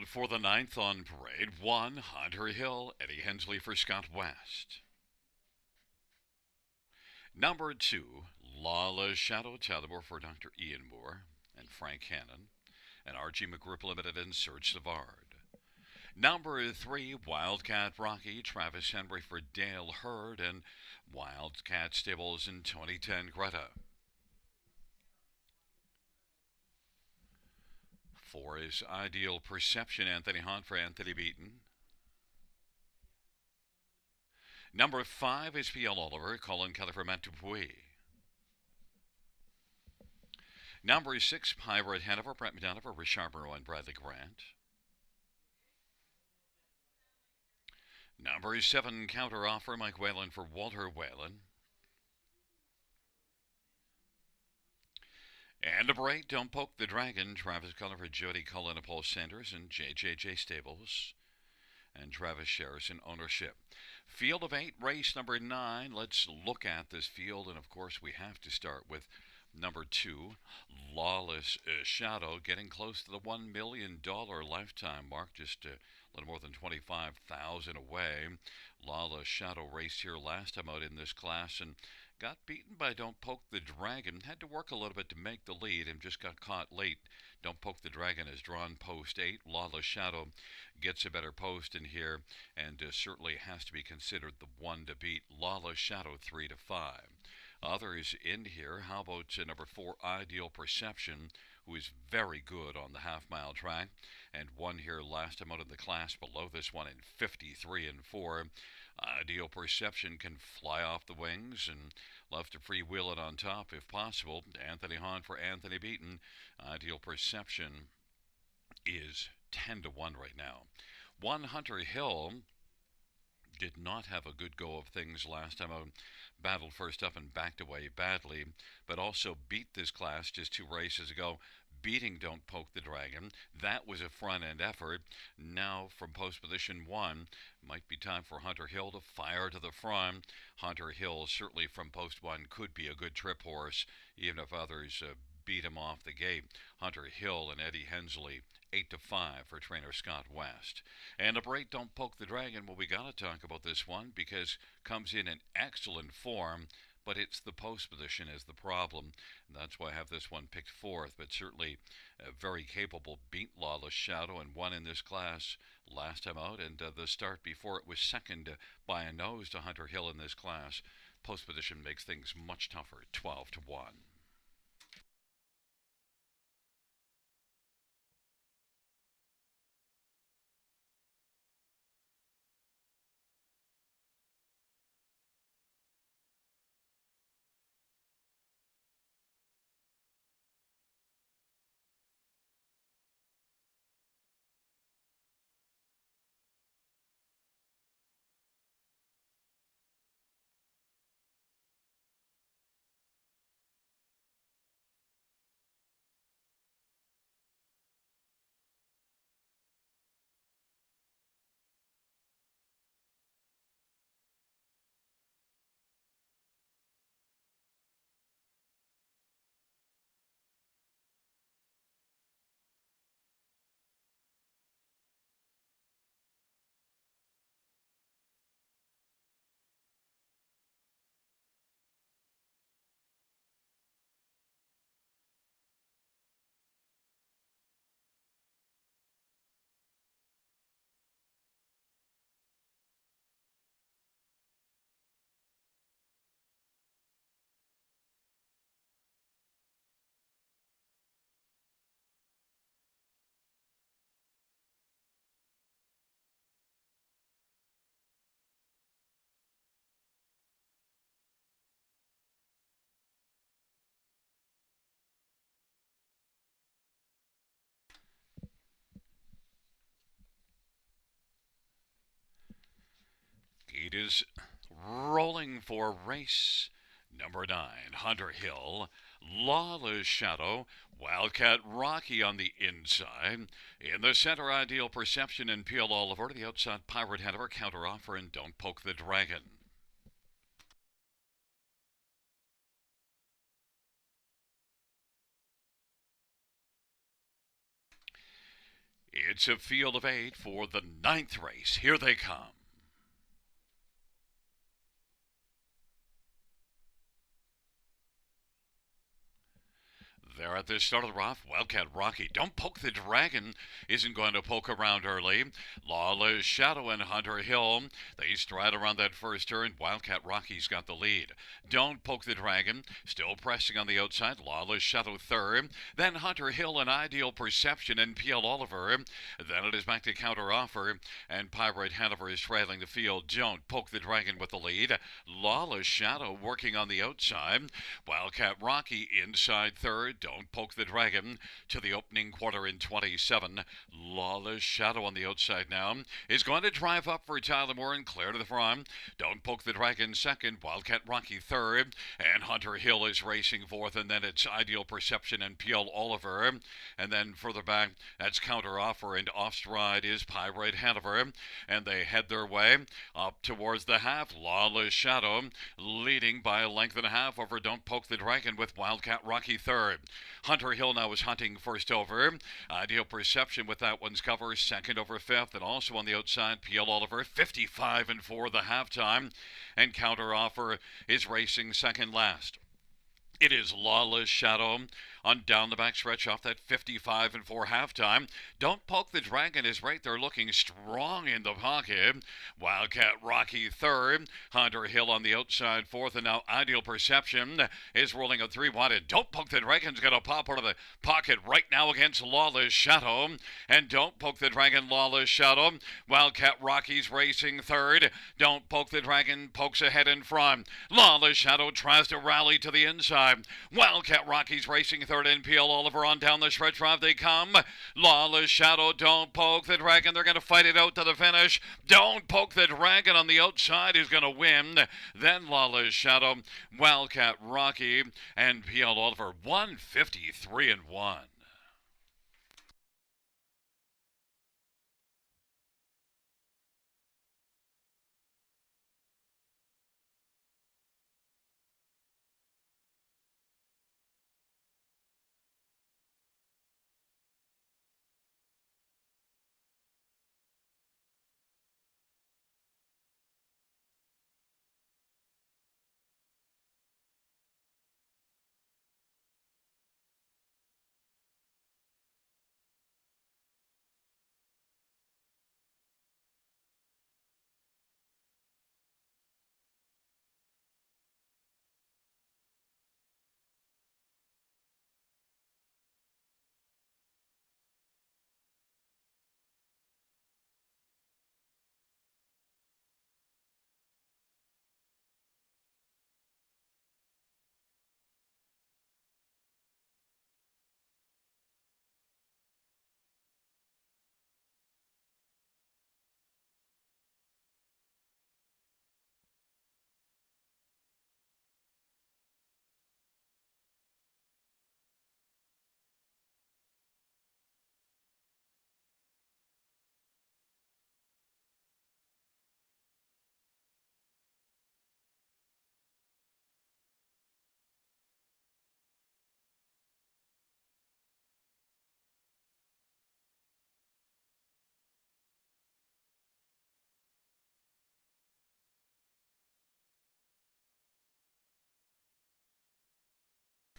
field for the ninth on parade. 1, Hunter Hill, Eddie Hensley for Scott West. Number 2, Lawless Shadow, Talbot for Dr. Ian Moore and Frank Hannon, and Archie McGrip Limited and Serge Savard. Number 3, Wildcat Rocky, Travis Henry for Dale Hurd and Wildcat Stables in 2010 Greta. 4 is Ideal Perception, Anthony Hahn for Anthony Beaton. Number 5 is P.L. Oliver, Colin Kelly for Matt Dupuis. Number 6, Pirate Hanover, Brett Madonna for Richard Moreau and Bradley Grant. Number 7, Counter Offer, Mike Whalen for Walter Whalen. And number 8, Don't Poke the Dragon, Travis Cullen for Jody Cullen and Paul Sanders and JJJ Stables. And Travis shares in ownership. Field of 8, race number 9. Let's look at this field, and of course we have to start with number 2, Lawless Shadow, getting close to the $1 million lifetime mark, just a little more than 25,000 away. Lawless Shadow raced here last time out in this class and got beaten by Don't Poke the Dragon. Had to work a little bit to make the lead and just got caught late. Don't Poke the Dragon has drawn post 8. Lawless Shadow gets a better post in here and certainly has to be considered the one to beat. Lawless Shadow 3 to 5. Others in here, how about number 4, Ideal Perception, who is very good on the half-mile track, and won here last time out in the class below this one in 53 and 4. Ideal Perception can fly off the wings and love to freewheel it on top if possible. Anthony Hahn for Anthony Beaton. Ideal Perception is 10 to 1 right now. 1, Hunter Hill did not have a good go of things last time out. Battled first up and backed away badly, but also beat this class just 2 races ago, beating Don't Poke the Dragon. That was a front-end effort. Now from post position 1, might be time for Hunter Hill to fire to the front. Hunter Hill certainly from post 1 could be a good trip horse, even if others beat him off the gate. Hunter Hill and Eddie Hensley 8 to 5 for trainer Scott West. And number 8, Don't Poke the Dragon. Well, we got to talk about this one because comes in excellent form, but it's the post position is the problem. And that's why I have this one picked 4th, but certainly very capable. Beat Lawless Shadow and won in this class last time out, and the start before it was second by a nose to Hunter Hill in this class. Post position makes things much tougher, 12 to 1. It is rolling for race number 9, Hunter Hill, Lawless Shadow, Wildcat Rocky on the inside. In the center, Ideal Perception and P.L. Oliver. To the outside, Pirate Hanover, Counter Offer, and Don't Poke the Dragon. It's a field of 8 for the ninth race. Here they come. There at the start of the rough, Wildcat Rocky. Don't Poke the Dragon isn't going to poke around early. Lawless Shadow and Hunter Hill, they stride around that first turn. Wildcat Rocky's got the lead. Don't Poke the Dragon, still pressing on the outside. Lawless Shadow third. Then Hunter Hill and Ideal Perception and P.L. Oliver. Then it is back to Counter Offer, and Pirate Hanover is trailing the field. Don't Poke the Dragon with the lead. Lawless Shadow working on the outside. Wildcat Rocky inside third. Don't Poke the Dragon to the opening quarter in 27. Lawless Shadow on the outside now is going to drive up for Tyler Moore and clear to the front. Don't Poke the Dragon second. Wildcat Rocky third. And Hunter Hill is racing fourth. And then it's Ideal Perception and P.L. Oliver. And then further back, that's Counter Offer, and off stride is Pirate Hanover. And they head their way up towards the half. Lawless Shadow leading by a length and a half over Don't Poke the Dragon with Wildcat Rocky third. Hunter Hill now is hunting first over. Ideal Perception with that one's cover, second over fifth, and also on the outside, P.L. Oliver, 55 and 4 the halftime, and Counter Offer is racing second last. It is Lawless Shadow on down the back stretch off that 55 and 4 halftime. Don't Poke the Dragon is right there looking strong in the pocket. Wildcat Rocky third. Hunter Hill on the outside fourth, and now Ideal Perception is rolling a 3 wide. And Don't Poke the Dragon's going to pop out of the pocket right now against Lawless Shadow. And Don't Poke the Dragon, Lawless Shadow. Wildcat Rocky's racing third. Don't Poke the Dragon pokes ahead in front. Lawless Shadow tries to rally to the inside. Wildcat Rocky's racing third, and P.L. Oliver on down the stretch drive they come. Lawless Shadow, Don't Poke the Dragon. They're going to fight it out to the finish. Don't Poke the Dragon on the outside is going to win. Then Lawless Shadow, Wildcat Rocky, and P.L. Oliver, 153 and 1.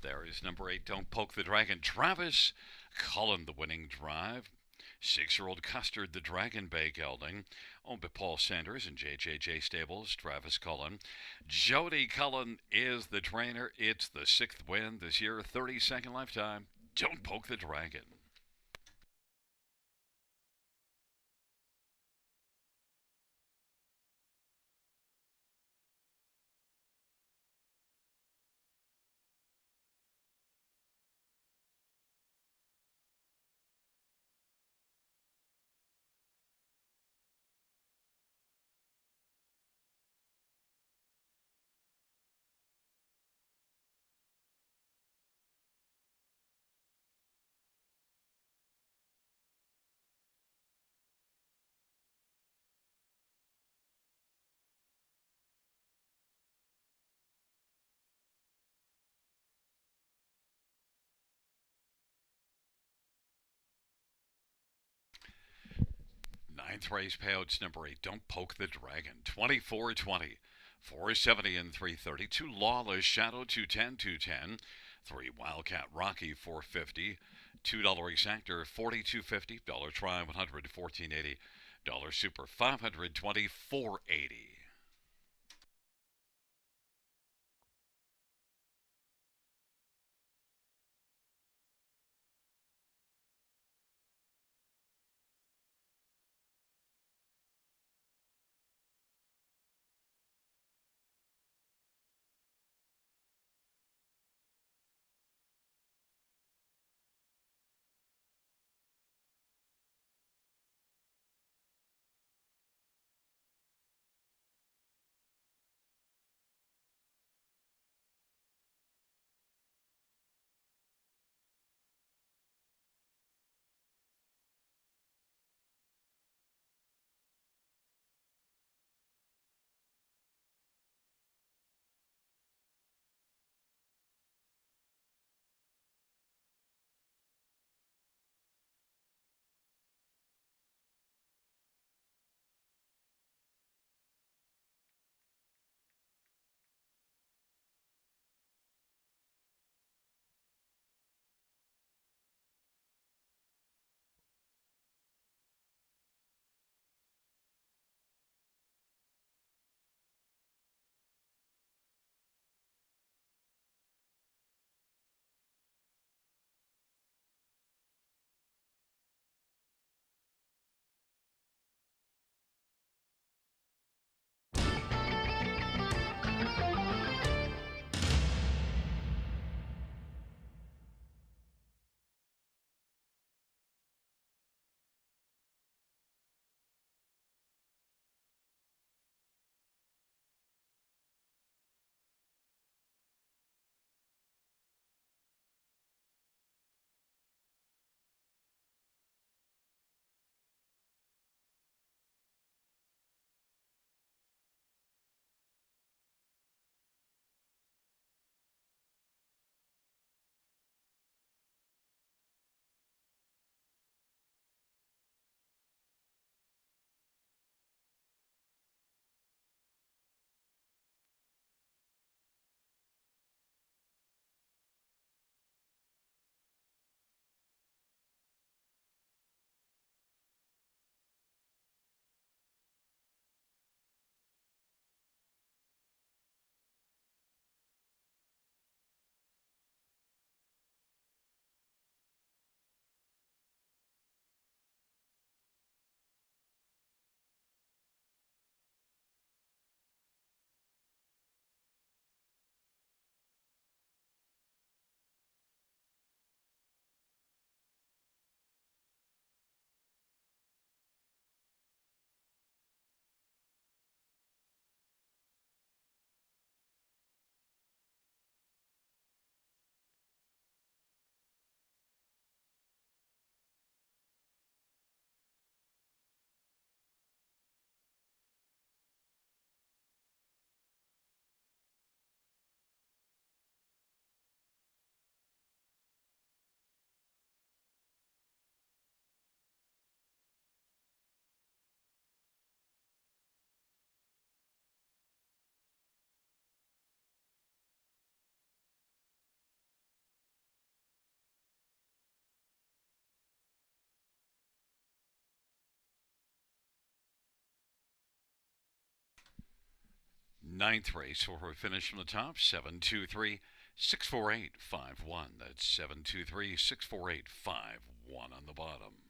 There is number 8, Don't Poke the Dragon. Travis Cullen, the winning drive. 6-year-old Custard, the Dragon Bay gelding, owned by Paul Sanders and JJJ Stables. Travis Cullen. Jody Cullen is the trainer. It's the 6th win this year, 32nd lifetime. Don't Poke the Dragon. Ninth race payouts number 8. Don't Poke the Dragon. 24-20. 470 and 330. 2 Lawless Shadow. 210, 210. 3 Wildcat Rocky 450. $2 exactor 42.50. Dollar try 100 14.80. Dollar super 520 480. Ninth race, where we finish from the top. 723 648 51. That's 723 648 51 on the bottom.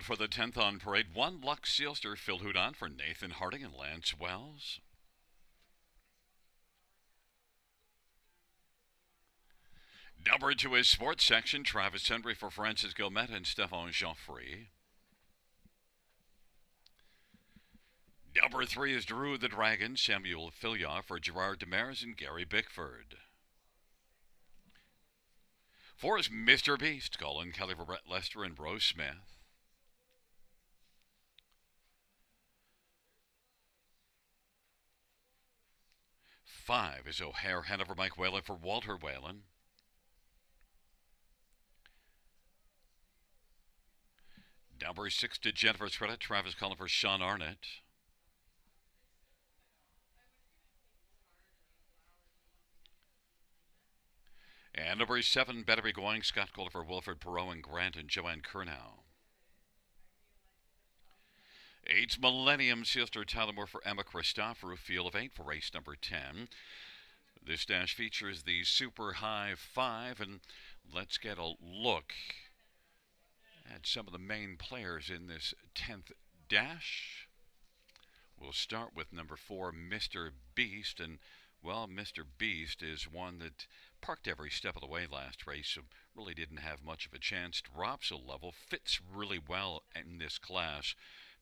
for the 10th on parade. 1 Lux Sealster, Phil Houdon for Nathan Harding and Lance Wells. Number 2 is Sports Section. Travis Hendry for Francis Gilmet and Stephane Joffrey. Number 3 is Drew the Dragon. Samuel Fillion for Gerard Demers and Gary Bickford. 4 is Mr. Beast. Colin Kelly for Brett Lester and Bro Smith. 5 is O'Hare Hanover Mike Whalen for Walter Whalen. Number 6 to Jennifer's credit, Travis Cullen for Sean Arnott. And number 7, Better Be Going, Scott Kohler for Wilfred Perot and Grant and Joanne Kernow. 8's Millennium Sealster Tyler Moore for Emma Christoforou, Field of 8 for race number 10. This dash features the Super High 5, and let's get a look at some of the main players in this 10th dash. We'll start with number 4, Mr. Beast, and well, Mr. Beast is one that parked every step of the way last race, so really didn't have much of a chance. Drops a level, fits really well in this class.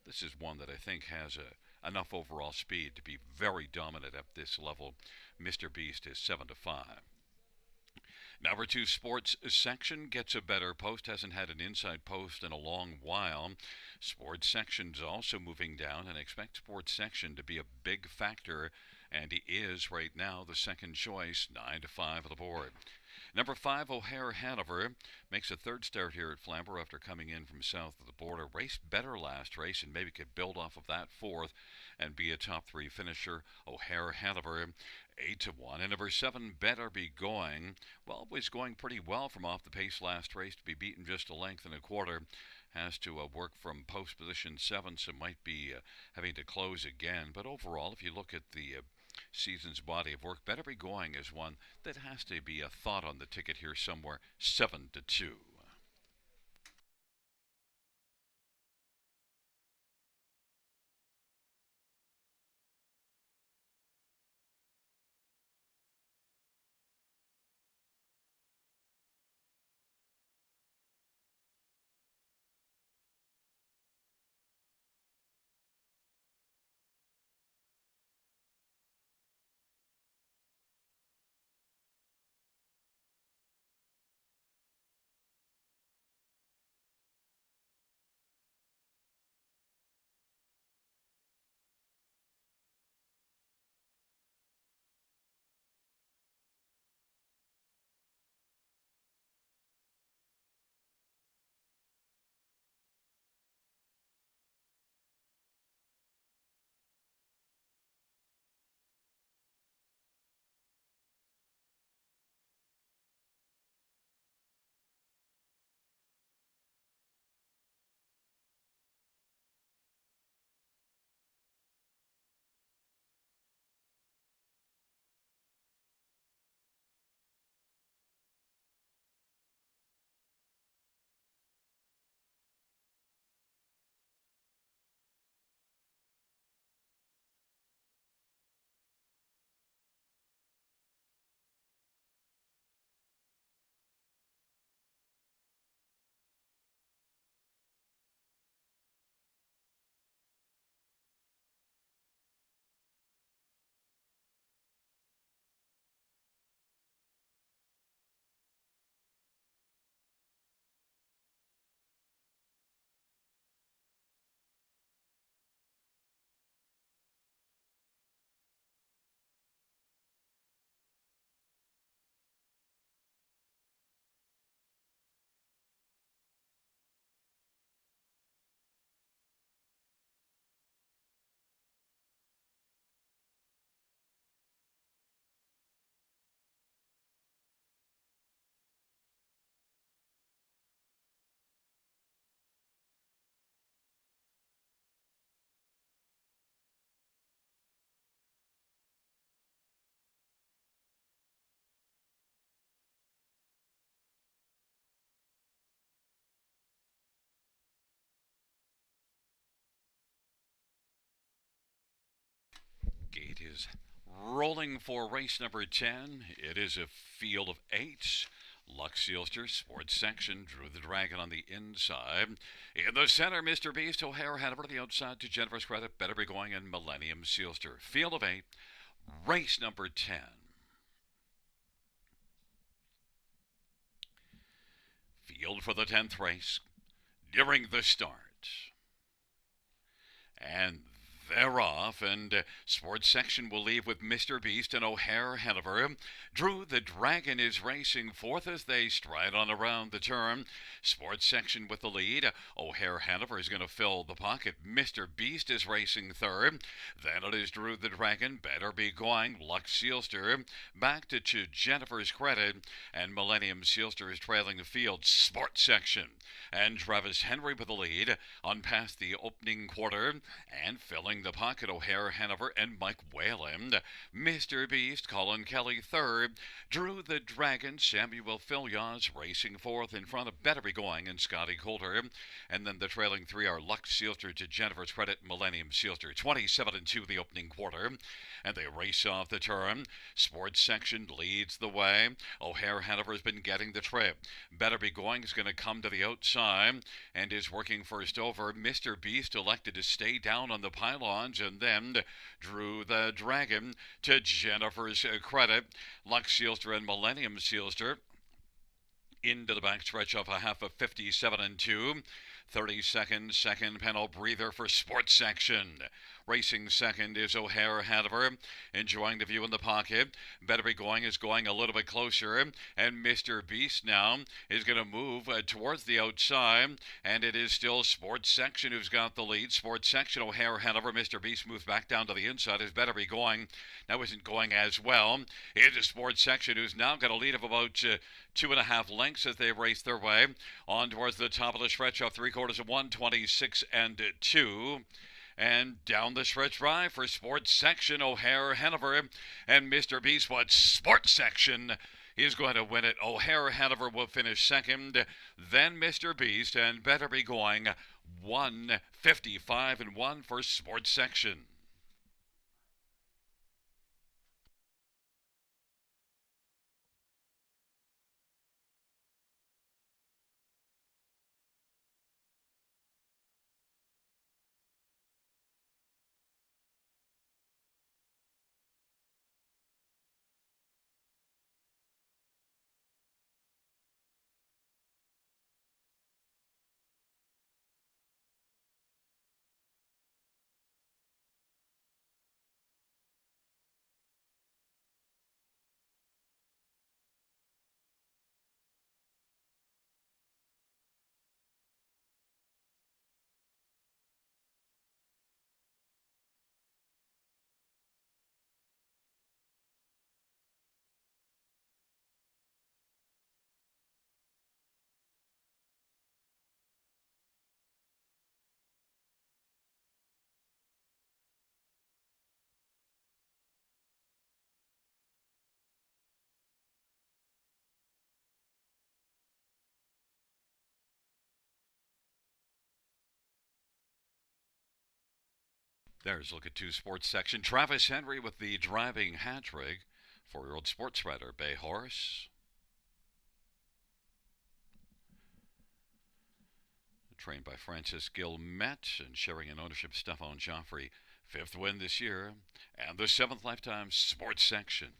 This is one that I think has enough overall speed to be very dominant at this level. Mr. Beast is 7 to 5. Number 2, Sports Section gets a better post. Hasn't had an inside post in a long while. Sports Section's also moving down, and I expect Sports Section to be a big factor, and he is right now the second choice, 9 to 5 on the board. Number 5, O'Hare Hanover makes a third start here at Flamboro after coming in from south of the border. Raced better last race and maybe could build off of that fourth and be a top 3 finisher. O'Hare Hanover 8 to 1. And number 7, Better Be Going. Well, was going pretty well from off the pace last race to be beaten just a length and a quarter. Has to work from post position 7, so might be having to close again. But overall, if you look at the season's body of work, Better Be Going is one that has to be a thought on the ticket here somewhere. 7 to 2. is rolling for race number 10. It is a field of 8. Lux Sealster, sports section, drew the dragon on the inside. In the center, Mr. Beast, O'Hare Hanover to the outside to Jennifer's credit, Better Be Going, and Millennium Sealster. Field of 8, race number 10. Field for the 10th race. During the start. And they're off, and sports section will leave with Mr. Beast and O'Hare Hanover. Drew the Dragon is racing fourth as they stride on around the turn. Sports section with the lead. O'Hare Hanover is going to fill the pocket. Mr. Beast is racing third. Then it is Drew the Dragon, Better Be Going, Lux Sealster. Back to Jennifer's credit, and Millennium Sealster is trailing the field. Sports section. And Travis Henry with the lead on past the opening quarter, and filling the pocket, O'Hare Hanover and Mike Whalen. Mr. Beast, Colin Kelly third. Drew the Dragon, Samuel Filias racing fourth in front of Better Be Going and Scotty Coulter. And then the trailing three are Lux Sealster to Jennifer's credit, Millennium Sealster. 27-2 the opening quarter. And they race off the turn. Sports section leads the way. O'Hare Hanover has been getting the trip. Better Be Going is going to come to the outside and is working first over. Mr. Beast elected to stay down on the pylons, and then Drew the Dragon to Jennifer's credit. Lux Sealster and Millennium Sealster into the backstretch of a half of 57-2. 30-second second panel breather for sports section. Racing second is O'Hare Hanover, enjoying the view in the pocket. Better Be Going is going a little bit closer, and Mr. Beast now is going to move towards the outside, and it is still sports section who's got the lead. Sports section, O'Hare Hanover. Mr. Beast moves back down to the inside. Is Better Be Going now isn't going as well. It is sports section who's now got a lead of about 2.5 lengths as they race their way on towards the top of the stretch of 3/4 of 1:26-2. And down the stretch drive for sports section, O'Hare Hanover and Mr. Beast. What sports section is going to win it? O'Hare Hanover will finish second, then Mr. Beast, and Better Be Going 1:55-1 for sports section. There's look at 2 sports section. Travis Henry with the driving hat trick. 4-year-old sports writer, Bay Horse. Trained by Francis Gilmet and sharing in ownership Stefan Joffrey. 5th win this year. And the 7th lifetime sports section.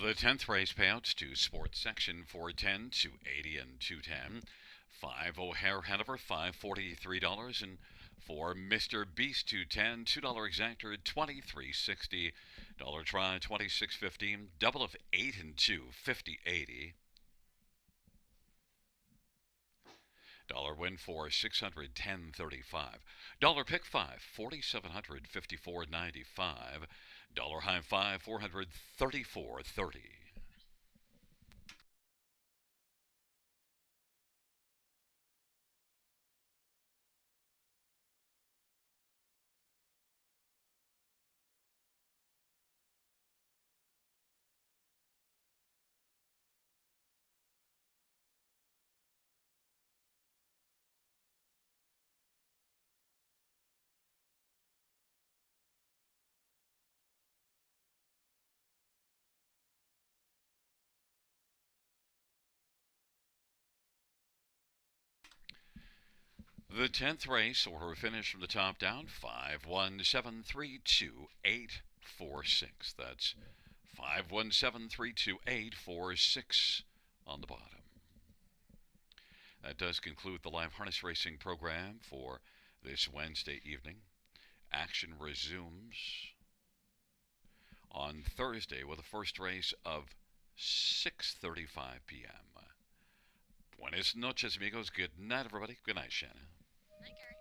The 10th race payouts to Sports Section 410, 280, and 210. 5 O'Hare Hanover, $543. And for Mr. Beast 210, $2 exactor, $23.60. Dollar try, $26.15. Double of 8 and 2, $50.80. Dollar win for $610.35. Dollar pick 5, $4,754.95. Dollar high 5, $434.30. The 10th race, order finish from the top down, 517328846. That's 517328846 on the bottom. That does conclude the live harness racing program for this Wednesday evening. Action resumes on Thursday with the first race of 6:35 p.m. Buenas noches, amigos. Good night, everybody. Good night, Shannon. Night, Gary.